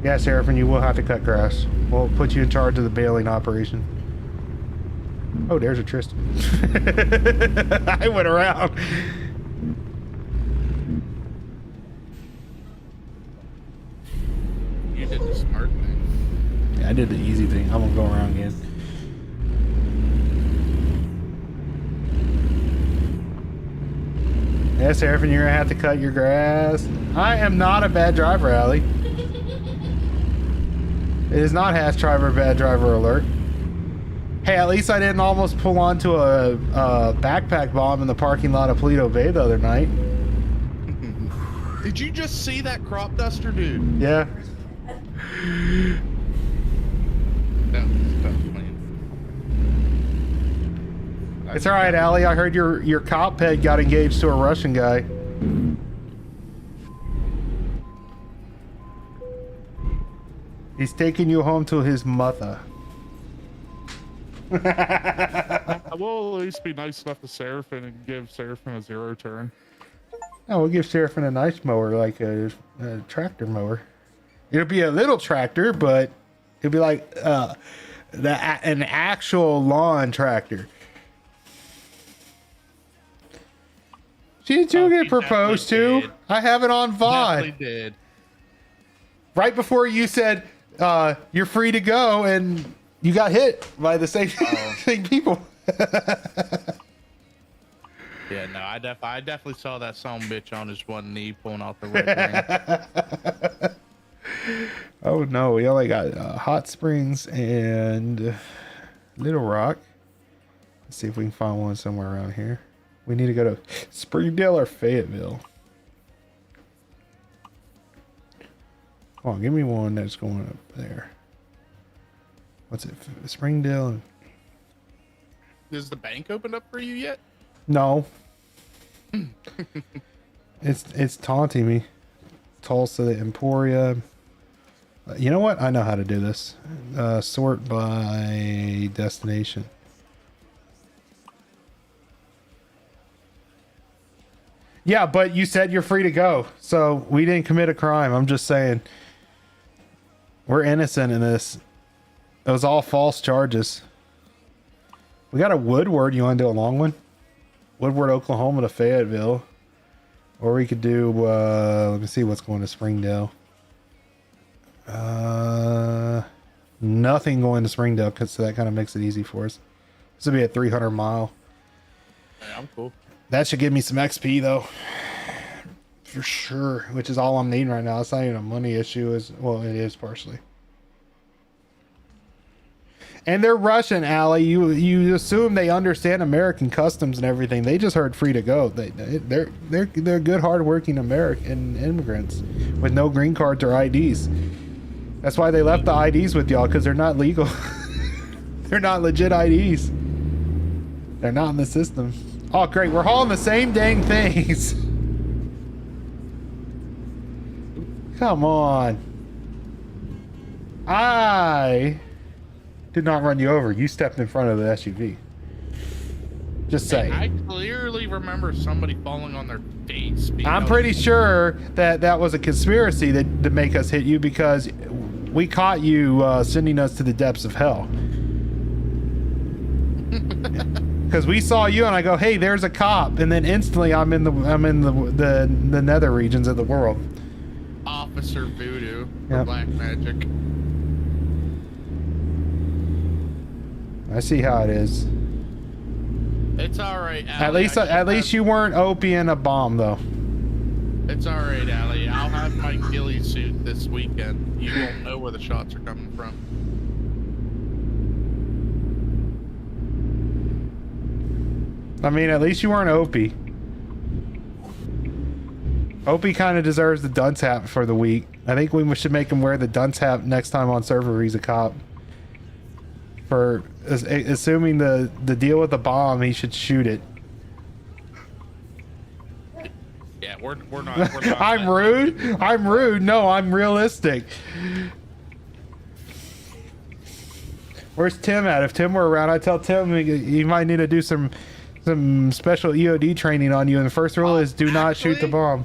Yeah, Seraphim, you will have to cut grass. We'll put you in charge of the baling operation. Oh, there's a Tristan. I went around. did the smart thing. Yeah, I did the easy thing. I'm gonna go around again. Yeah, Seraphin, you're gonna have to cut your grass. I am not a bad driver, Allie. It is not hash driver bad driver alert. Hey, at least I didn't almost pull onto a backpack bomb in the parking lot of Paleto Bay the other night. Did you just see that crop duster, dude? Yeah. That was tough, man. It's all right, Allie. I heard your cop head got engaged to a Russian guy. He's taking you home to his mother. I will at least be nice enough to Seraphin and give Seraphin a 0 turn. Oh, we'll give Seraphin a nice mower, like a tractor mower. It'll be a little tractor, but it'll be like an actual lawn tractor. Did you get proposed to? Did. I have it on VOD. Definitely did. Right before you said you're free to go, and you got hit by the same people. Yeah, no, I definitely saw that son of a bitch on his one knee pulling out the red ring. Oh no, we only got Hot Springs and Little Rock. Let's see if we can find one somewhere around here. We need to go to Springdale or Fayetteville. Come on, give me one that's going up there. What's it? Springdale? Is the bank opened up for you yet? No. It's taunting me. Tulsa, the Emporia. You know what? I know how to do this. Sort by destination. Yeah, but you said you're free to go, so we didn't commit a crime. I'm just saying. We're innocent in this. It was all false charges. We got a Woodward. You want to do a long one? Woodward, Oklahoma to Fayetteville. Or we could do, let me see what's going to Springdale. Nothing going to Springdale, because that kind of makes it easy for us. This would be a 300 mile. Yeah, I'm cool. That should give me some XP though. For sure. Which is all I'm needing right now. It's not even a money issue. Well, it is partially. And they're Russian, Allie. You assume they understand American customs and everything. They just heard free to go. They're good, hardworking American immigrants with no green cards or IDs. That's why they left the IDs with y'all, because they're not legal. They're not legit IDs. They're not in the system. Oh, great. We're hauling the same dang things. Come on. I did not run you over. You stepped in front of the SUV. Just saying. I clearly remember somebody falling on their face. I'm pretty sure that was a conspiracy to make us hit you, because we caught you sending us to the depths of hell. Because we saw you and I go, hey, there's a cop, and then instantly I'm in the nether regions of the world. Officer Voodoo for Yep. Black Magic. I see how it is. It's all right, At Allie. least you weren't opiing a bomb though. It's all right, Allie. I'll have my ghillie suit this weekend. You won't know where the shots are coming from. I mean, at least you weren't Opie. Opie kind of deserves the dunce hat for the week. I think we should make him wear the dunce hat next time on server he's a cop. For assuming the deal with the bomb, he should shoot it. Yeah, we're not. I'm rude. I'm rude. No, I'm realistic. Where's Tim at? If Tim were around, I'd tell Tim he might need to do some special EOD training on you. And the first rule is do not shoot the bomb.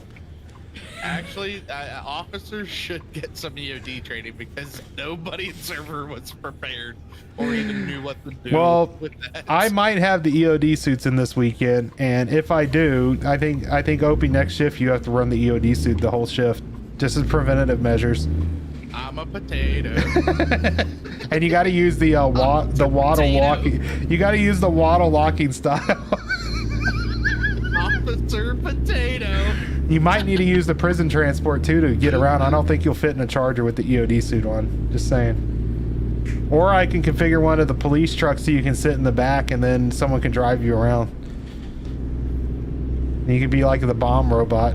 Actually, officers should get some EOD training, because nobody in server was prepared or even knew what to do. Well, with that. I might have the EOD suits in this weekend, and if I do, I think Opie next shift you have to run the EOD suit the whole shift, just as preventative measures. I'm a potato. And you got to use the the waddle potato. walking. You got to use the waddle locking style. Officer Potato. You might need to use the prison transport too to get around. I don't think you'll fit in a Charger with the EOD suit on. Just saying. Or I can configure one of the police trucks so you can sit in the back and then someone can drive you around. And you could be like the bomb robot.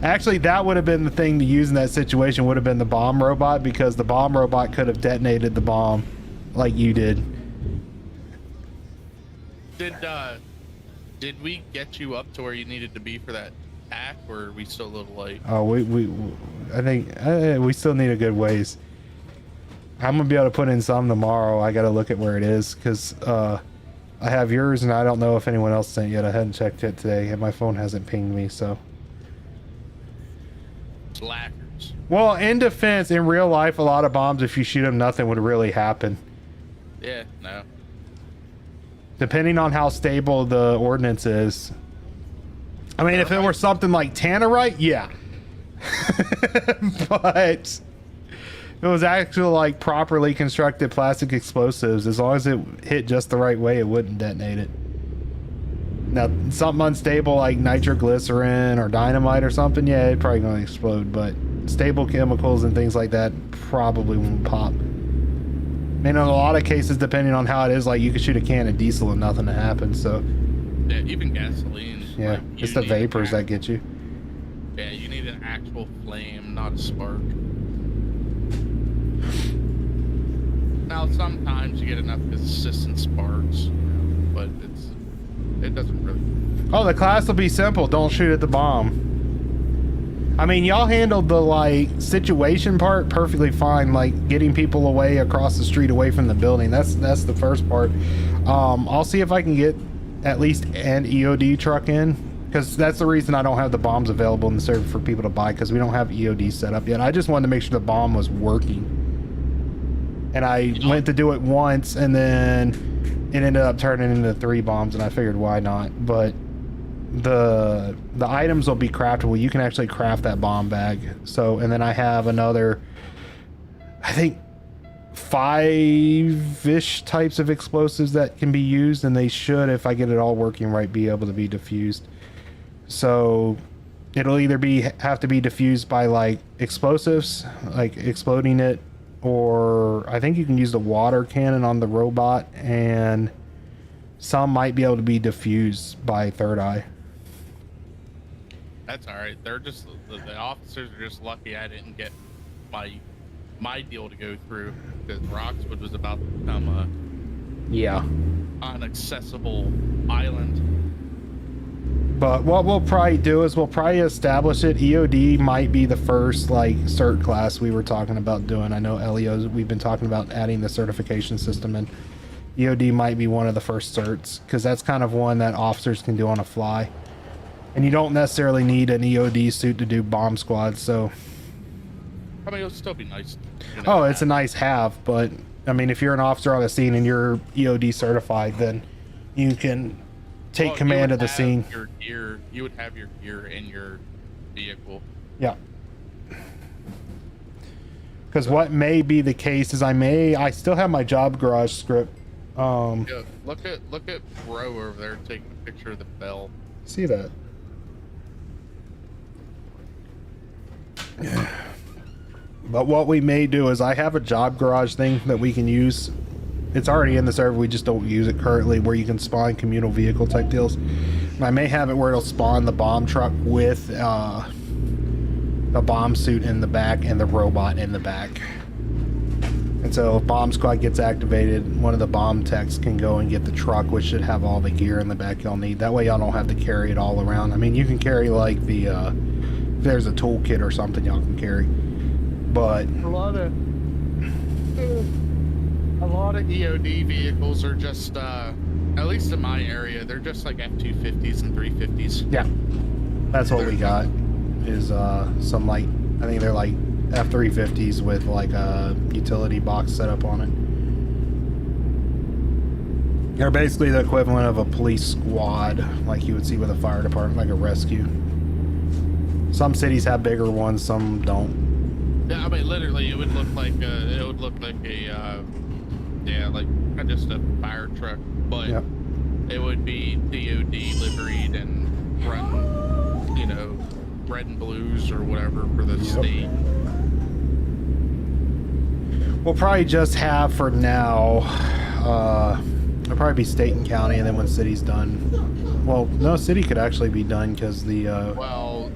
Actually, that would have been the thing to use in that situation, would have been the bomb robot, because the bomb robot could have detonated the bomb like you did. Did we get you up to where you needed to be for that attack, or are we still a little late? Oh, I think we still need a good ways. I'm gonna be able to put in some tomorrow. I gotta look at where it is, because I have yours and I don't know if anyone else sent yet. I hadn't checked it today and my phone hasn't pinged me, so. Slackers. Well, in defense, in real life, a lot of bombs, if you shoot them, nothing would really happen. Yeah, no. Depending on how stable the ordnance is. I mean, if it were something like Tannerite, yeah. But if it was actually like properly constructed plastic explosives, as long as it hit just the right way, it wouldn't detonate it. Now, something unstable like nitroglycerin or dynamite or something, yeah, it's probably going to explode. But stable chemicals and things like that probably won't pop. I mean, in a lot of cases, depending on how it is, like you could shoot a can of diesel and nothing to happen. So yeah, even gasoline. yeah, like, it's the vapors that get you. Yeah, you need an actual flame, not a spark. Now, sometimes you get enough consistent sparks, but it doesn't really. Oh, the class will be simple. Don't shoot at the bomb. I mean, y'all handled the like situation part perfectly fine, like getting people away across the street away from the building. That's the first part. I'll see if I can get at least an EOD truck in, because that's the reason I don't have the bombs available in the server for people to buy, because we don't have EOD set up yet. I just wanted to make sure the bomb was working. And I went to do it once, and then it ended up turning into 3 bombs, and I figured why not. But the items will be craftable. You can actually craft that bomb bag. So, and then I have another, I think 5-ish types of explosives that can be used, and they should, if I get it all working right, be able to be diffused. So it'll either have to be diffused by like explosives, like exploding it, or I think you can use the water cannon on the robot, and some might be able to be diffused by Third Eye. That's all right. They're just the officers are just lucky I didn't get my deal to go through, because Roxwood was about to become a inaccessible island. But what we'll probably do is we'll probably establish it. EOD might be the first like cert class we were talking about doing. I know Elio's, we've been talking about adding the certification system, and EOD might be one of the first certs, because that's kind of one that officers can do on a fly. And you don't necessarily need an EOD suit to do bomb squads, so. I mean, it'll still be nice. Oh, it's a nice have, but I mean, if you're an officer on the scene and you're EOD certified, then you can take command of the scene. Your gear, you would have your gear in your vehicle. Yeah. Because what may be the case is I still have my job garage script. Yeah, look at Bro over there taking a picture of the bell. See that? But what we may do is I have a job garage thing that we can use. It's already in the server, we just don't use it currently, where you can spawn communal vehicle type deals. And I may have it where it'll spawn the bomb truck with the bomb suit in the back and the robot in the back. And so if bomb squad gets activated, one of the bomb techs can go and get the truck, which should have all the gear in the back y'all need. That way y'all don't have to carry it all around. I mean, you can carry like the if there's a toolkit or something y'all can carry. But a lot of EOD vehicles are just at least in my area, they're just like F-250s and 350s. Yeah, that's what we got, is some like, I think they're like F-350s with like a utility box set up on it. They're basically the equivalent of a police squad, like you would see with a fire department, like a rescue. Some cities have bigger ones, some don't. Yeah, I mean, literally, it would look like yeah, like just a fire truck, but Yep. it would be DOD liveried and run, you know, red and blues or whatever for the state. We'll probably just have for now, it'll probably be state and county, and then when city's done, well, no, city could actually be done because the Well,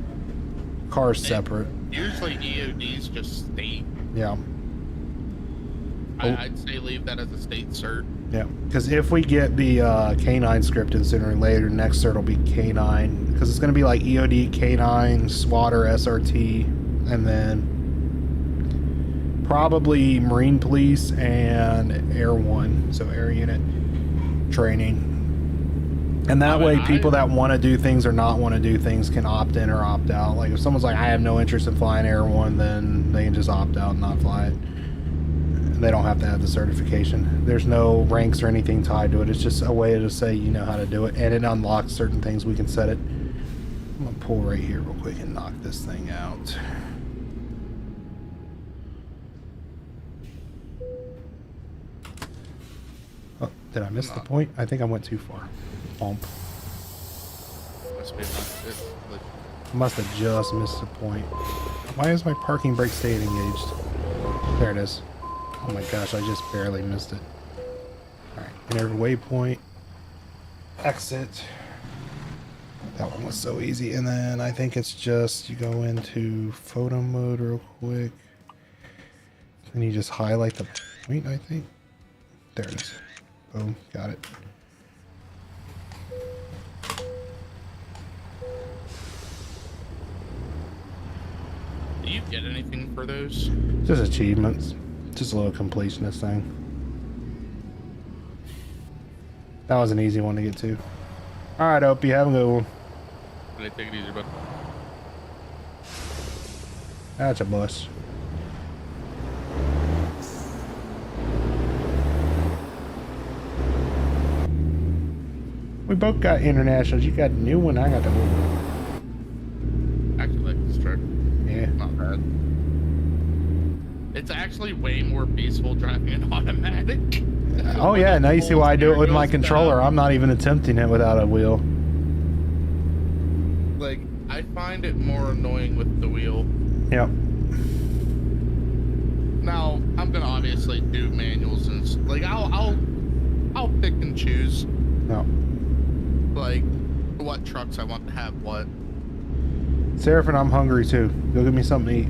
car's separate. usually EOD's just state. Yeah. I'd say leave that as a state cert. Yeah, because if we get the K9 scripted sooner or later, next cert will be K9, because it's going to be like EOD, K9, SWAT or SRT, and then probably Marine Police and Air 1, so Air Unit training. And that way, people that want to do things or not want to do things can opt in or opt out. Like if someone's like, I have no interest in flying Air 1, then they can just opt out and not fly it. They don't have to have the certification. There's no ranks or anything tied to it. It's just a way to say you know how to do it, and it unlocks certain things. We can set it. I'm gonna pull right here real quick and knock this thing out. Oh, did I miss the point? I think I went too far. Bump. Must have just missed the point. Why is my parking brake staying engaged? There it is. Oh my gosh, I just barely missed it. Alright, enter waypoint. Exit. That one was so easy. And then I think it's just you go into photo mode real quick. And you just highlight the point, I think. There it is. Boom, got it. Do you get anything for those? Just achievements. Just a little completionist thing. That was an easy one to get to. Alright, Opie, have a good one. Take it easy, bud. That's a bus. We both got internationals. You got a new one, I got the old one. Actually, like this truck. Yeah. Not bad. It's actually way more peaceful driving an automatic. Oh yeah, now you see why I do it with my controller. I'm not even attempting it without a wheel. Like, I find it more annoying with the wheel. Yep. Now, I'm gonna obviously do manuals and like I'll pick and choose. No. Like what trucks I want to have what. Seraphin, I'm hungry too. Go get me something to eat.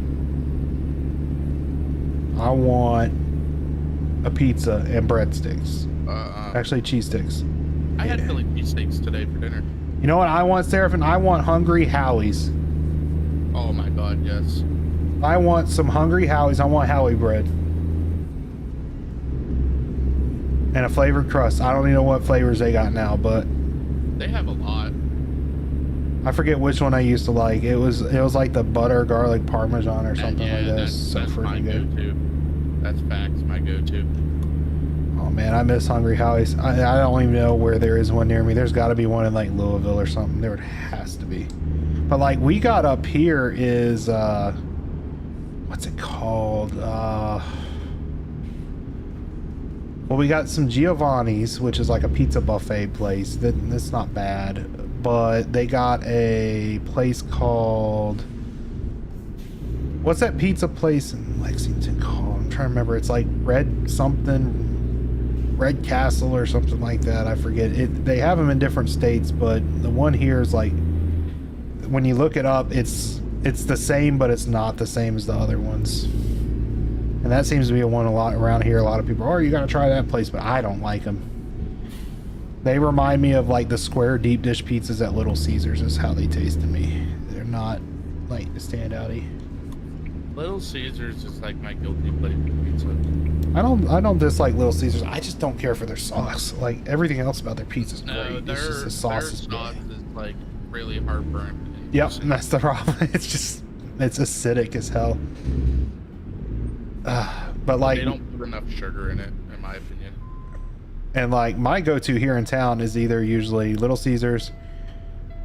I want a pizza and breadsticks. Actually, cheese sticks. I had Philly cheesesteaks today for dinner. You know what I want, Seraphin? I want Hungry Howie's. Oh my god, yes. I want some Hungry Howie's. I want Howie bread. And a flavored crust. I don't even know what flavors they got now, but they have a lot. I forget which one I used to like. It was like the butter garlic parmesan or something like that. That's So freaking good. Go-to. That's facts, my go-to. Oh man, I miss Hungry Howie's. I don't even know where there is one near me. There's got to be one in like Louisville or something. There has to be. But like we got up here is what's it called? Well, we got some Giovanni's, which is like a pizza buffet place. That's not bad. But they got a place called, what's that pizza place in Lexington called? I'm trying to remember. It's like Red Castle or something like that. I forget it. They have them in different states, but the one here is like, when you look it up, it's the same, but it's not the same as the other ones. And that seems to be a one a lot around here. A lot of people are, oh, you gotta try that place, but I don't like them. They remind me of like the square deep dish pizzas at Little Caesars is how they taste to me. They're not like standouty. Little Caesars is like my guilty pleasure pizza. I don't dislike Little Caesars. I just don't care for their sauce. Like everything else about their pizza is great. It's just the sauce is like really heartburn. Yep, and that's the problem. It's acidic as hell. But like, they don't put enough sugar in it, in my opinion. And like my go-to here in town is either usually Little Caesars,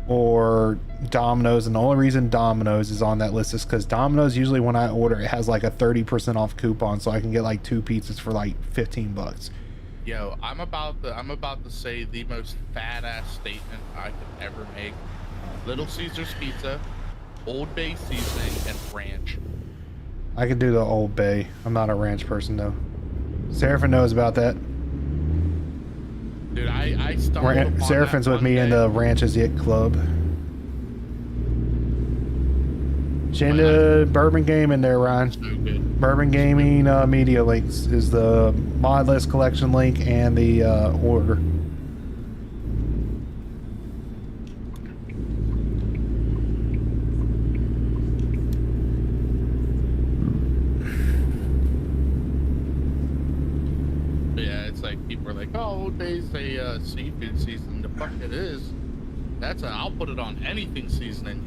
or Domino's, and the only reason Domino's is on that list is because Domino's usually when I order it has like a 30% off coupon, so I can get like 2 pizzas for like $15. Yo, I'm about to say the most fat ass statement I could ever make. Little Caesar's Pizza, Old Bay seasoning, and ranch. I can do the Old Bay. I'm not a ranch person though. Seraphin knows about that. Dude, I stumbled upon Seraphin's that with me in the Ranches Yet Club. Shinda Bourbon Game in there, Ryan. So good. Bourbon Gaming media links is the mod list collection link and the order. Yeah, it's like people are like, "Oh, Old Bay's a seafood season." The fuck it is. I'll put it on anything seasoning.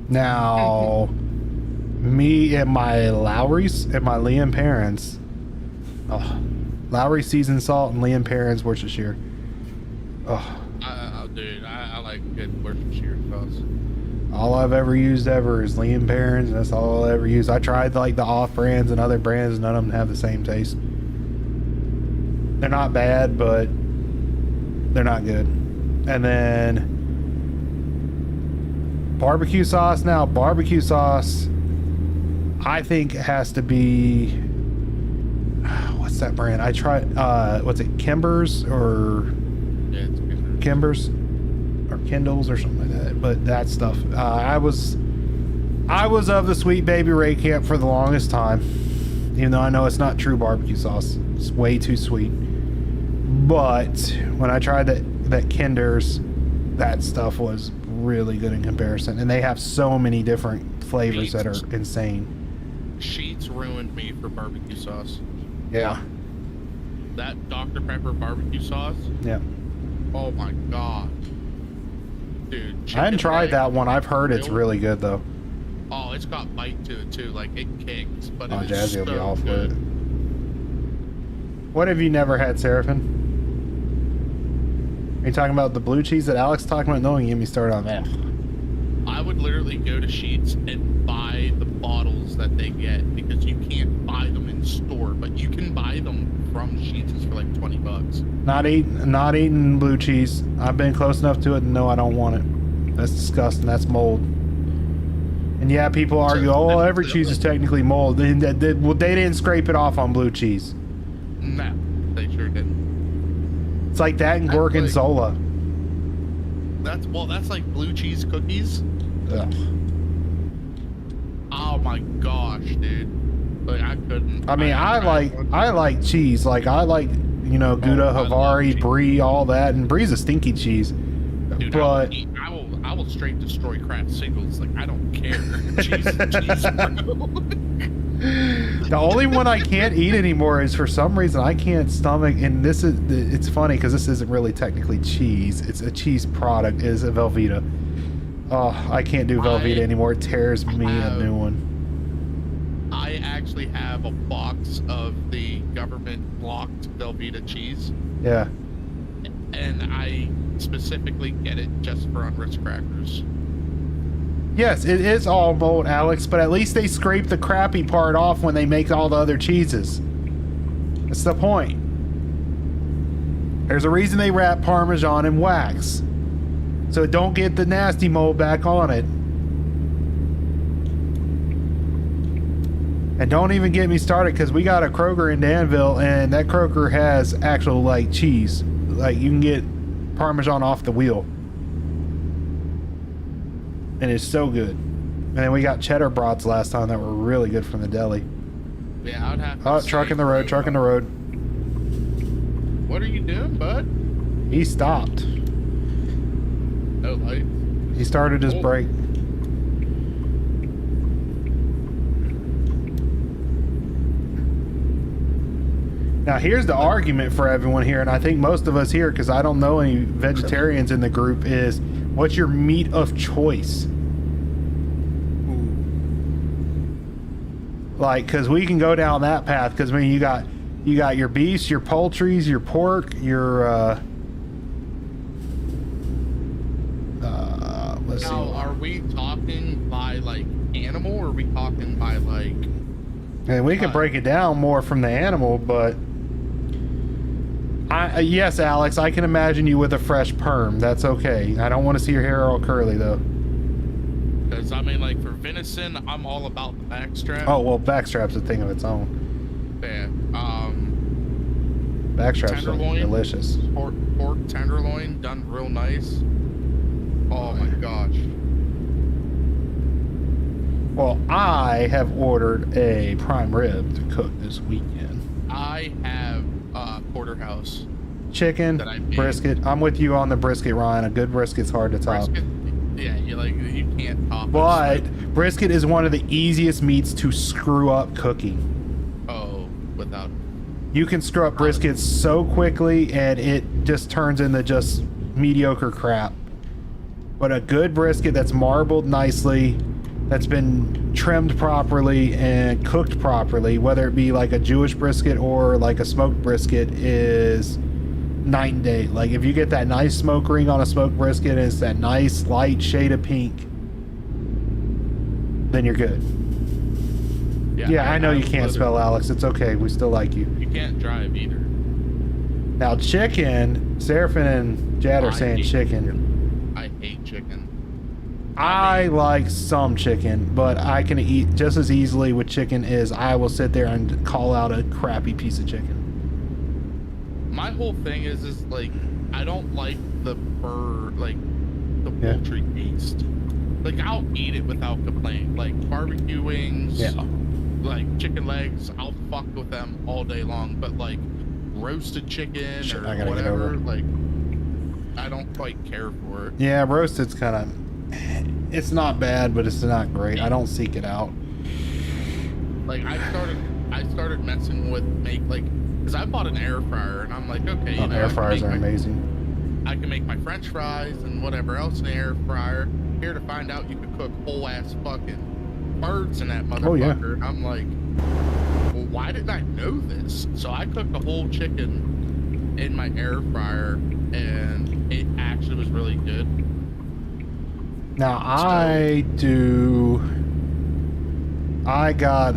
Now, me and my Lowry's and my Liam Perrins. Oh, Lowry seasoned salt and Liam Perrins Worcestershire. Oh, Dude, I like good Worcestershire sauce. all I've ever used is Liam Perrins. That's all I'll ever use. I tried like the off brands and other brands. None of them have the same taste. They're not bad, but they're not good. And then barbecue sauce. Now, barbecue sauce, I think it has to be, what's that brand? I tried, what's it, Kimber's or Yeah, it's good. Kimber's or Kindles or something like that. But that stuff, I was of the Sweet Baby Ray camp for the longest time, even though I know it's not true barbecue sauce. It's way too sweet. But when I tried that Kinder's, that stuff was really good in comparison, and they have so many different flavors that are insane. Sheets ruined me for barbecue sauce. Yeah. That Dr. Pepper barbecue sauce. Yeah. Oh my god, dude. I hadn't tried leg, that one. I've heard it's really good though. Oh, it's got bite to it too. Like it kicks, but Oh, it's Jazzy so will be all for good. it. What have you never had, Seraphin? Are you talking about the blue cheese that Alex talking about? No, you get me started on that. I would literally go to Sheets and buy the bottles that they get because you can't buy them in store, but you can buy them from Sheets for like $20. Not eating blue cheese. I've been close enough to it and no, I don't want it. That's disgusting. That's mold. And yeah, people argue, oh, every cheese is technically mold. Well, they didn't scrape it off on blue cheese. No, they sure didn't. It's like that and Gorgonzola. That's like blue cheese cookies. Ugh. Oh my gosh, dude. Like I couldn't. I mean, I like cheese. Like I like, you know, Gouda, I love Havarti, cheese. Brie, all that. And Brie's a stinky cheese. Dude, But I will straight destroy Kraft singles. Like I don't care. Cheese, bro. the only one I can't eat anymore is for some reason I can't stomach, and it's funny because this isn't really technically cheese. It's a cheese product, is a Velveeta. Oh, I can't do Velveeta anymore. It tears me a new one. I actually have a box of the government blocked Velveeta cheese. Yeah. And I specifically get it just for Unrich crackers. Yes, it is all mold, Alex, but at least they scrape the crappy part off when they make all the other cheeses. That's the point. There's a reason they wrap Parmesan in wax, so it don't get the nasty mold back on it. And don't even get me started, because we got a Kroger in Danville, and that Kroger has actual like cheese. Like you can get Parmesan off the wheel. And it's so good. And then we got cheddar brats last time that were really good from the deli. Yeah, I'd have to Oh, say, truck in the road, truck in the road. What are you doing, bud? He stopped. No light. He started his brake. Now here's the argument for everyone here, and I think most of us here, because I don't know any vegetarians in the group, is what's your meat of choice? Like, because we can go down that path, because I mean you got your beefs, your poultries, your pork, your let's see. Now, are we talking by like animal, or are we talking by like? And we can break it down more from the animal, but yes, Alex, I can imagine you with a fresh perm. That's okay. I don't want to see your hair all curly though. Because I mean, like for venison, I'm all about the backstrap. Oh well, backstrap's a thing of its own. Yeah. Backstrap's delicious. Pork tenderloin done real nice. Oh my gosh. Well, I have ordered a prime rib to cook this weekend. I have porterhouse. Chicken, brisket. I'm with you on the brisket, Ryan. A good brisket's hard to top. Brisket, yeah, you can't top it. But brisket is one of the easiest meats to screw up cooking. Oh, without. You can screw up briskets so quickly, and it just turns into just mediocre crap. But a good brisket that's marbled nicely, that's been trimmed properly and cooked properly, whether it be like a Jewish brisket or like a smoked brisket, is night and day. Like if you get that nice smoke ring on a smoked brisket and it's that nice light shade of pink, then you're good. Yeah, I know you can't spell, Alex. It's okay. We still like you. You can't drive either. Now chicken, Seraphin and Jad are saying chicken. I hate chicken. I like some chicken, but I can eat just as easily with chicken as I will sit there and call out a crappy piece of chicken. My whole thing is like, I don't like the poultry taste. Like, I'll eat it without complaint. Like, barbecue wings, like chicken legs, I'll fuck with them all day long. But like, roasted chicken or whatever, like, I don't quite care for it. Yeah, roasted's kind of, it's not bad, but it's not great. I don't seek it out. Like, I started messing with because I bought an air fryer, and I'm like, okay, air fryers are amazing. I can make my French fries and whatever else in the air fryer. Here to find out you can cook whole ass fucking birds in that motherfucker. Oh, yeah. And I'm like, well, why didn't I know this? So I cooked a whole chicken in my air fryer, and it actually was really good. Now I got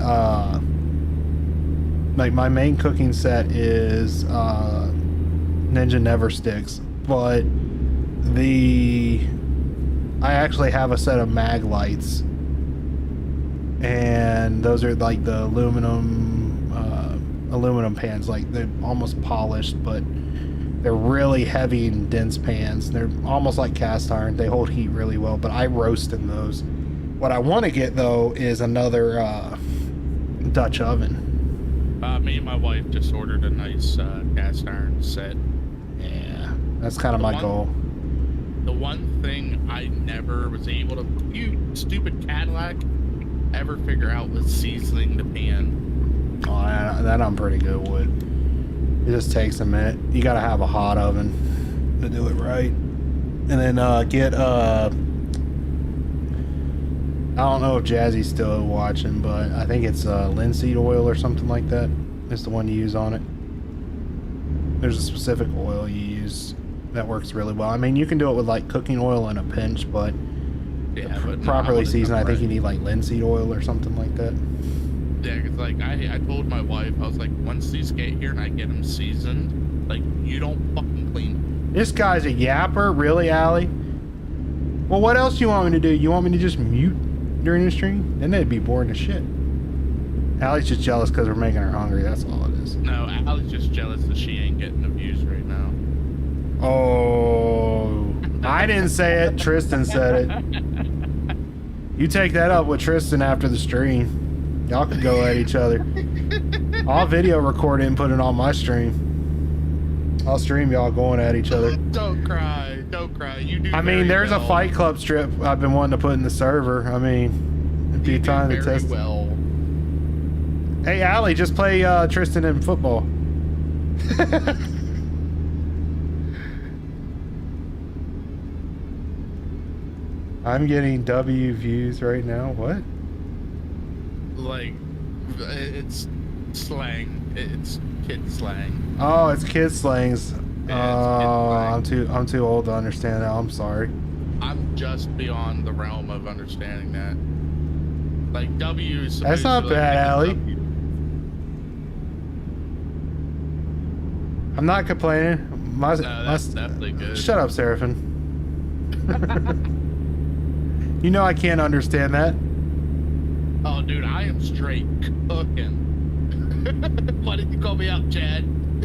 like my main cooking set is Ninja Never Sticks, but I actually have a set of mag lights, and those are like the aluminum pans. Like they're almost polished, but they're really heavy and dense pans. They're almost like cast iron. They hold heat really well, but I roast in those. What I want to get though is another Dutch oven. Me and my wife just ordered a nice cast iron set. Yeah, that's kind of my goal. The one thing I never was able to, you stupid Cadillac, ever figure out was seasoning the pan. Oh, that I'm pretty good with. It just takes a minute. You gotta have a hot oven to do it right. And then get I don't know if Jazzy's still watching, but I think it's linseed oil or something like that is the one you use on it. There's a specific oil you use that works really well. I mean, you can do it with like cooking oil in a pinch, but properly seasoned, I think you need like linseed oil or something like that. Yeah, because like I told my wife, I was like, once these get here and I get them seasoned, like, you don't fucking clean them. This guy's a yapper, really, Allie? Well, what else do you want me to do? You want me to just mute during the stream? Then they'd be boring as shit. Allie's just jealous because we're making her hungry. That's all it is. No, Allie's just jealous that she ain't getting the views right now. Oh, I didn't say it. Tristan said it. You take that up with Tristan after the stream. Y'all can go at each other. I'll video record it and put it on my stream. I'll stream y'all going at each other. Don't cry. Don't cry. You do. I mean, there's a Fight Club strip I've been wanting to put in the server. I mean, it'd be time to test it. Well. Hey, Allie, just play Tristan in football. I'm getting W views right now. What? Like, it's slang. It's kid slang. Oh, it's kid slangs. Yeah, I'm too old to understand that. I'm sorry. I'm just beyond the realm of understanding that. Like W is That's supposed not to, like, bad, pick us Allie. up. I'm not complaining. No, that's definitely good. Shut up, Seraphin. You know I can't understand that. Oh, dude, I am straight cooking. Why did you call me out, Chad?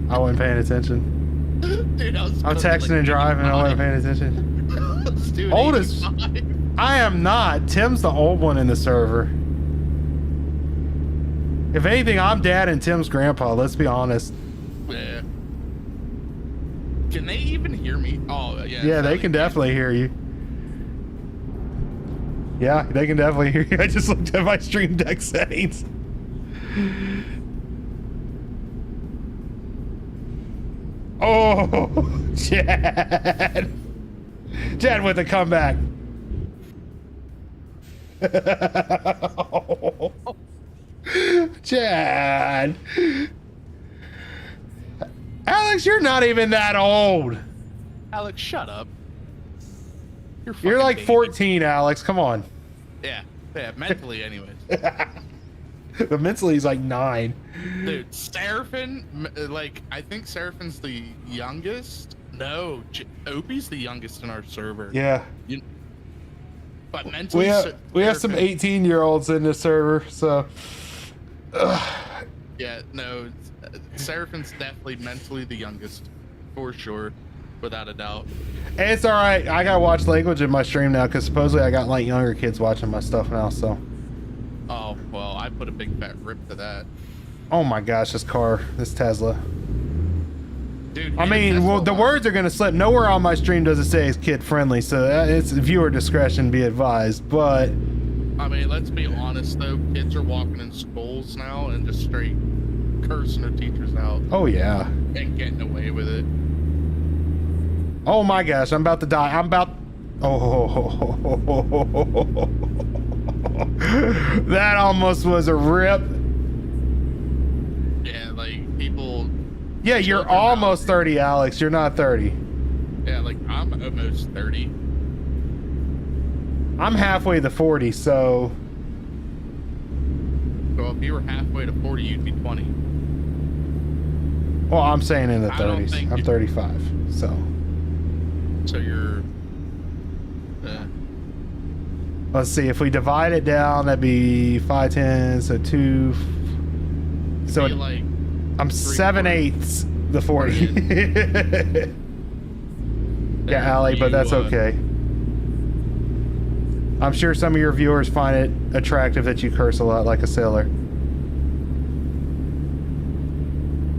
I wasn't paying attention. Dude, I'm texting and driving. I wasn't paying attention. Dude, Oldest. 85. I am not. Tim's the old one in the server. If anything, I'm dad and Tim's grandpa. Let's be honest. Yeah. Can they even hear me? Oh, yeah. Yeah, they can definitely hear you. Yeah, they can definitely hear you. I just looked at my stream deck settings. Oh, Chad. Chad with a comeback. Chad. Alex, you're not even that old. Alex, shut up. You're fucking like baby. 14, Alex. Come on. Yeah, mentally, anyways. The mentally he's like 9. Dude, Seraphin, like, I think Seraphin's the youngest. No, Opie's the youngest in our server. Yeah. But mentally, We have some Seraphin- 18-year-olds in this server, so. Yeah, no, Seraphin's definitely mentally the youngest, for sure, without a doubt. Hey, it's all right. I gotta watch language in my stream now because supposedly I got like younger kids watching my stuff now. So. Oh well, I put a big fat rip to that. Oh my gosh, this car, this Tesla. Dude, I mean, well, the words are gonna slip. Nowhere on my stream does it say it's kid friendly, so it's viewer discretion be advised. But I mean, let's be honest though, kids are walking in schools now and just straight cursing their teachers out oh yeah. and getting away with it. Oh my gosh, I'm about to die. I'm about. Oh. That almost was a rip. Yeah, like people. Yeah, you're children almost out there- 30, Alex. You're not 30. Yeah, like I'm almost 30. I'm halfway to 40, so. So if you were halfway to 40, you'd be 20. Well, I'm saying in the I don't 30s. think I'm you- 35, so. So you're. Let's see, if we divide it down, that'd be 5, 10, so 2. So be like. I'm 7/8 the 40. Yeah, Allie, but that's okay. I'm sure some of your viewers find it attractive that you curse a lot like a sailor.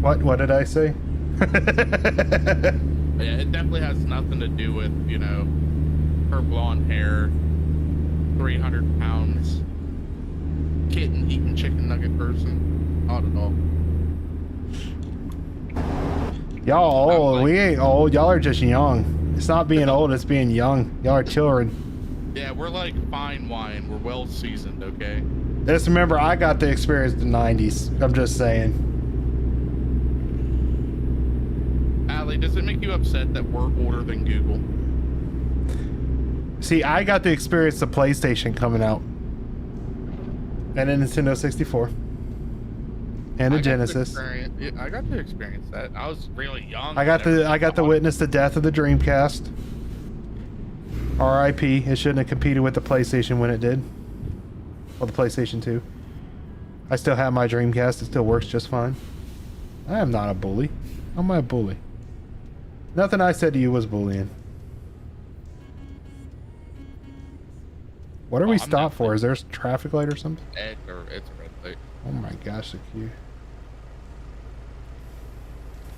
What did I say? Yeah, it definitely has nothing to do with, you know, her blonde hair, 300 pounds, kitten eating chicken nugget person. Not at all. Y'all old. like- We ain't old. Y'all are just young. It's not being old, it's being young. Y'all are children. Yeah, we're like fine wine. We're well seasoned, okay? Just remember, I got the experience in the 90s. I'm just saying. Allie, does it make you upset that we're older than Google? See, I got the experience of PlayStation coming out. And a Nintendo 64. And a Genesis. Yeah, I got to experience that. I was really young. I got to witness the death of the Dreamcast. R.I.P. It shouldn't have competed with the PlayStation when it did. Well, the PlayStation 2. I still have my Dreamcast. It still works just fine. I am not a bully. How am I a bully? Nothing I said to you was bullying. What are we I'm stopped for? Is there a traffic light or something? It's a red light. Oh my gosh, the queue.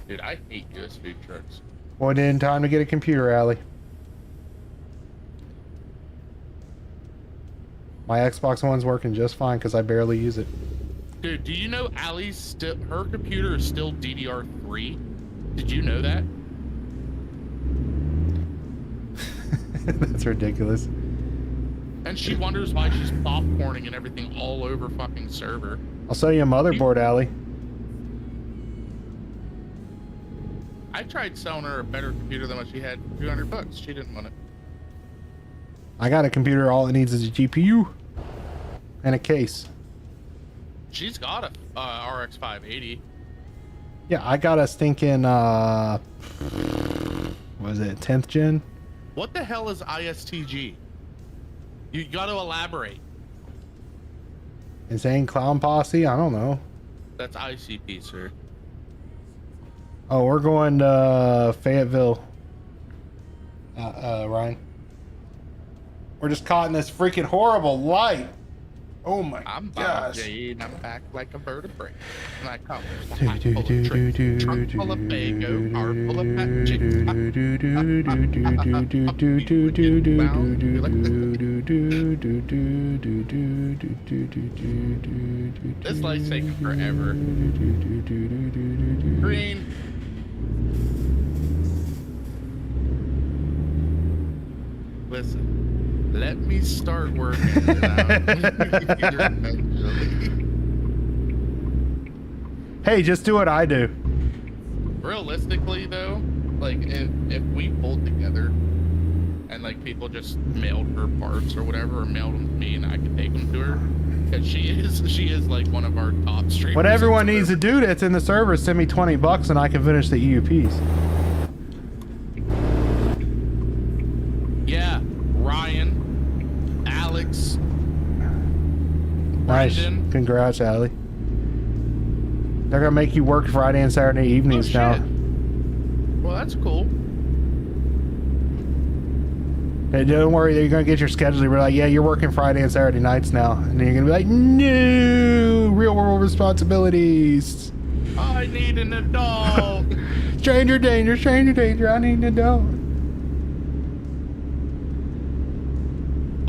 Dude, I hate US food trucks. Well, then time to get a computer, Allie. My Xbox One's working just fine because I barely use it. Dude, do you know Allie's still, her computer is still DDR3? Did you know that? That's ridiculous. And she wonders why she's popcorning and everything all over fucking server. I'll sell you a motherboard, Allie. I tried selling her a better computer than what she had for $200. She didn't want it. I got a computer. All it needs is a GPU and a case. She's got a RX 580. Yeah, I got a stinking, what was it, 10th gen? What the hell is ISTG? You got to elaborate. Insane Clown Posse? I don't know. That's ICP, sir. Oh, we're going to Fayetteville. Ryan. We're just caught in this freaking horrible light. Oh my I'm gosh. Jade, I'm back like a vertebrae. And I come with a hat full of tricks, trunk full of Fago, heart full of magic. This light's taking forever. Green. Listen, let me start working it out. Eventually. Hey, just do what I do. Realistically, though, like if we pulled together and like people just mailed her parts or whatever, or mailed them to me, and I could take them to her, because she is like one of our top streamers. What everyone needs to do that's in the server is send me $20 and I can finish the EUPs. Yeah, Ryan, Alex, Nice. Brendan. Congrats, Allie. They're gonna make you work Friday and Saturday evenings Oh, now. shit. Well, that's cool. Hey, don't worry, you're gonna get your schedule. We're like, yeah, you're working Friday and Saturday nights now, and then you're gonna be like, no, real world responsibilities. I need an adult. Stranger danger, stranger danger. I need an adult.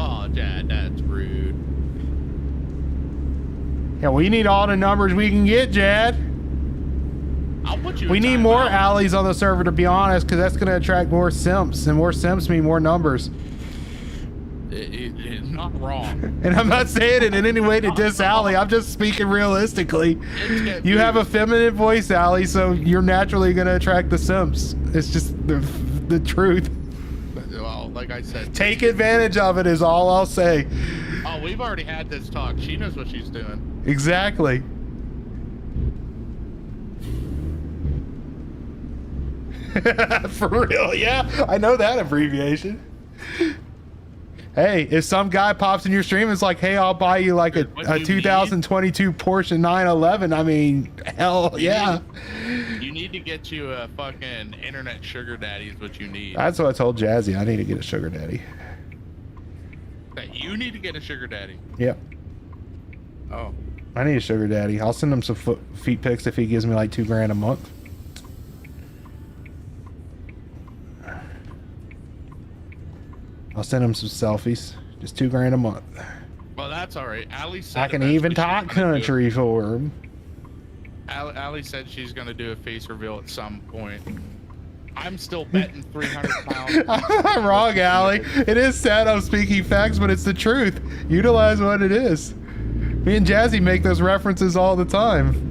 Oh, Dad, that's rude. Yeah, we need all the numbers we can get, Jad. I'll put you. We in need more timeout. alleys on the server, to be honest, because that's gonna attract more simps, and more simps mean more numbers. It's not wrong. And I'm not saying it in any way to diss Allie. I'm just speaking realistically. You have a feminine voice, Allie, so you're naturally gonna attract the simps. It's just the truth. Well, like I said, Take advantage of it is all I'll say. oh, we've already had this talk. She knows what she's doing. Exactly. For real, yeah. I know that abbreviation. Hey, if some guy pops in your stream and is like, hey, I'll buy you like a What do you 2022 Porsche 911, I mean, hell yeah. You need to get you a fucking internet sugar daddy is what you need. That's what I told Jazzy. I need to get a sugar daddy. That you need to get a sugar daddy. Yep. Oh. I need a sugar daddy. I'll send him some feet pics if he gives me like $2,000 a month. I'll send him some selfies. Just $2,000 a month. Well, that's all right. Allie said I can eventually even she's talk gonna do country for him. it. Allie said she's gonna do a face reveal at some point. I'm still betting 300 pounds. I'm not wrong, Allie. It is sad I'm speaking facts, but it's the truth. Utilize what it is. Me and Jazzy make those references all the time.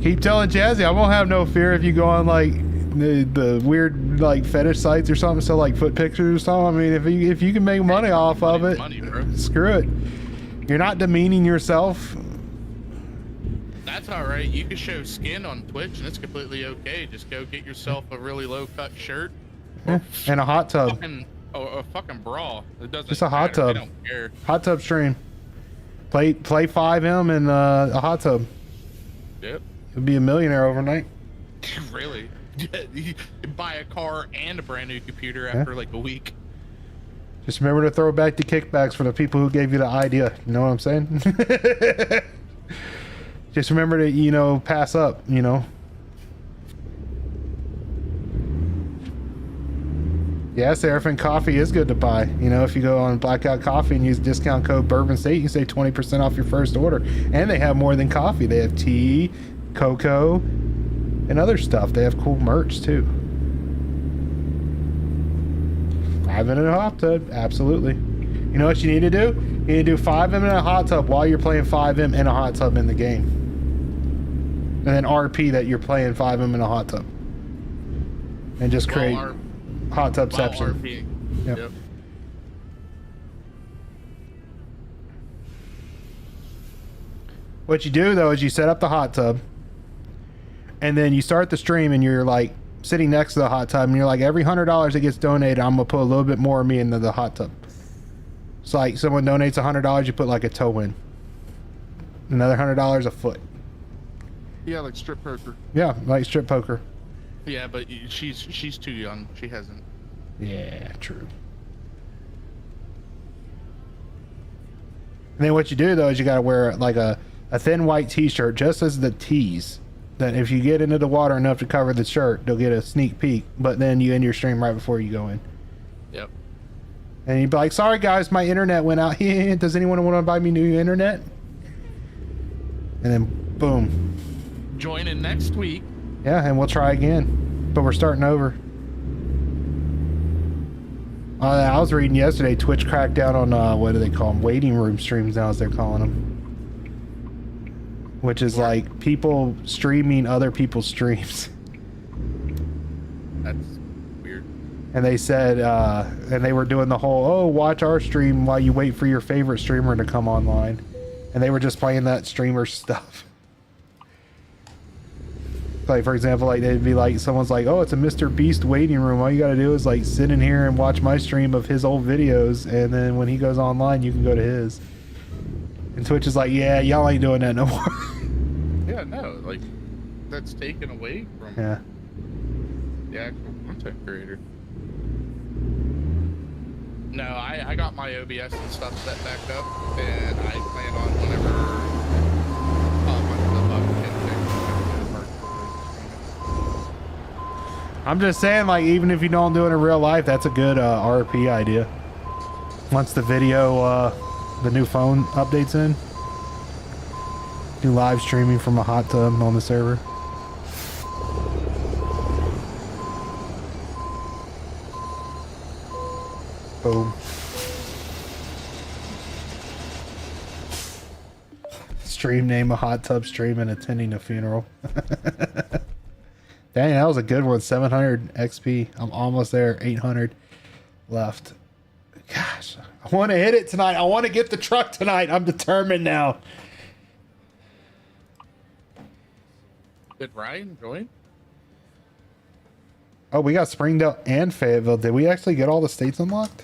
Keep telling Jazzy I won't have no fear if you go on like the weird like fetish sites or something, so like foot pictures or something. I mean, if you can make money off of it, Money, bro. screw it. You're not demeaning yourself. That's all right. You can show skin on Twitch, and it's completely okay. Just go get yourself a really low cut shirt Yeah. And a hot tub. or a fucking bra. It doesn't. Just a hot matter. tub. I don't care. Hot tub stream. Play FiveM and a hot tub. Yep. You'll be a millionaire overnight. Really? Buy a car and a brand new computer after like a week. Just remember to throw back the kickbacks for the people who gave you the idea. You know what I'm saying? Just remember to, you know, pass up, you know. Yeah, Seraphin coffee is good to buy. You know, if you go on Blackout Coffee and use discount code Bourbon State, you can save 20% off your first order. And they have more than coffee. They have tea, cocoa, and other stuff. They have cool merch too. 5 in a hot tub, absolutely. You know what you need to do? You need to do FiveM in a hot tub while you're playing FiveM in a hot tub in the game. And then RP that you're playing FiveM in a hot tub. And just create hot While tubception. RP. Yep. Yep. What you do though is you set up the hot tub, and then you start the stream, and you're like sitting next to the hot tub, and you're like, every $100 that gets donated, I'm gonna put a little bit more of me into the hot tub. It's like someone donates $100, you put like a toe in. Another $100 a foot. Yeah, like strip poker. Yeah, like strip poker. Yeah, but she's too young. She hasn't. Yeah, true. And then what you do though is you gotta wear like a thin white t-shirt just as the tease. That if you get into the water enough to cover the shirt, they'll get a sneak peek, but then you end your stream right before you go in. Yep. And you'd be like, sorry guys, my internet went out. Does anyone want to buy me new internet? And then boom. Join in next week. Yeah, and we'll try again. But we're starting over. I was reading yesterday, Twitch cracked down on, what do they call them? Waiting room streams now, as they're calling them. Which is like people streaming other people's streams. That's weird. And they said, and they were doing the whole, oh, watch our stream while you wait for your favorite streamer to come online. And they were just playing that streamer stuff. Like, for example, like they'd be like, someone's like, oh, it's a Mr. Beast waiting room. All you gotta do is like sit in here and watch my stream of his old videos. And then when he goes online, you can go to his. And Twitch is like, yeah, y'all ain't doing that no more. Yeah, no, like, that's taken away from the actual content creator. No, I got my OBS and stuff set back up, and I plan on whenever I'm just saying, like, even if you don't do it in real life, that's a good RP idea. Once the video, the new phone updates in. Do live streaming from a hot tub on the server. Boom. Stream name a hot tub stream and attending a funeral. Dang, that was a good one. 700 XP. I'm almost there. 800 left. Gosh, I want to hit it tonight. I want to get the truck tonight. I'm determined now. Did Ryan join? Oh, we got Springdale and Fayetteville. Did we actually get all the states unlocked?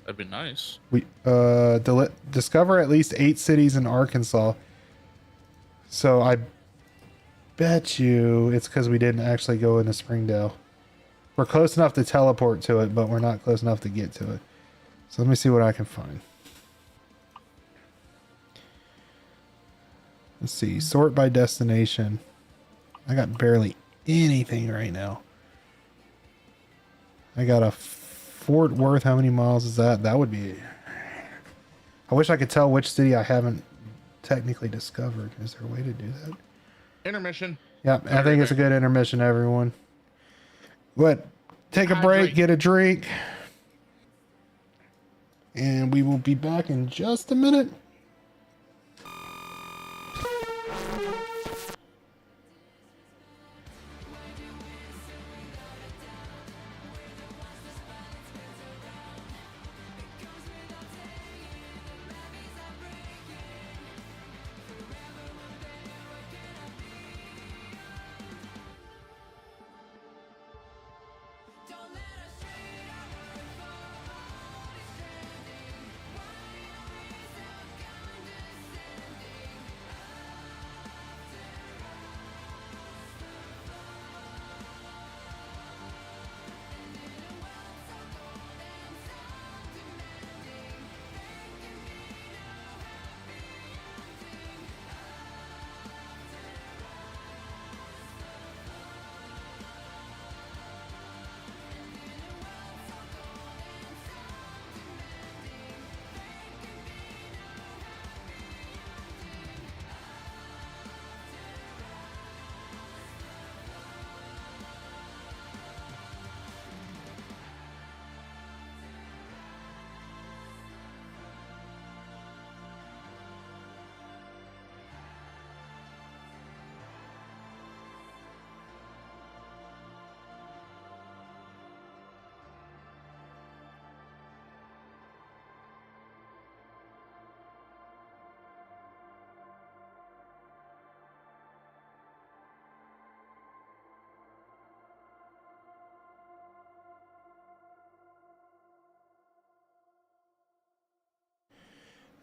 That'd be nice. We discover at least 8 cities in Arkansas. So I bet you it's because we didn't actually go into Springdale. We're close enough to teleport to it, but we're not close enough to get to it. So let me see what I can find. Let's see. Sort by destination. I got barely anything right now. I got a Fort Worth. How many miles is that? That would be... I wish I could tell which city I haven't technically discovered. Is there a way to do that? Intermission. Yeah, I think it's a good intermission, everyone. What? Take a break, get a drink. And we will be back in just a minute.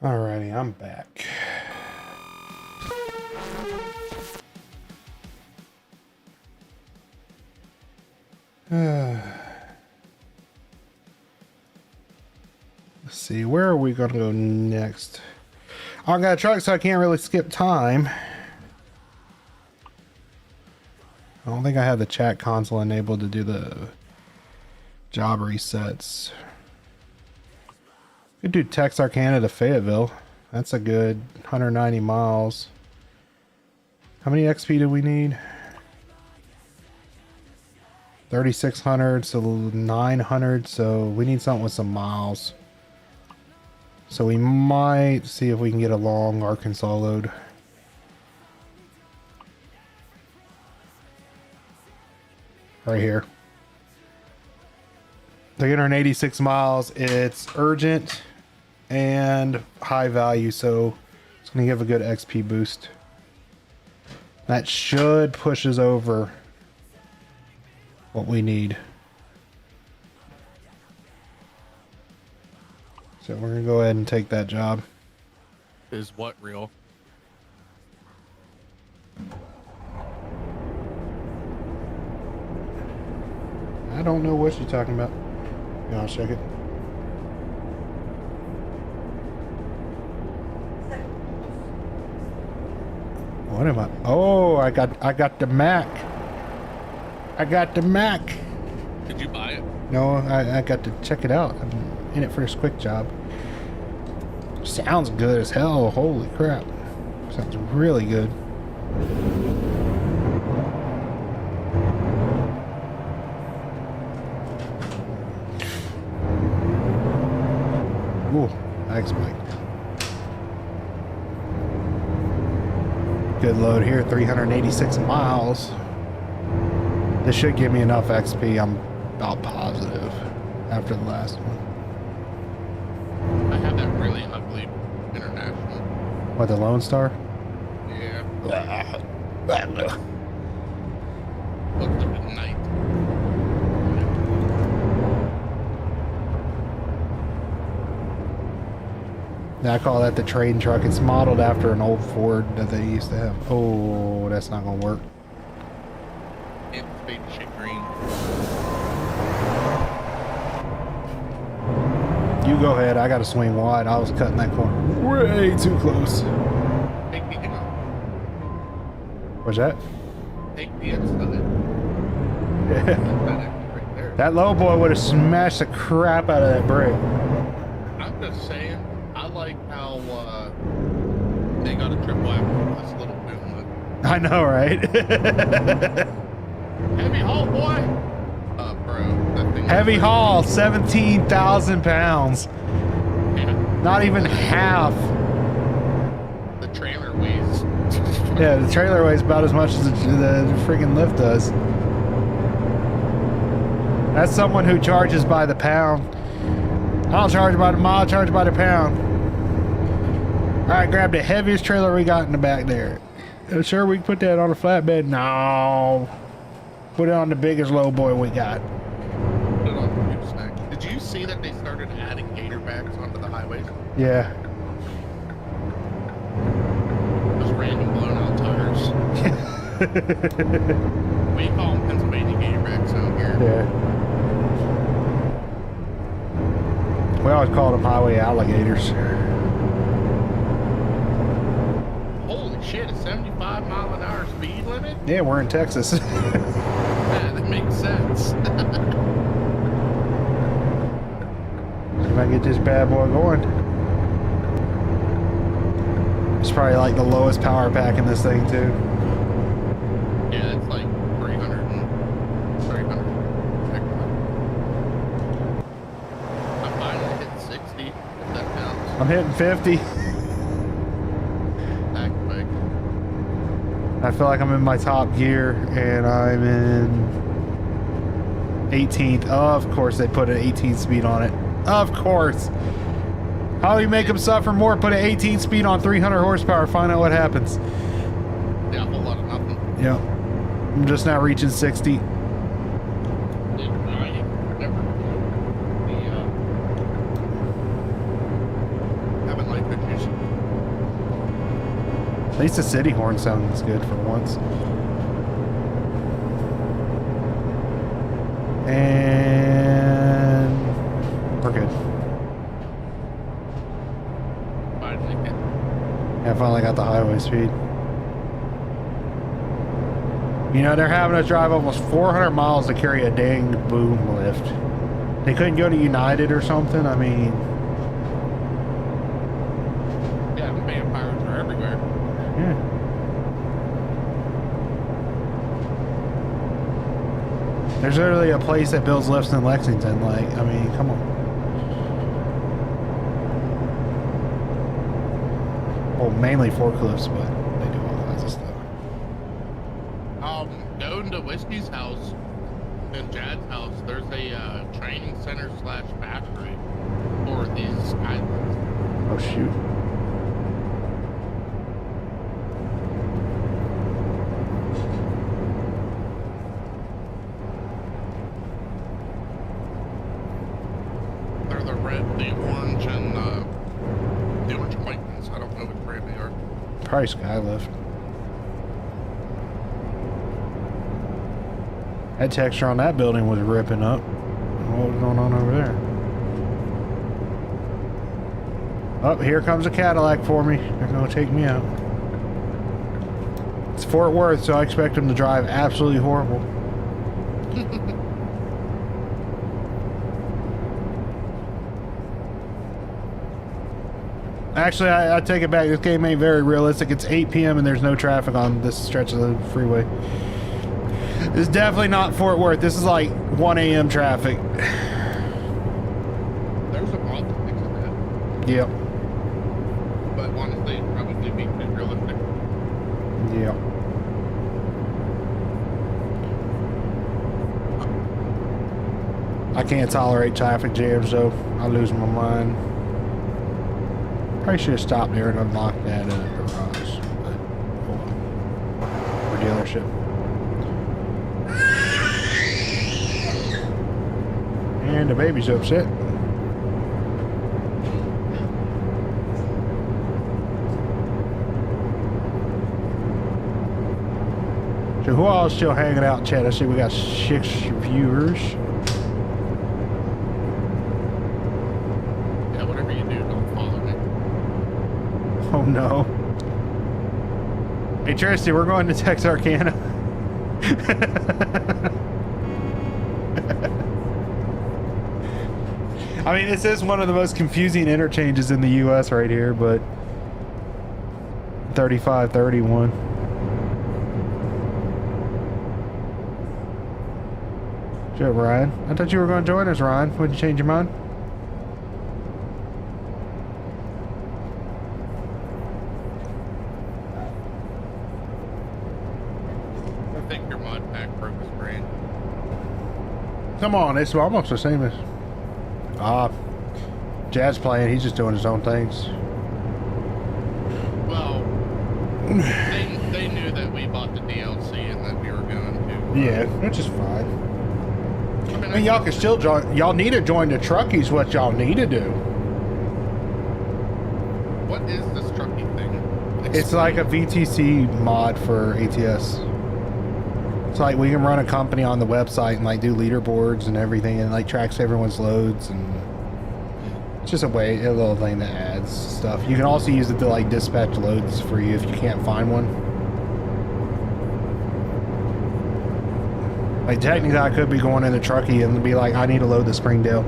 Alrighty, I'm back. Let's see, where are we gonna go next? I got a truck, so I can't really skip time. I don't think I have the chat console enabled to do the job resets. Could do Texarkana to Fayetteville. That's a good 190 miles. How many XP do we need? 3,600, so 900, so we need something with some miles. So we might see if we can get a long Arkansas load. Right here. 386 miles. It's urgent and high value, so it's going to give a good XP boost. That should push us over what we need. So we're going to go ahead and take that job. Is what real? I don't know what you're talking about. Yeah, I'll check it. What am I? Oh, I got the Mac. I got the Mac. Did you buy it? No, I got to check it out. I'm in it for this quick job. Sounds good as hell. Holy crap. Sounds really good. Ooh, thanks, Mike. Good load here, 386 miles. This should give me enough XP, I'm about positive, after the last one. I have that really ugly international. What, the Lone Star? Yeah. Looks like a night. Yeah, I call that the train truck. It's modeled after an old Ford that they used to have. Oh, that's not gonna work. It's fade to shit green. You go ahead, I gotta swing wide. I was cutting that corner way too close. Take the What's that? Take the inside. Right there. That low boy would have smashed the crap out of that brake. I'm just saying, I like how they got a triple axle with this little boom. I know, right? Heavy haul, boy. Bro, that thing. Heavy haul, 17,000 pounds. Yeah, Not even half. the trailer weighs. Yeah, the trailer weighs about as much as the freaking lift does. That's someone who charges by the pound. I don't charge by the mile, I charge by the pound. Alright, grab the heaviest trailer we got in the back there. Sure, we can put that on a flatbed? No. Put it on the biggest low boy we got. Put it on the gooseneck. Did you see that they started adding gator bags onto the highways? Yeah. Just random blown out tires. We call them Pennsylvania gator bags out here. Yeah. We always called them highway alligators. Holy shit, a 75-mile-an-hour speed limit? Yeah, we're in Texas. Yeah, that makes sense. If I get this bad boy going. It's probably like the lowest power pack in this thing too. Yeah, it's like 300. I finally hit 60, if that counts. I'm hitting 50. Back quick. I feel like I'm in my top gear and I'm in 18th. Of course they put an 18 speed on it. Of course. How do you make them suffer more? Put an 18 speed on 300 horsepower. Find out what happens. Yeah, a whole lot of nothing. Yep. I'm just now reaching 60. Yeah, I never haven't like pictures At least the city horn sounds good for once. And we're good. Yeah, I finally got the highway speed. You know, they're having us drive almost 400 miles to carry a dang boom lift. They couldn't go to United or something? I mean... Yeah, the vampires are everywhere. Yeah. There's literally a place that builds lifts in Lexington. Like, I mean, come on. Well, mainly forklifts, but they do all kinds of stuff. Going to Whiskey's house and Jad's house, there's a training center / factory for these islands. Oh, shoot. They're the red, the orange, and the orange and white ones. I don't know which brand they are. Probably Skylift. That texture on that building was ripping up. What was going on over there? Oh, here comes a Cadillac for me. They're going to take me out. It's Fort Worth, so I expect them to drive absolutely horrible. Actually, I take it back. This game ain't very realistic. It's 8 p.m. and there's no traffic on this stretch of the freeway. This is definitely not Fort Worth. This is like 1 a.m. traffic. There's a lot to fix in that. Yep. But honestly, it'd probably be too realistic. Yep. I can't tolerate traffic jams, though. I lose my mind. Probably should have stopped there and unlocked that garage. But, hold on. Or dealership. And the baby's upset. So who all is still hanging out in chat? I see we got 6 viewers. Yeah, whatever you do, don't follow me. Oh no. Hey Tristy, we're going to Texarkana. I mean, this is one of the most confusing interchanges in the U.S. right here, but 3531. Shut up, Ryan. I thought you were going to join us, Ryan. Would you change your mind? I think your mod pack broke his brain. Come on, it's almost the same as... Jazz playing, he's just doing his own things. Well, they knew that we bought the DLC and that we were going to. Yeah, which is fine. I mean, y'all can still join. Y'all need to join the truckies, what y'all need to do. What is this trucky thing? It's like a VTC mod for ATS. It's like we can run a company on the website and like do leaderboards and everything, and like tracks everyone's loads, and it's just a little thing that adds stuff. You can also use it to like dispatch loads for you if you can't find one. Like technically I could be going in the truckie and be like, I need to load the Springdale.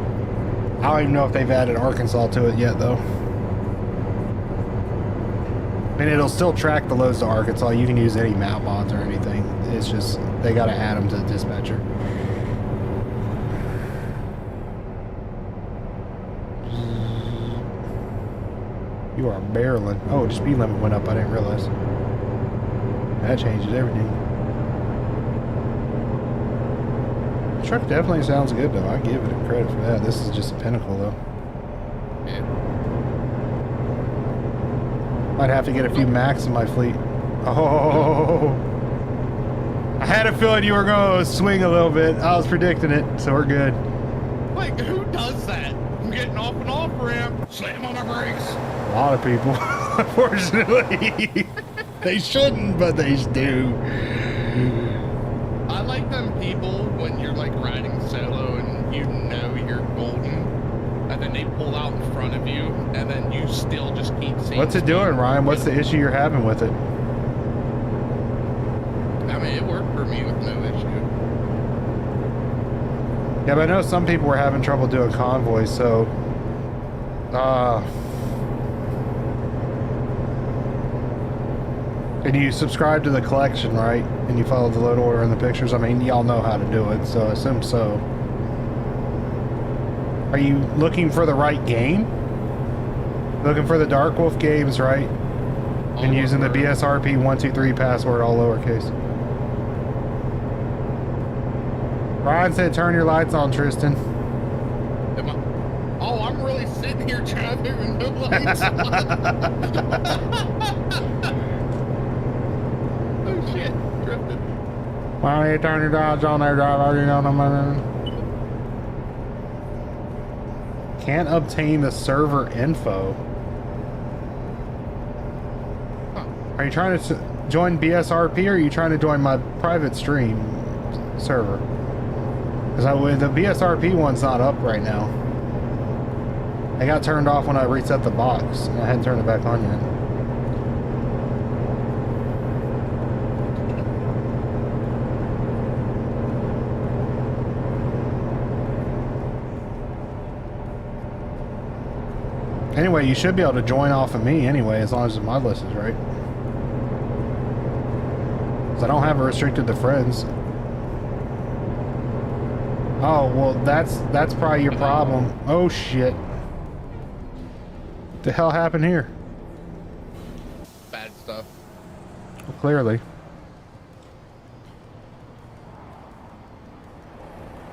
I don't even know if they've added Arkansas to it yet though. And it'll still track the loads to Arkansas. You can use any map mods or anything. It's just, they gotta add them to the dispatcher. You are barreling. Oh, the speed limit went up. I didn't realize. That changes everything. The truck definitely sounds good though. I give it credit for that. This is just a pinnacle though. Yeah. Might have to get a few Macs in my fleet. Oh, I had a feeling you were going to swing a little bit. I was predicting it, so we're good. Like, who does that? I'm getting off an off ramp. Slam on the brakes. A lot of people, unfortunately. They shouldn't, but they do. I like them people when you're like riding solo and you know you're golden, and then they pull out in front of you, and then you still just keep seeing. What's it doing, Ryan? What's the issue you're having with it? I mean, it worked for me with no issue. Yeah, but I know some people were having trouble doing convoys, so... And you subscribe to the collection, right? And you follow the load order and the pictures. I mean, y'all know how to do it, so I assume so. Are you looking for the right game? Looking for the Dark Wolf games, right? And using the BSRP 123 password, all lowercase. Ryan said turn your lights on, Tristan. Oh, I'm really sitting here driving with no lights on. Oh shit, drifted. Why don't you turn your lights on there, driver? You know what I mean? Can't obtain the server info. Huh. Are you trying to join BSRP or are you trying to join my private stream server? Because the BSRP one's not up right now. It got turned off when I reset the box, and I hadn't turned it back on yet. Anyway, you should be able to join off of me anyway, as long as my list is right. Because I don't have it restricted to friends. Oh, well, that's probably your problem. Oh, shit. What the hell happened here? Bad stuff. Well, clearly.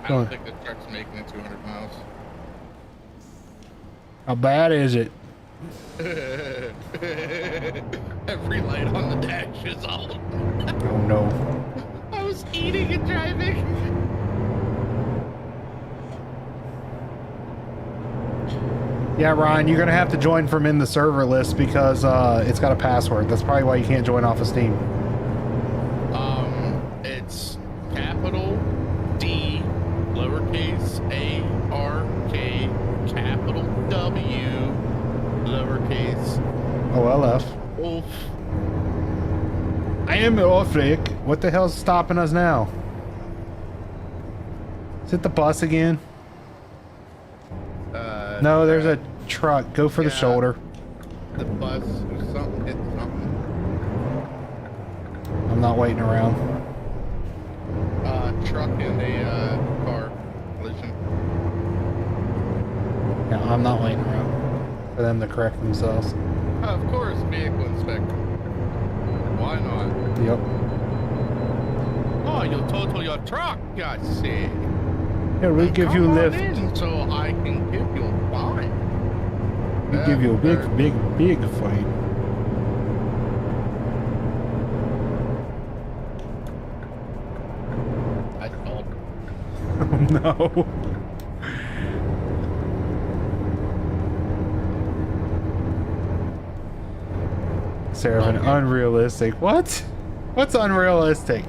I don't think the truck's making it 200 miles. How bad is it? Every light on the dash is on. Oh, no. I was eating and driving. Yeah, Ryan, you're going to have to join from in the server list because it's got a password. That's probably why you can't join off of Steam. It's capital D, lowercase a, R, K, capital W, lowercase OLF. Wolf. I am Orphic. What the hell's stopping us now? Is it the bus again? No, there's a truck. Go for the shoulder. The bus or something hit something. I'm not waiting around. Truck and a car collision. Yeah, I'm not waiting around for them to correct themselves. Of course, vehicle inspector. Why not? Yep. Oh, you'll total your truck, I see. Yeah, we'll give you a Come on lift. in so I can give you a fine. We'll give you a big fine. I told. Oh no. Seraphim, unrealistic. What? What's unrealistic?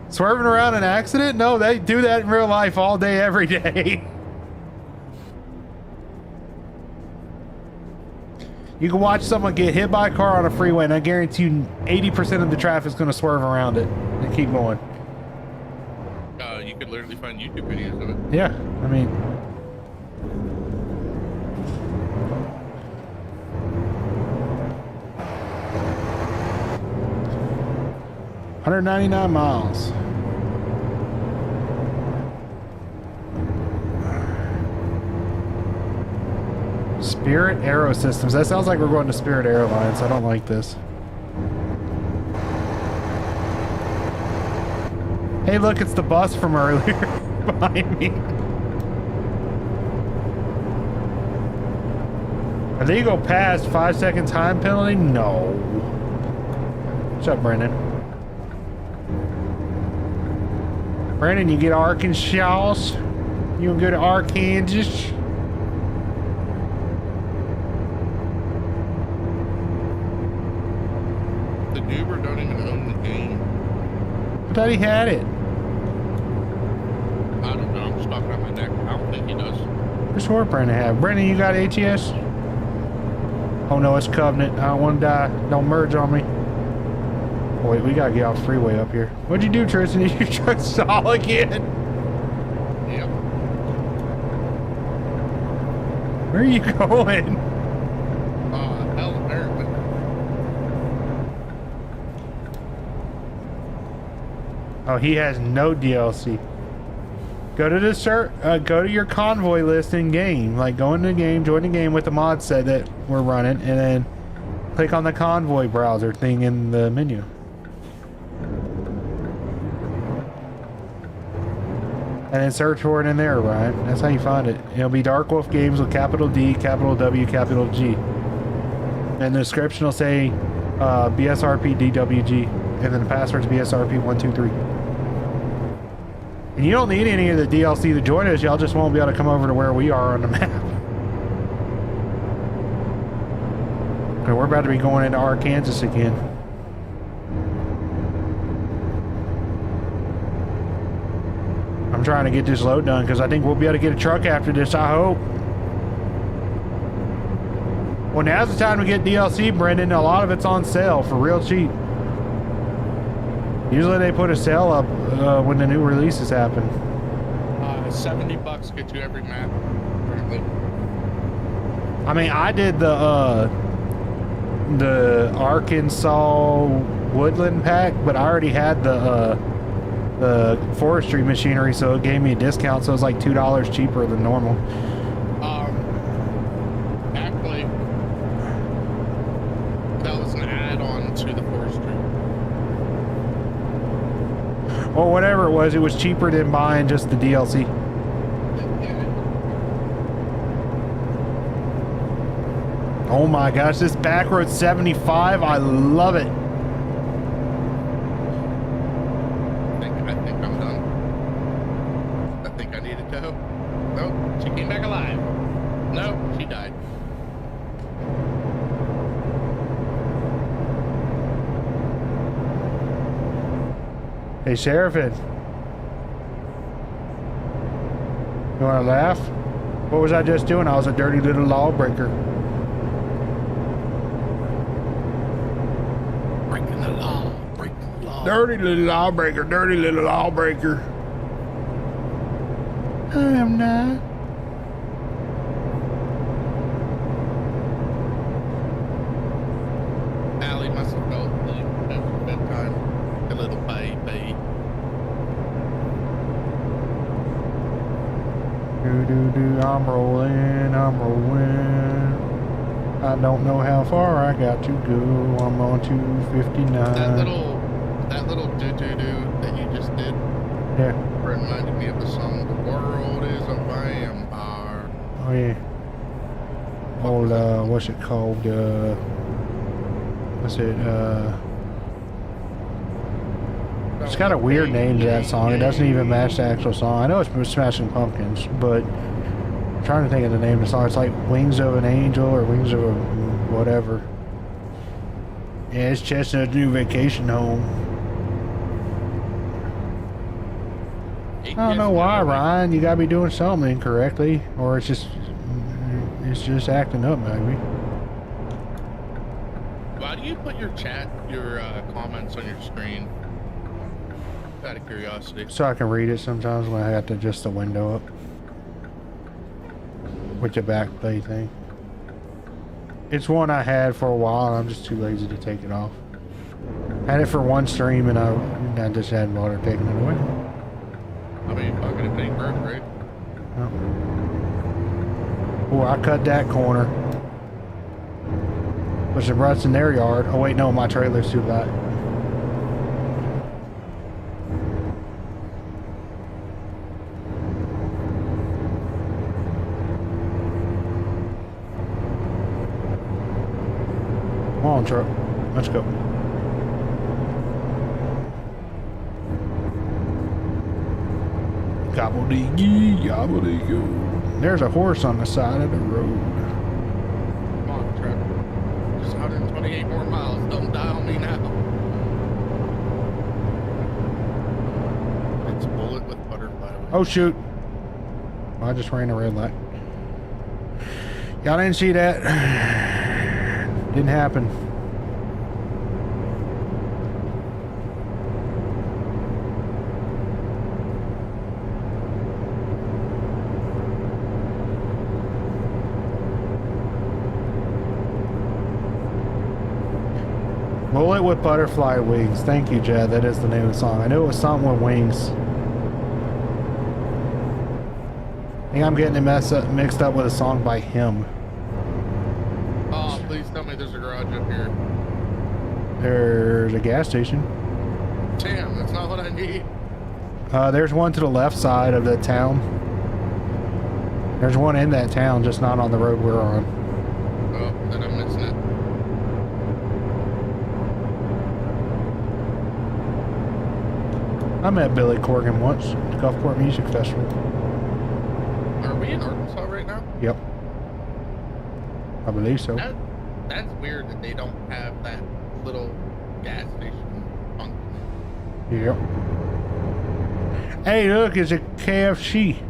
Swerving around an accident? No, they do that in real life all day, every day. You can watch someone get hit by a car on a freeway, and I guarantee you 80% of the traffic's going to swerve around it and keep going. You could literally find YouTube videos of it. Yeah, I mean... $199 miles. Spirit Aero Systems. That sounds like we're going to Spirit Airlines. I don't like this. Hey, look, it's the bus from earlier behind me. Are they go past 5-second time penalty? No. Shut up, Brendan. Brandon, you get Arkansas? You gonna go to Arkansas? thought he had it. I don't know. I'm just talking about my neck. I don't think he does. Where's swore Brandon have? Brandon, you got ATS? Oh no, it's Covenant. I don't want to die. Don't merge on me. Oh, wait, we gotta get off the freeway up here. What'd you do, Tristan? Your truck stall again? Yep. Where are you going? Hell, apparently. Oh, he has no DLC. Go to the go to your convoy list in game. Like, go into the game, join the game with the mod set that we're running, and then click on the convoy browser thing in the menu. And then search for it in there, Ryan. That's how you find it. It'll be Dark Wolf Games with capital D, capital W, capital G. And the description will say BSRP DWG. And then the password's BSRP123. And you don't need any of the DLC to join us. Y'all just won't be able to come over to where we are on the map. Okay, we're about to be going into Arkansas again. I'm trying to get this load done because I think we'll be able to get a truck after this, I hope. Well, now's the time to get DLC, Brendan. A lot of it's on sale for real cheap. Usually they put a sale up when the new releases happen. $70 gets you every map, apparently. I mean, I did the Arkansas Woodland pack, but I already had the forestry machinery, so it gave me a discount, so it was like $2 cheaper than normal. Actually, that was an add-on to the forestry. Well, whatever it was cheaper than buying just the DLC. Oh my gosh, this back road 75, I love it. I think I'm done. I think I need to go. Nope, she came back alive. Nope, she died. Hey, Sheriffin. You want to laugh? What was I just doing? I was a dirty little lawbreaker. Breaking the law, breaking the law. Dirty little lawbreaker, dirty little lawbreaker. I am not. Allie must have felt like that was bedtime. A little baby. I'm rolling, I'm rolling. I don't know how far I got to go. I'm on 259. That little do-do-do that you just did. Yeah. Reminded me of the song "The World Is a Vampire." Oh yeah. Old what's it called? What's it? It's got a weird name to that song. It doesn't even match the actual song. I know it's Smashing Pumpkins, but I'm trying to think of the name of the song. It's like Wings of an Angel or Wings of a whatever. Yeah, it's Chestnut's new vacation home. I don't know why, Ryan. You gotta be doing something incorrectly, or it's just acting up, maybe. Why do you put your comments on your screen? Out of curiosity. So I can read it sometimes when I have to adjust the window up with the back play thing. It's one I had for a while, and I'm just too lazy to take it off. Had it for one stream, and I just hadn't bothered taking it away. I mean, fucking it ain't broke, right? Oh, I cut that corner. There's some ruts in their yard. Oh wait, no, my trailer's too back. Come on, truck. Let's go. Gobbledygee, gobbledygoo. There's a horse on the side of the road. Come on, truck. Just 128 more miles. Don't die on me now. bullet with butterfly wings. Oh shoot! I just ran a red light. Y'all didn't see that. Didn't happen. Bullet with butterfly wings. Thank you, Jed. That is the name of the song. I knew it was something with wings. I think I'm getting it mixed up with a song by him. Oh, please tell me there's a garage up here. There's a gas station. Damn, that's not what I need. There's one to the left side of the town. There's one in that town, just not on the road we're on. Oh, then I'm missing it. I met Billy Corgan once at the Gulfport Music Festival. Are we in Arkansas right now? Yep. I believe so. That's weird that they don't have that little gas station function. Yep. Hey, look, it's a KFC.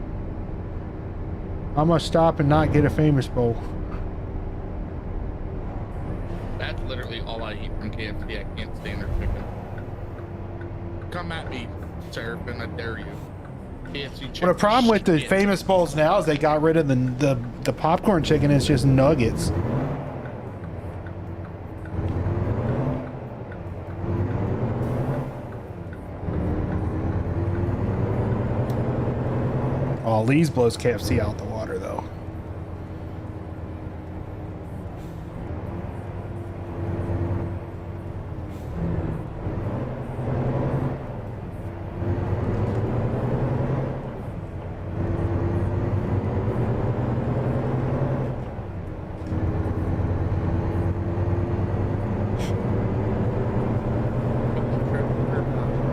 I'm gonna stop and not get a famous bowl. That's literally all I eat from KFC. I can't stand their chicken. Come at me, Seraphin, I dare you. KFC chicken. Well, the problem with the famous bowls now is they got rid of the popcorn chicken. It's just nuggets. Oh, Lee's blows KFC out the water, though.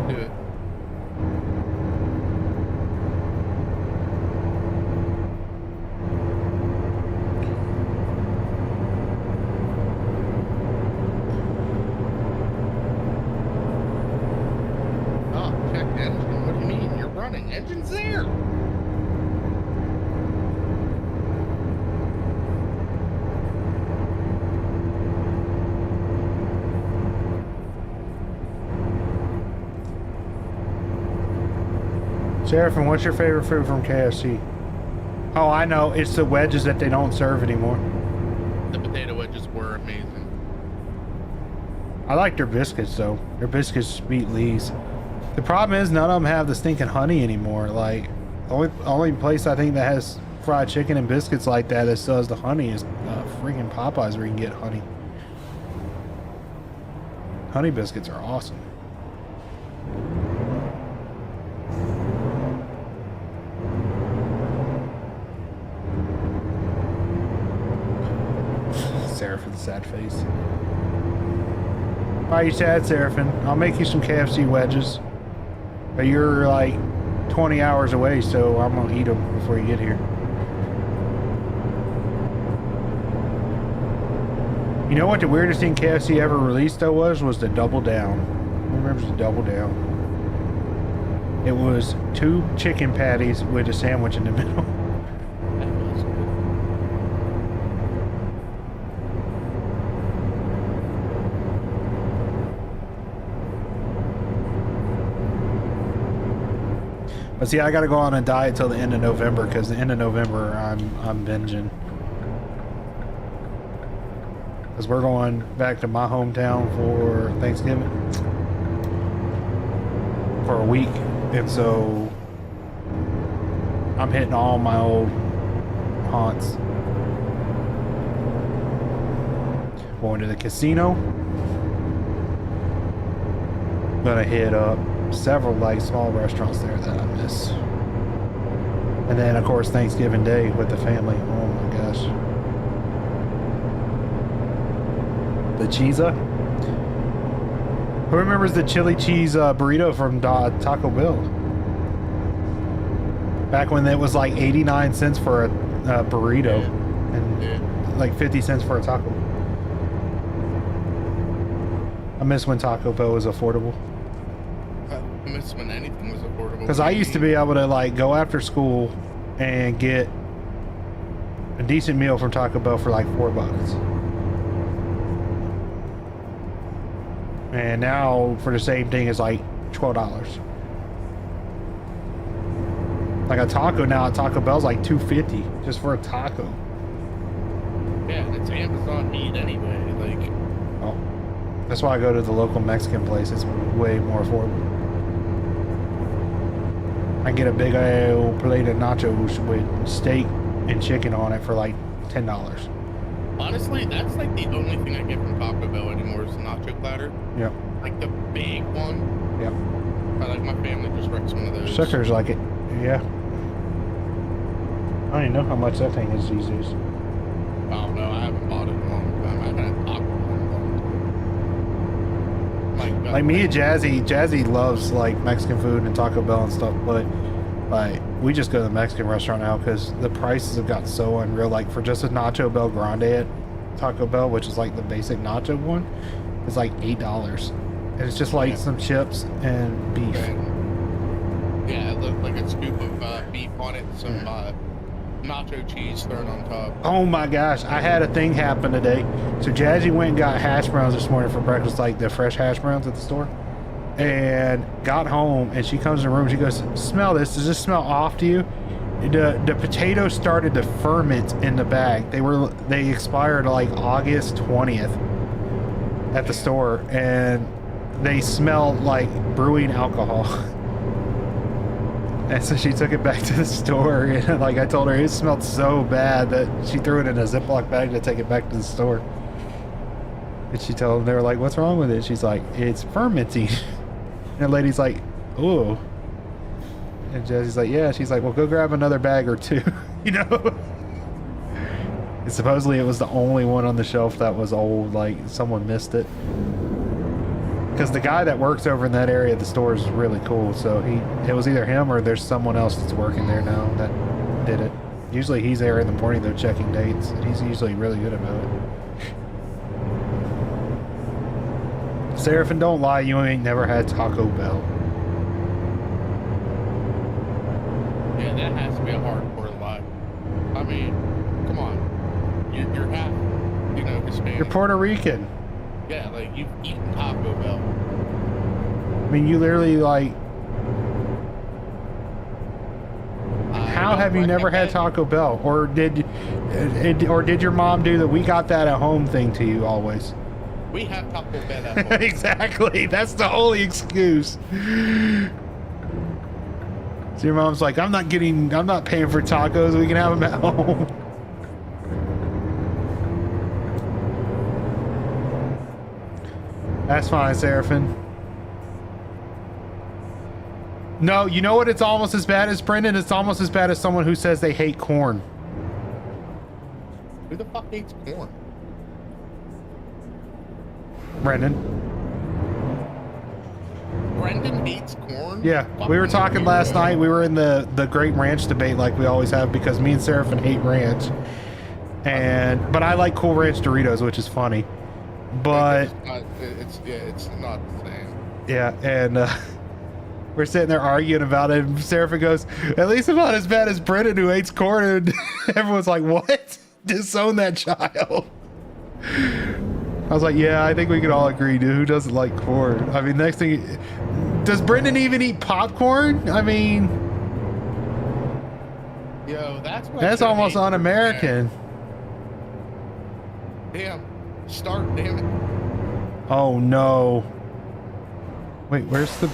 Do it. Oh, check engine. What do you mean? You're running. Engine's there. Seraphin, what's your favorite food from KFC? Oh, I know. It's the wedges that they don't serve anymore. The potato wedges were amazing. I like their biscuits, though. Their biscuits beat Lee's. The problem is none of them have the stinking honey anymore. Like, only place I think that has fried chicken and biscuits like that still has the honey is freaking Popeyes, where you can get honey. Honey biscuits are awesome. Seraphin's sad face. Why are you sad, Seraphin? I'll make you some KFC wedges. But you're like 20 hours away, so I'm gonna eat them before you get here. You know what the weirdest thing KFC ever released though was the Double Down. Who remembers the Double Down? It was 2 chicken patties with a sandwich in the middle. That was good. But see, I gotta go on a diet till the end of November, because the end of November I'm binging. Because we're going back to my hometown for Thanksgiving for a week, and so I'm hitting all my old haunts. Going to the casino. Gonna hit up several like small restaurants there that I miss. And then of course Thanksgiving Day with the family. Oh my gosh. The cheesa. Who remembers the chili cheese burrito from Taco Bell? Back when it was like 89 cents for a burrito and like 50 cents for a taco. I miss when Taco Bell was affordable. famous when anything was affordable. Because I used to be able to like go after school and get a decent meal from Taco Bell for like $4. And now for the same thing is like $12. Like a taco now at Taco Bell's like $2.50 just for a taco. Yeah, and it's Amazon meat anyway. Like, oh, that's why I go to the local Mexican place. It's way more affordable. I get a big old plate of nachos with steak and chicken on it for like $10. honestly, that's like the only thing I get from Taco Bell anymore is the nacho platter. Yep. Like the big one. Yep. I like my family just wrecks one of those. Suckers like it. Yeah. I don't even know how much that thing is these days. Oh no, I haven't bought it in a long time. I haven't had Taco Bell in a long time. Like me and Jazzy loves like Mexican food and Taco Bell and stuff, but like we just go to the Mexican restaurant now because the prices have gotten so unreal. Like for just a Nacho Bell Grande at Taco Bell, which is like the basic nacho one, it's like $8, and it's just like some chips and beef. Yeah, it looked like a scoop of beef on it, and some nacho cheese thrown on top. Oh my gosh, I had a thing happen today. So Jazzy went and got hash browns this morning for breakfast, like the fresh hash browns at the store, and got home, and she comes in the room, she goes, smell this, does this smell off to you? The potatoes started to ferment in the bag. They expired like August 20th at the store, and they smelled like brewing alcohol. And so she took it back to the store, and like I told her, it smelled so bad that she threw it in a Ziploc bag to take it back to the store. And she told them, they were like, what's wrong with it? She's like, it's fermenting. And the lady's like, ooh. And Jazzy's like, yeah. She's like, well, go grab another bag or two, you know? And supposedly it was the only one on the shelf that was old, like someone missed it. Because the guy that works over in that area of the store is really cool, so it was either him or there's someone else that's working there now that did it. Usually he's there in the morning though, checking dates, and he's usually really good about it. Seraphin, don't lie, you ain't never had Taco Bell. Yeah, that has to be a hardcore lie. I mean, come on, you're half, Hispanic. You're Puerto Rican. Yeah, like you've eaten Taco Bell. I mean, you literally like. How have you never had Taco Bell, or did your mom do the "we got that at home" thing to you always? We have Taco Bell at home. Exactly. That's the only excuse. So your mom's like, I'm not paying for tacos. We can have them at home. That's fine, Seraphin. No, you know what? It's almost as bad as Brendan. It's almost as bad as someone who says they hate corn. Who the fuck hates corn? Brendan. Brendan hates corn? Yeah, we were talking last night. We were in the Great Ranch debate like we always have, because me and Seraphin hate ranch. But I like Cool Ranch Doritos, which is funny. But it's not the same. Yeah, and we're sitting there arguing about it, and Seraphin goes, at least about as bad as Brendan, who hates corn. And everyone's like, what? Disown that child. I was like, yeah, I think we could all agree, dude. Who doesn't like corn? I mean, next thing, does Brendan even eat popcorn? I mean, yo, that's almost un-American. Damn. Damn it. Oh no. Wait, where the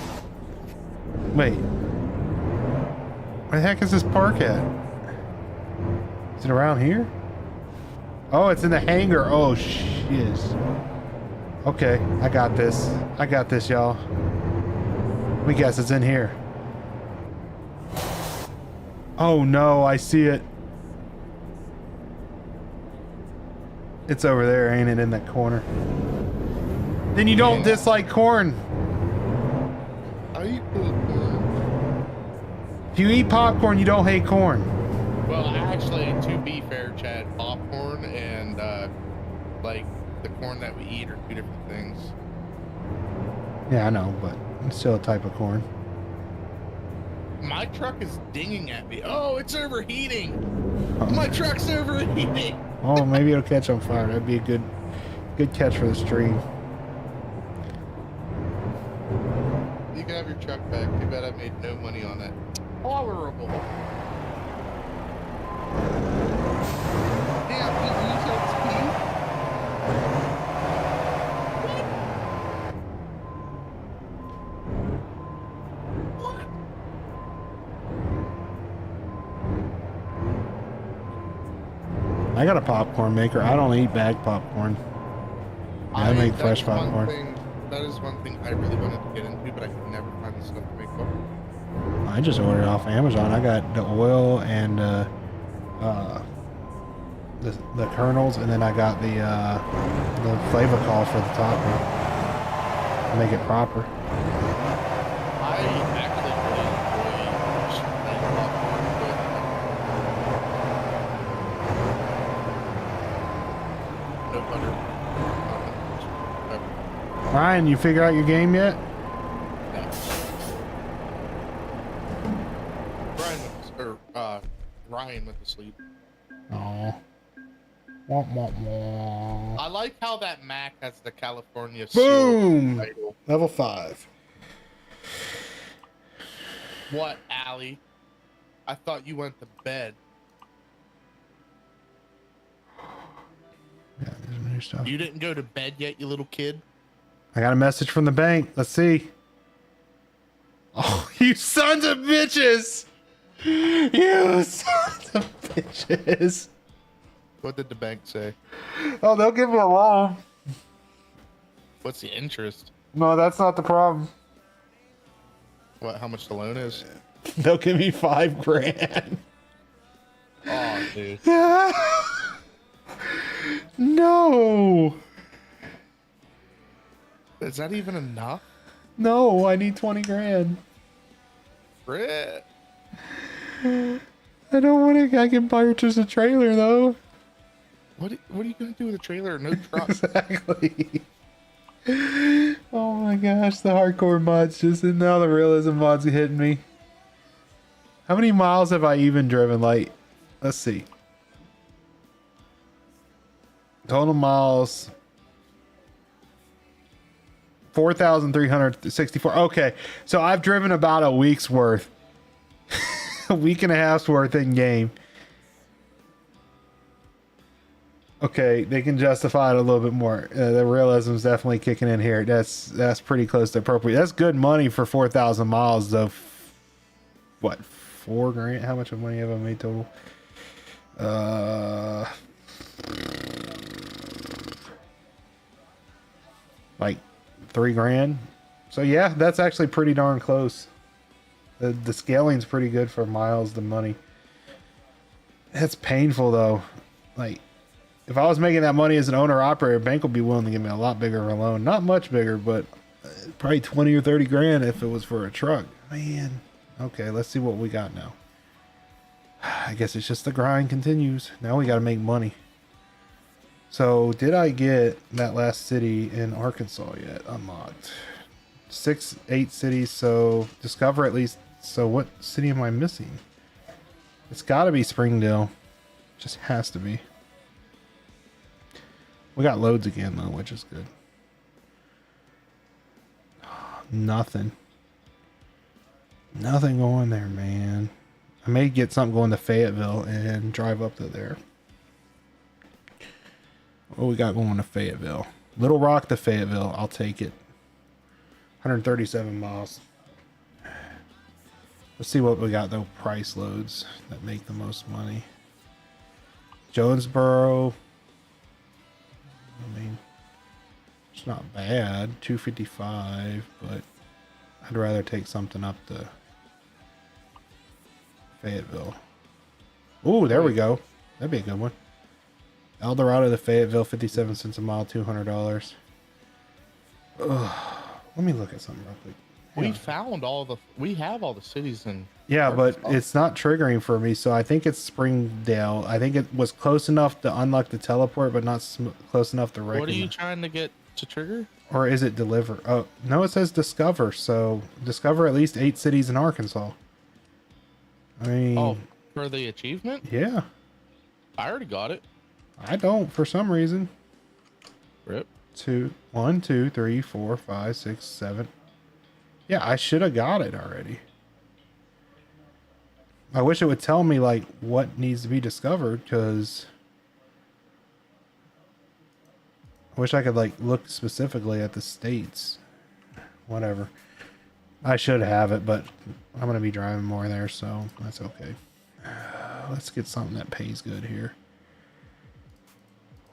heck is this park at? Is it around here? Oh, it's in the hangar. Oh, shiz. Okay, I got this, y'all. We guess it's in here. Oh no, I see it. It's over there, ain't it, in that corner? Then you don't dislike corn. I eat corn. If you eat popcorn, you don't hate corn. Well, actually, to be fair, Chad, popcorn and like the corn that we eat are two different things. Yeah, I know, but it's still a type of corn. My truck is dinging at me. Oh, it's overheating. My truck's overheating. Oh, maybe it'll catch on fire. That'd be a good catch for the stream. You can have your truck back. Too bad I made no money on it. Tolerable. Damn, did you use XP? What? I got a popcorn maker. I don't eat bag popcorn. I make fresh popcorn. That is one thing I really wanted to get into, but I could never find the stuff to make popcorn. I just ordered off Amazon. I got the oil and the kernels, and then I got the flavor call for the topping to make it proper. I actually really enjoy making popcorn, but no butter. Ryan, you figure out your game yet? No. Ryan went to sleep. Oh. Womp, womp, womp. I like how that Mac has the California Boom! seal title. Level 5. What, Allie? I thought you went to bed. Yeah, there's new stuff. You didn't go to bed yet, you little kid? I got a message from the bank. Let's see. Oh, you sons of bitches! You sons of bitches! What did the bank say? Oh, they'll give me a loan. What's the interest? No, that's not the problem. What? How much the loan is? They'll give me $5,000. Oh, dude. No. Is that even enough? No, I need $20,000. Brit. I don't want to. I can purchase a trailer though. What are you gonna do with a trailer? No truck. Exactly. Oh my gosh, the hardcore mods and now the realism mods are hitting me. How many miles have I even driven? Like, let's see. Total miles 4,364. Okay, so I've driven about a week's worth. A week and a half's worth in game. Okay, they can justify it a little bit more. The realism's definitely kicking in here. That's pretty close to appropriate. That's good money for 4,000 miles though. What, $4,000? How much money have I made total? Like $3,000. So yeah, that's actually pretty darn close. The scaling's pretty good for miles to money. That's painful though. Like, if I was making that money as an owner operator, bank would be willing to give me a lot bigger of a loan. Not much bigger, but probably 20 or 30 grand if it was for a truck. Man. Okay, let's see what we got now. I guess it's just the grind continues. Now we got to make money. So did I get that last city in Arkansas yet unlocked? 8 cities. So discover at least. So what city am I missing? It's got to be Springdale. Just has to be. We got loads again though, which is good. Nothing going there, man. I may get something going to Fayetteville and drive up to there. What we got going to Fayetteville? Little Rock to Fayetteville. I'll take it. 137 miles. Let's see what we got though. Price loads that make the most money. Jonesboro. I mean, it's not bad. 255, but I'd rather take something up to Fayetteville. Ooh, there we go. That'd be a good one. El Dorado to Fayetteville, 57 cents a mile, $200. Ugh. Let me look at something real quick. We found we have all the cities in. Yeah, but it's not triggering for me, so I think it's Springdale. I think it was close enough to unlock the teleport, but not close enough to recognize. What are you trying to get to trigger? Or is it deliver? Oh, no, it says discover. So discover at least 8 cities in Arkansas. I mean, Oh, for the achievement? yeah, I already got it. I don't for some reason. Rip. 1, 2, 3, 4, 5, 6, 7. Yeah, I should have got it already. I wish it would tell me like what needs to be discovered, because I wish I could like look specifically at the states. Whatever. I should have it, but I'm going to be driving more there, so that's okay. Let's get something that pays good here.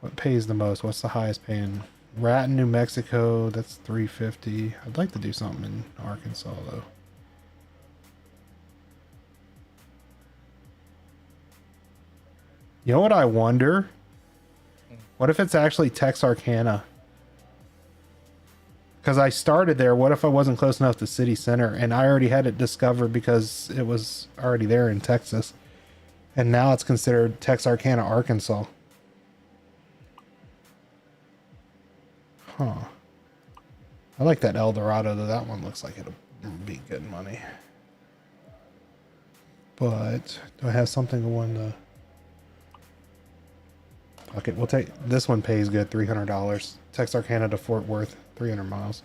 What pays the most? What's the highest paying? Raton, New Mexico, that's $350. I'd like to do something in Arkansas, though. You know what I wonder? What if it's actually Texarkana? Because I started there. What if I wasn't close enough to city center and I already had it discovered because it was already there in Texas, and now it's considered Texarkana, Arkansas? Huh. I like that El Dorado, though. That one looks like it'll be good money. But do I have something on the... Okay, we'll take... This one pays good, $300. Texarkana to Fort Worth, 300 miles.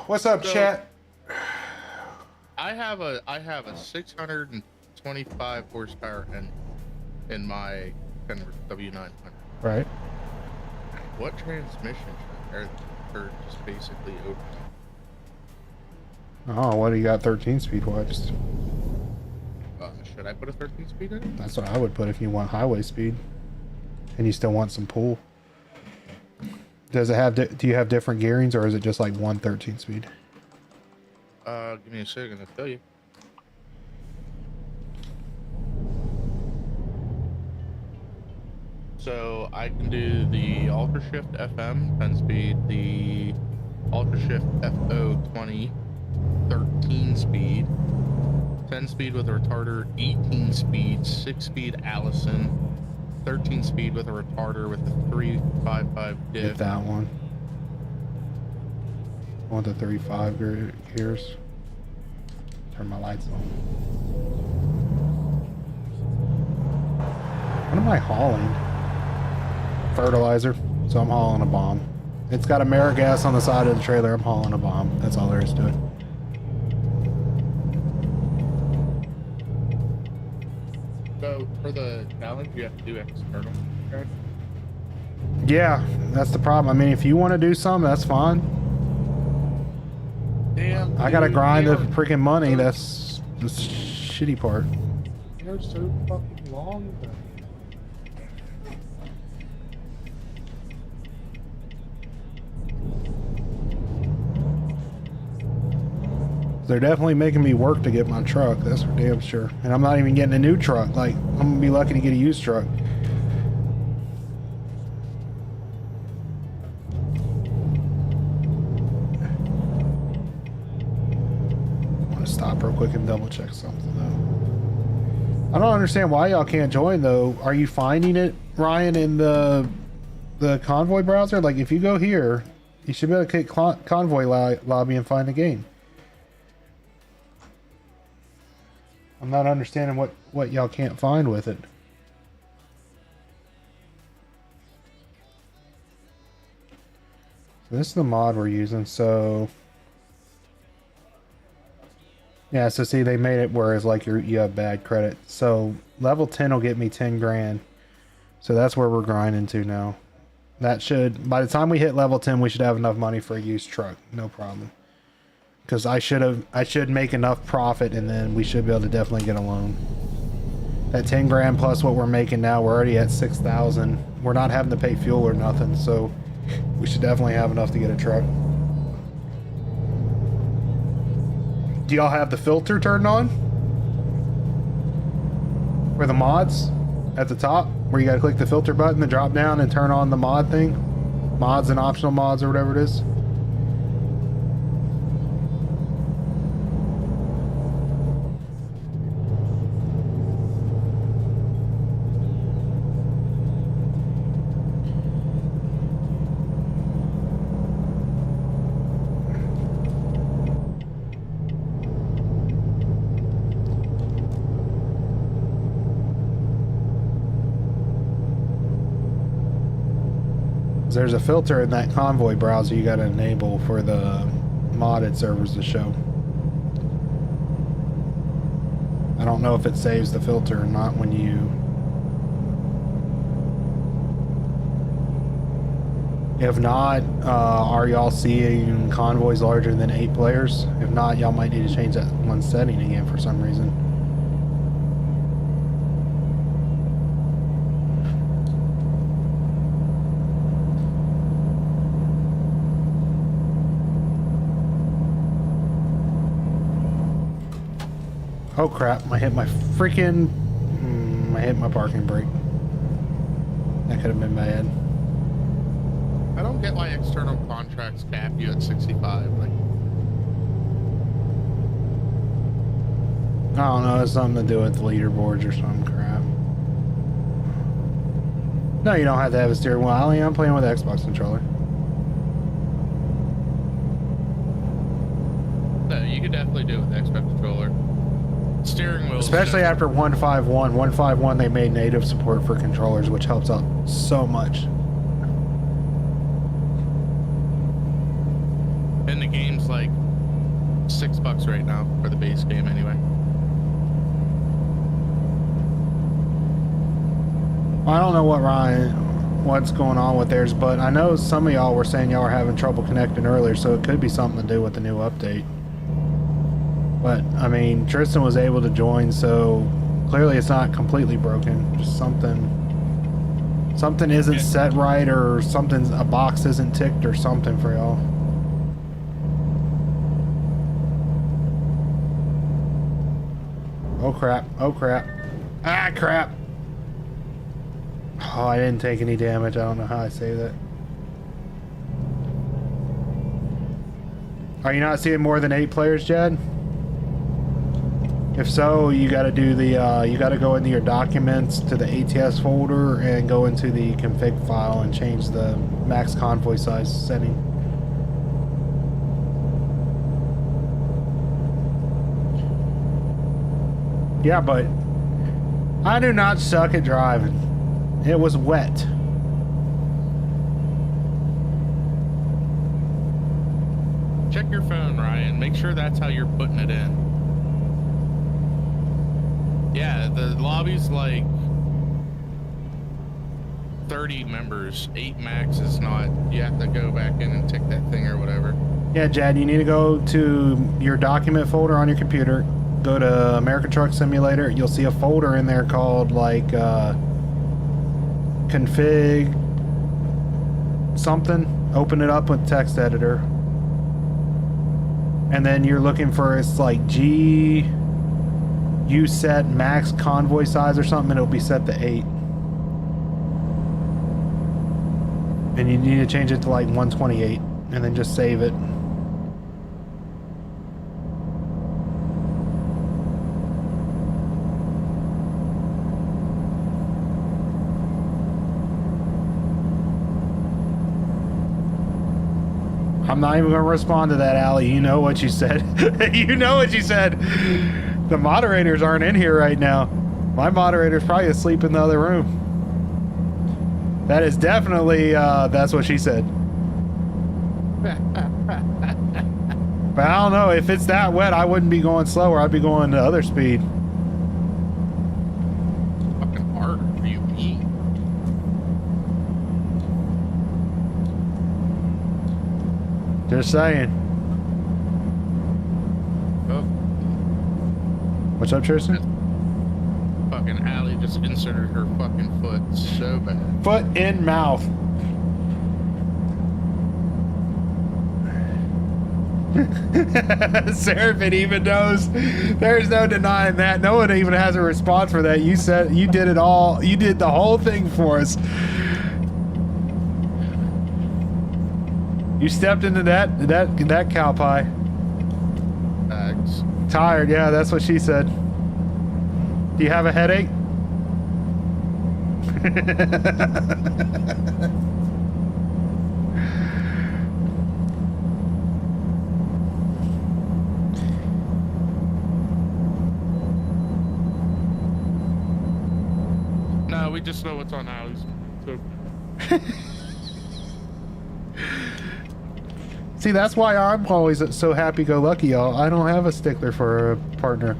What's up, chat? I have a 625 horsepower engine in my W900. Right. What transmission should I, or just basically open? Oh, what do you got 13 speed wise? Should I put a 13 speed in it? That's what I would put if you want highway speed and you still want some pull. Does it have, do you have different gearings, or is it just like one 13 speed? Give me a second, I'll tell you. So I can do the Ultra Shift FM 10 speed, the Ultra Shift FO 20 13 speed, 10 speed with a retarder, 18 speed, 6 speed Allison, 13 speed with a retarder with a 355 diff. Get that one. I want the 35 gears. Turn my lights on. What am I hauling? Fertilizer. So I'm hauling a bomb. It's got AmeriGas on the side of the trailer. I'm hauling a bomb. That's all there is to it. So for the challenge, you have to do external. Okay? Yeah, that's the problem. I mean, if you want to do something, that's fine. Damn, I gotta dude, grind the they are freaking money. so- That's the shitty part. They're so fucking long. Though. They're definitely making me work to get my truck. That's for damn sure. And I'm not even getting a new truck. Like, I'm gonna be lucky to get a used truck. I want to stop real quick and double check something though. I don't understand why y'all can't join though. Are you finding it, Ryan, in the Convoy browser? Like, if you go here, you should be able to click Convoy lobby and find the game. I'm not understanding what y'all can't find with it. So this is the mod we're using, so... Yeah, so see, they made it where it's like you have bad credit. So level 10 will get me 10 grand. So that's where we're grinding to now. That should, by the time we hit level 10, we should have enough money for a used truck. No problem. Because I should make enough profit, and then we should be able to definitely get a loan. That 10 grand plus what we're making now, we're already at 6,000. We're not having to pay fuel or nothing, so we should definitely have enough to get a truck. Do y'all have the filter turned on? Where the mods at the top, where you gotta click the filter button to drop down and turn on the mod thing? Mods and optional mods or whatever it is. There's a filter in that convoy browser you got to enable for the modded servers to show. I don't know if it saves the filter or not when you... If not, are y'all seeing convoys larger than 8 players? If not, y'all might need to change that one setting again for some reason. Oh crap, I hit my freaking... I hit my parking brake. That could have been bad. I don't get why external contracts cap you at 65. Like, I don't know, it's something to do with leaderboards or some crap. No, you don't have to have a steering wheel. I'm playing with the Xbox controller. no, you could definitely do it with the Xbox controller. Steering wheel. Especially after 151. 151, they made native support for controllers, which helps out so much. And the game's like $6 right now for the base game anyway. I don't know what's going on with theirs, but I know some of y'all were saying y'all were having trouble connecting earlier, so it could be something to do with the new update. But, I mean, Tristan was able to join, so clearly it's not completely broken. Just something isn't set right, or a box isn't ticked or something for y'all. Oh crap, oh crap. Ah, crap! Oh, I didn't take any damage. I don't know how I saved that. Are you not seeing more than 8 players, Jed? If so, you got to do the, you got to go into your documents to the ATS folder and go into the config file and change the max convoy size setting. Yeah, but I do not suck at driving. It was wet. Check your phone, Ryan. Make sure that's how you're putting it in. Yeah, the lobby's like 30 members. 8 max is not. You have to go back in and tick that thing or whatever. Yeah, Jad, you need to go to your document folder on your computer. Go to American Truck Simulator. You'll see a folder in there called like config something. Open it up with text editor. And then you're looking for, it's like G... You set max convoy size or something, and it'll be set to 8. And you need to change it to like 128, and then just save it. I'm not even going to respond to that, Allie. You know what you said. You know what you said. The moderators aren't in here right now. My moderator's probably asleep in the other room. That is definitely, that's what she said. But I don't know, if it's that wet, I wouldn't be going slower. I'd be going to other speed. Fucking hard for you to eat. Just saying. Oh. What's up, Tristan? Fucking Allie just inserted her fucking foot so bad. Foot in mouth. Seraphin even knows. There's no denying that. No one even has a response for that. You said you did it all. You did the whole thing for us. You stepped into that cow pie. Bags. Tired, yeah, that's what she said. Do you have a headache? No, we just know what's on Allie's. So. See, that's why I'm always so happy-go-lucky, y'all. I don't have a stickler for a partner.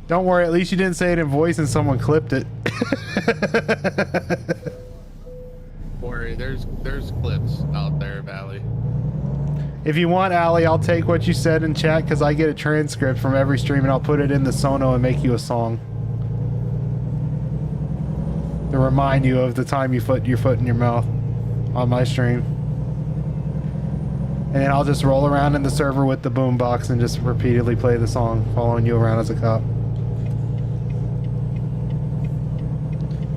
Don't worry, at least you didn't say it in voice and someone clipped it. Worry, there's clips out there, Valley. If you want, Allie, I'll take what you said in chat because I get a transcript from every stream and I'll put it in the Sono and make you a song. To remind you of the time you put your foot in your mouth on my stream. And then I'll just roll around in the server with the boombox and just repeatedly play the song, following you around as a cop.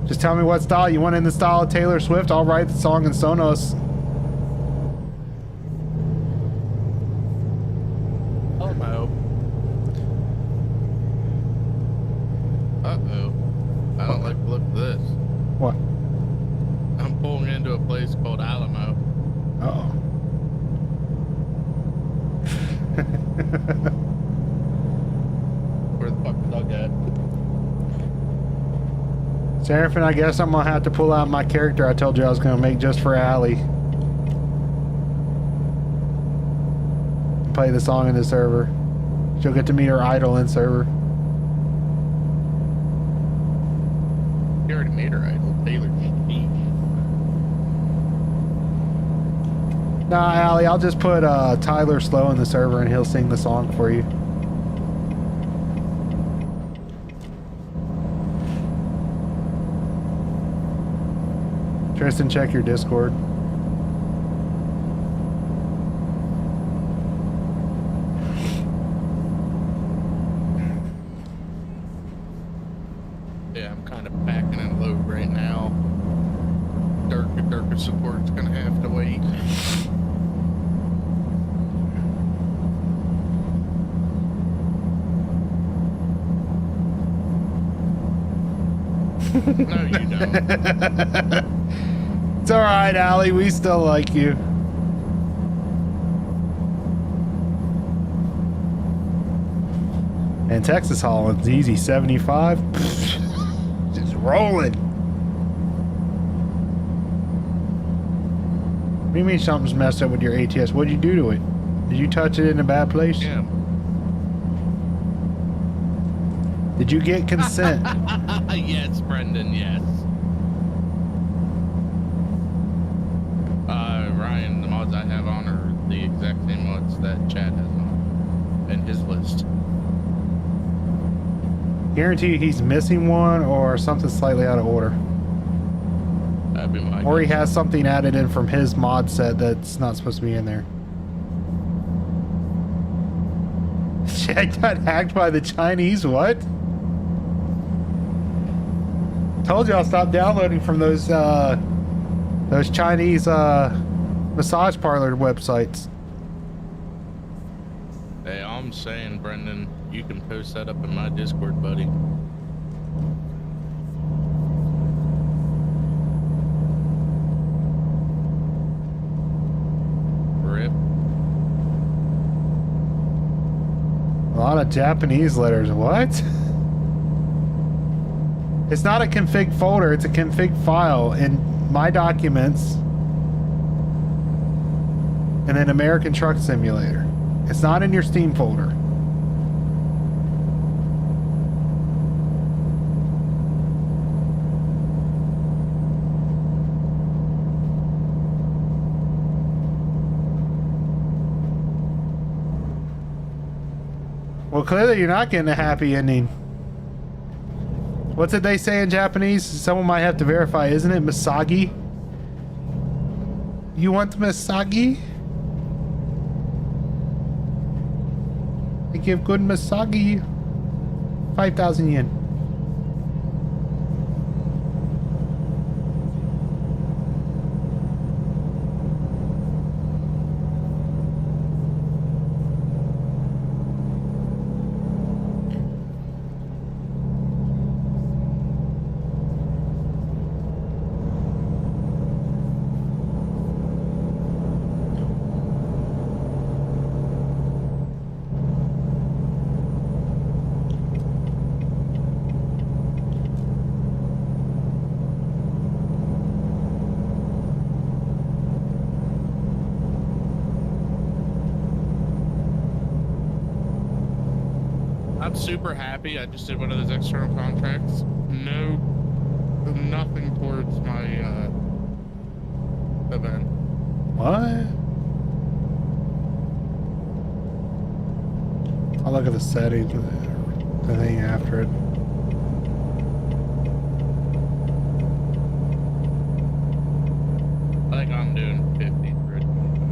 Just tell me what style you want in the style of Taylor Swift. I'll write the song in Sonos. Elmo. Uh-oh. I don't like the look of this. What? I'm pulling into a place called Alamo. Uh-oh. Where the fuck is Doug at? Seraphin, I guess I'm gonna have to pull out my character I told you I was gonna make just for Allie. Play the song in the server. She'll get to meet her idol in server. You already made her idol, Taylor Swift. Nah, Allie, I'll just put Tyler Slow in the server and he'll sing the song for you. Tristan, check your Discord. Yeah, I'm kind of backing and low right now. Darker support's gonna have to wait. No, you don't. It's alright, Allie. We still like you. And Texas Holland's easy. 75. Just rolling. What do you mean something's messed up with your ATS? What'd you do to it? Did you touch it in a bad place? Yeah. Did you get consent? Yes, Brendan, yes. Ryan, the mods I have on are the exact same mods that Chad has on in his list. Guarantee you he's missing one or something slightly out of order. That'd be my Or he guess. has something added in from his mod set that's not supposed to be in there. Chad got hacked by the Chinese, what? Told you I'll stop downloading from those Chinese massage parlor websites. Hey, all I'm saying, Brendan, you can post that up in my Discord, buddy. Rip. A lot of Japanese letters, what? It's not a config folder, it's a config file in My Documents and then American Truck Simulator. It's not in your Steam folder. Well, clearly you're not getting a happy ending. What's it they say in Japanese? Someone might have to verify, isn't it? Misagi? You want Misagi? I give good Misagi 5,000 yen. not super happy. I just did one of those external contracts. No, nothing towards my event. What? I'll look at the settings, the thing after it. I think I'm doing 50 for it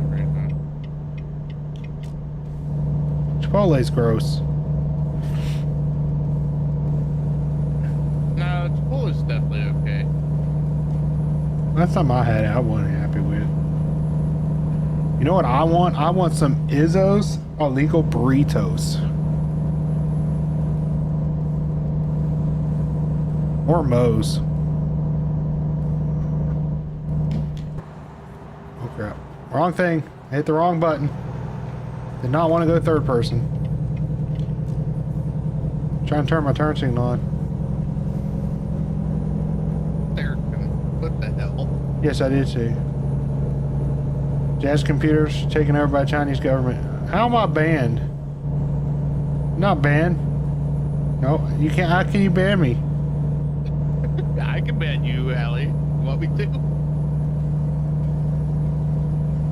right now. Chipotle's gross. No, Chipotle's definitely okay. Last time I had it, I wasn't happy with it. You know what I want? I want some Izzo's illegal burritos. Or Moe's. Oh crap. Wrong thing. I hit the wrong button. Did not want to go third person. Trying to turn my turn signal on. There, what the hell? Yes, I did see. Jazz computers taken over by Chinese government. How am I banned? Not banned. No, you can't. How can you ban me? I can ban you, Allie. Want me to?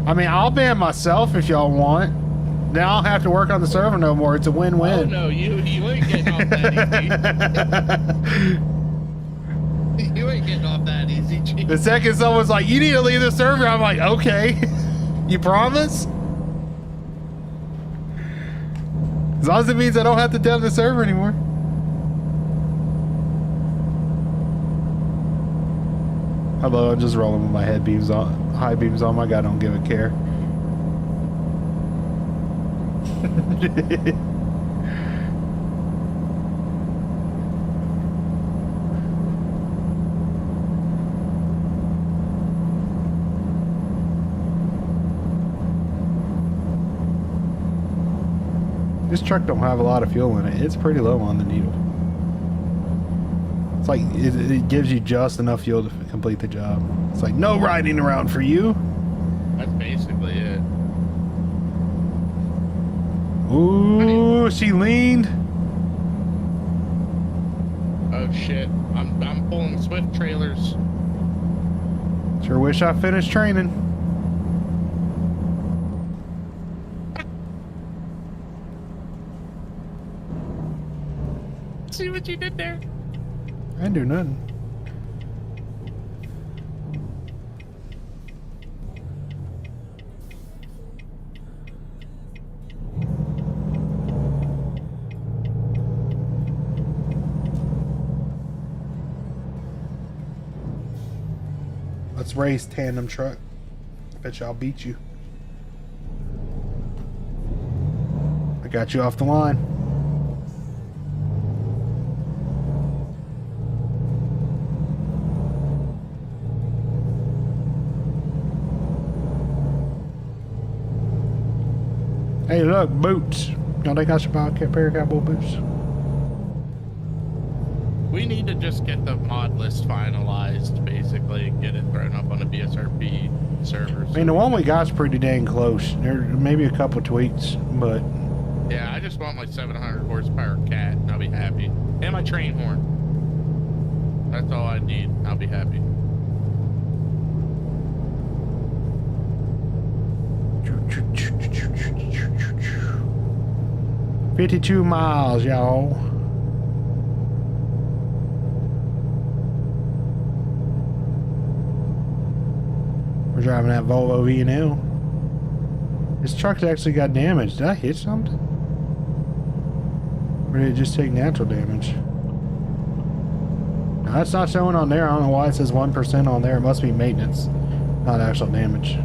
I mean, I'll ban myself if y'all want. Then I don't have to work on the server no more. It's a win-win. Oh no, you ain't getting off that easy. You ain't getting off that easy, G. The second someone's like, you need to leave the server, I'm like, okay. You promise? As long as it means I don't have to down the server anymore. Hello, I'm just rolling with my head beams on, high beams on. My guy don't give a care. This truck don't have a lot of fuel in it. It's pretty low on the needle. It's like it gives you just enough fuel to complete the job. It's like no riding around for you. That's basically it. Ooh, she leaned. Oh shit! I'm pulling Swift trailers. Sure wish I finished training. See what you did there? I didn't do nothing. Let's race, tandem truck. Bet you I'll beat you. I got you off the line. Hey, look, boots. Don't think I should buy a pair of cowboy boots? We need to just get the mod list finalized, basically, and get it thrown up on the BSRP servers. I mean, the one we got's pretty dang close. There may be a couple tweaks, but... Yeah, I just want my 700 horsepower cat, and I'll be happy. And my train horn. That's all I need. I'll be happy. "52 miles, y'all." We're driving that Volvo V&L. This truck's actually got damage. Did I hit something? Or did it just take natural damage? No, that's not showing on there. I don't know why it says 1% on there. It must be maintenance, not actual damage.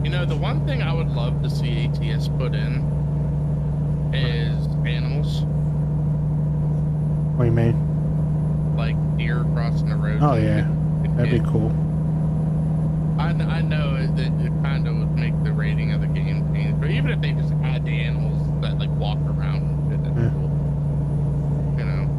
You know, the one thing I would love to see ATS put in is animals. What do you mean? Like deer crossing the road. Oh yeah, that'd be cool. I know it kind of would make the rating of the game change, but even if they just add the animals that like walk around and shit, that'd be cool. You know?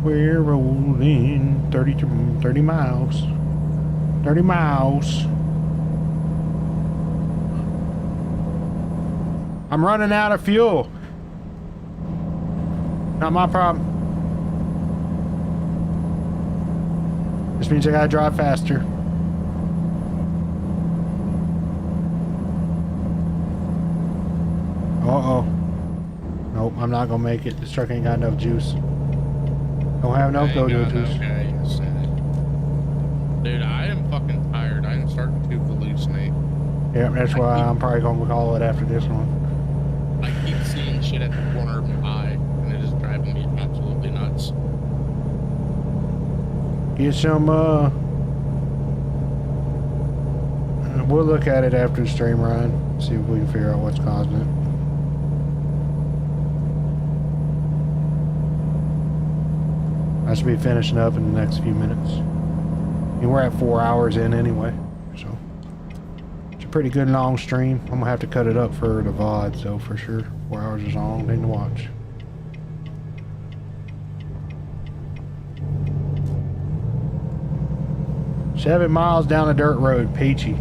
We're rolling 30 miles. 30 miles. I'm running out of fuel. Not my problem. This means I gotta drive faster. Uh-oh. Nope, I'm not gonna make it. This truck ain't got enough juice. Don't have no go-to juice. Okay, dude, I am fucking tired. I am starting to hallucinate. Yeah, that's why I'm probably gonna call it after this one. I keep seeing shit at the corner of my eye, and it is driving me absolutely nuts. Get some, we'll look at it after the stream run. See if we can figure out what's causing it. I should be finishing up in the next few minutes. And we're at 4 hours in anyway, so it's a pretty good long stream. I'm gonna have to cut it up for the VOD, so for sure 4 hours is a long thing to watch. Seven miles down a dirt road, peachy.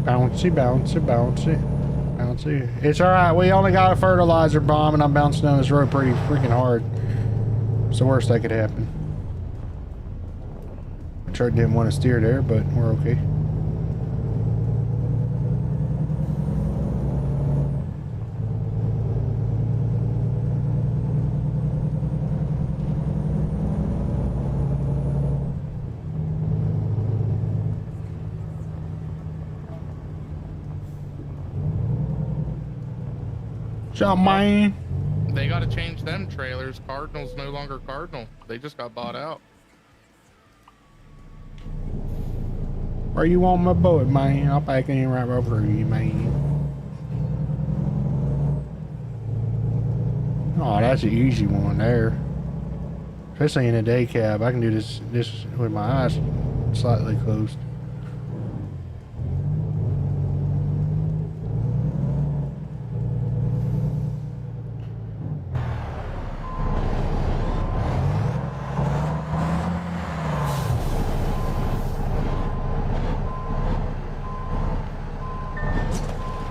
Bouncy, bouncy, bouncy, bouncy. It's alright, we only got a fertilizer bomb and I'm bouncing down this road pretty freaking hard. It's the worst that could happen. I didn't want to steer there, but we're okay. What's up, man? They got to change them trailers. Cardinal's no longer Cardinal. They just got bought out. Where you want my boat, man? I'll pack it in right over you, man. Oh, that's an easy one there. Especially in a day cab. I can do this with my eyes slightly closed.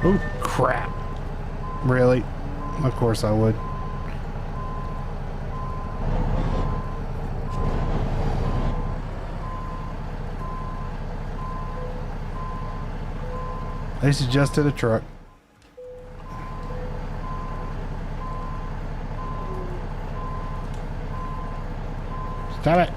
Oh, crap. Really? Of course I would. At least it's just to the truck. Stop it.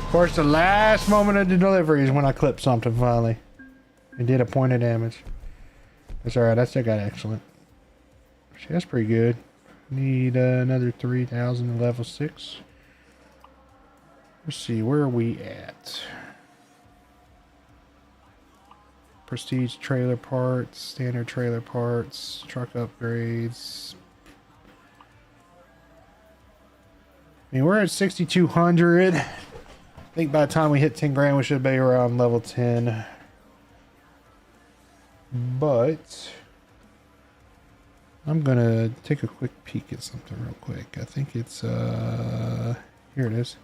Of course, the last moment of the delivery is when I clip something finally. It did a point of damage. That's alright, I still got excellent. That's pretty good. Need another 3,000 to level 6. Let's see, where are we at? Prestige trailer parts, standard trailer parts, truck upgrades. I mean, we're at 6,200. I think by the time we hit 10 grand, we should be around level 10. But I'm gonna take a quick peek at something real quick. I think it's here it is.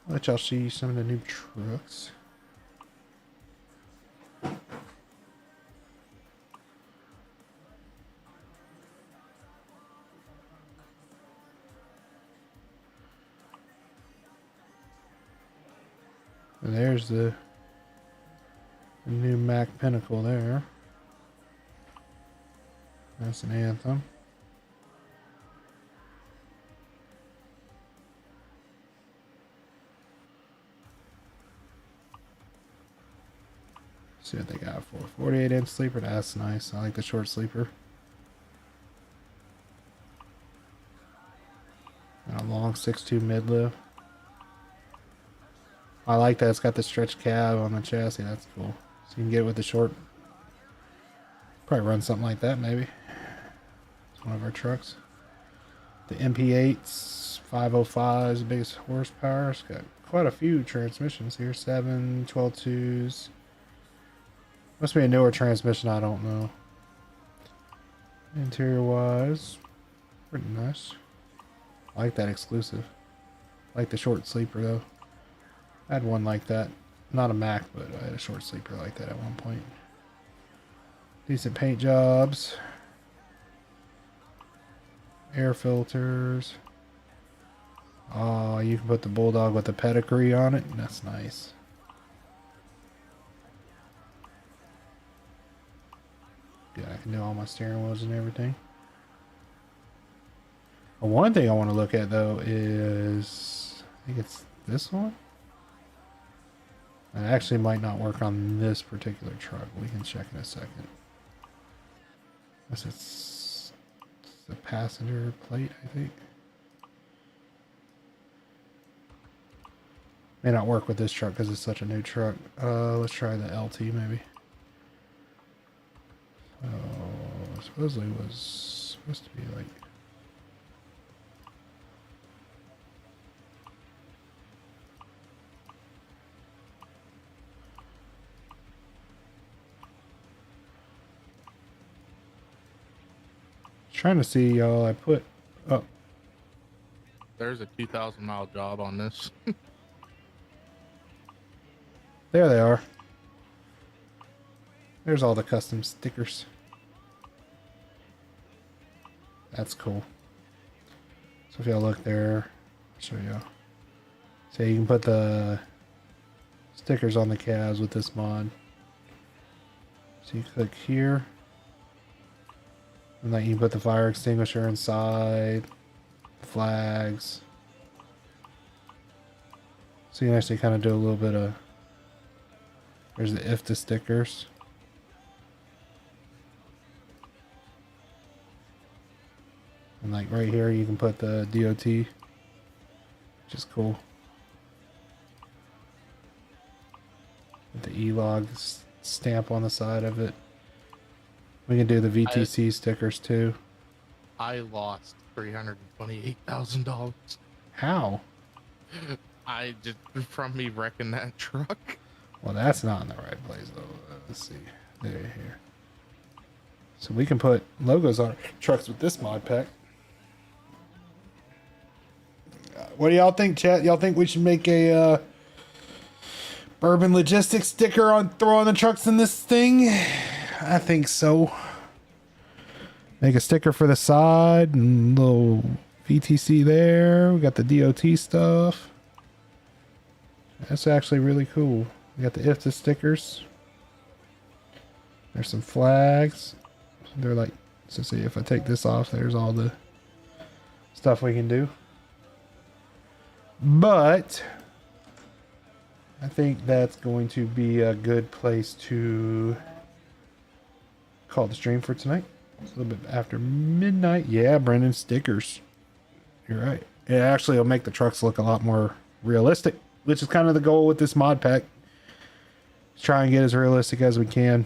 I'll let y'all see some of the new trucks. And there's the new Mac Pinnacle there. That's an Anthem. See what they got for 48-inch sleeper. That's nice. I like the short sleeper. And a long 6.2 mid-lift. I like that it's got the stretch cab on the chassis. That's cool. So you can get it with the short. Probably run something like that maybe. It's one of our trucks. The MP8s, 505s, biggest horsepower. It's got quite a few transmissions here. 7, 12 twos. Must be a newer transmission, I don't know. Interior wise, pretty nice. I like that exclusive. I like the short sleeper though. I had one like that. Not a Mac, but I had a short sleeper like that at one point. Decent paint jobs. Air filters. Oh, you can put the Bulldog with the pedigree on it. That's nice. Yeah, I can do all my steering wheels and everything. Well, one thing I want to look at though is, I think it's this one. It actually might not work on this particular truck. We can check in a second. It's the passenger plate, I think. May not work with this truck because it's such a new truck. Let's try the LT maybe. So supposedly it was supposed to be like. Trying to see, y'all. I put up. There's a 2,000-mile job on this. There they are. There's all the custom stickers. That's cool. So if y'all look there, I'll show y'all. So you can put the stickers on the cabs with this mod. So you click here. And then you can put the fire extinguisher inside. Flags. So you can actually kind of do a little bit of. There's the IFTA stickers. And like right here you can put the DOT, which is cool. With the E-log stamp on the side of it. We can do the VTC stickers too. I lost $328,000. How? I just from me wrecking that truck. Well, that's not in the right place though. Let's see. There, here. So we can put logos on trucks with this mod pack. What do y'all think, chat? Y'all think we should make a Bourbon Logistics sticker on throw on the trucks in this thing? I think so. Make a sticker for the side and little VTC there. We got the DOT stuff. That's actually really cool. We got the IFTA stickers. There's some flags. They're like, so see if I take this off, there's all the stuff we can do. But I think that's going to be a good place to call the stream for tonight. It's a little bit after midnight. Yeah, Brendan, stickers. You're right. It actually will make the trucks look a lot more realistic, which is kind of the goal with this mod pack. Try and get as realistic as we can.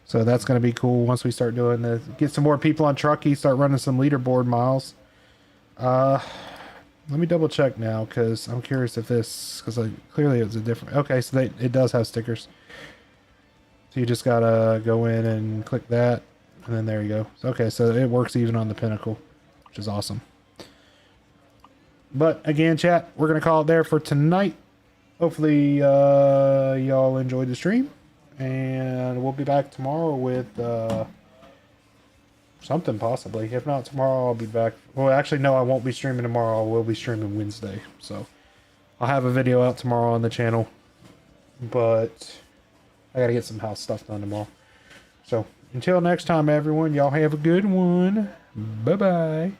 So that's going to be cool once we start doing this. Get some more people on Truckee, start running some leaderboard miles. Let me double check now because I'm curious if this, because clearly it was a different. Okay, so it does have stickers. So you just got to go in and click that, and then there you go. Okay, so it works even on the Pinnacle, which is awesome. But again, chat, we're going to call it there for tonight. Hopefully y'all enjoyed the stream, and we'll be back tomorrow with something possibly. If not tomorrow, I'll be back. Well, actually, no, I won't be streaming tomorrow. I will be streaming Wednesday. So I'll have a video out tomorrow on the channel, but I got to get some house stuff done tomorrow. So until next time, everyone, y'all have a good one. Bye-bye.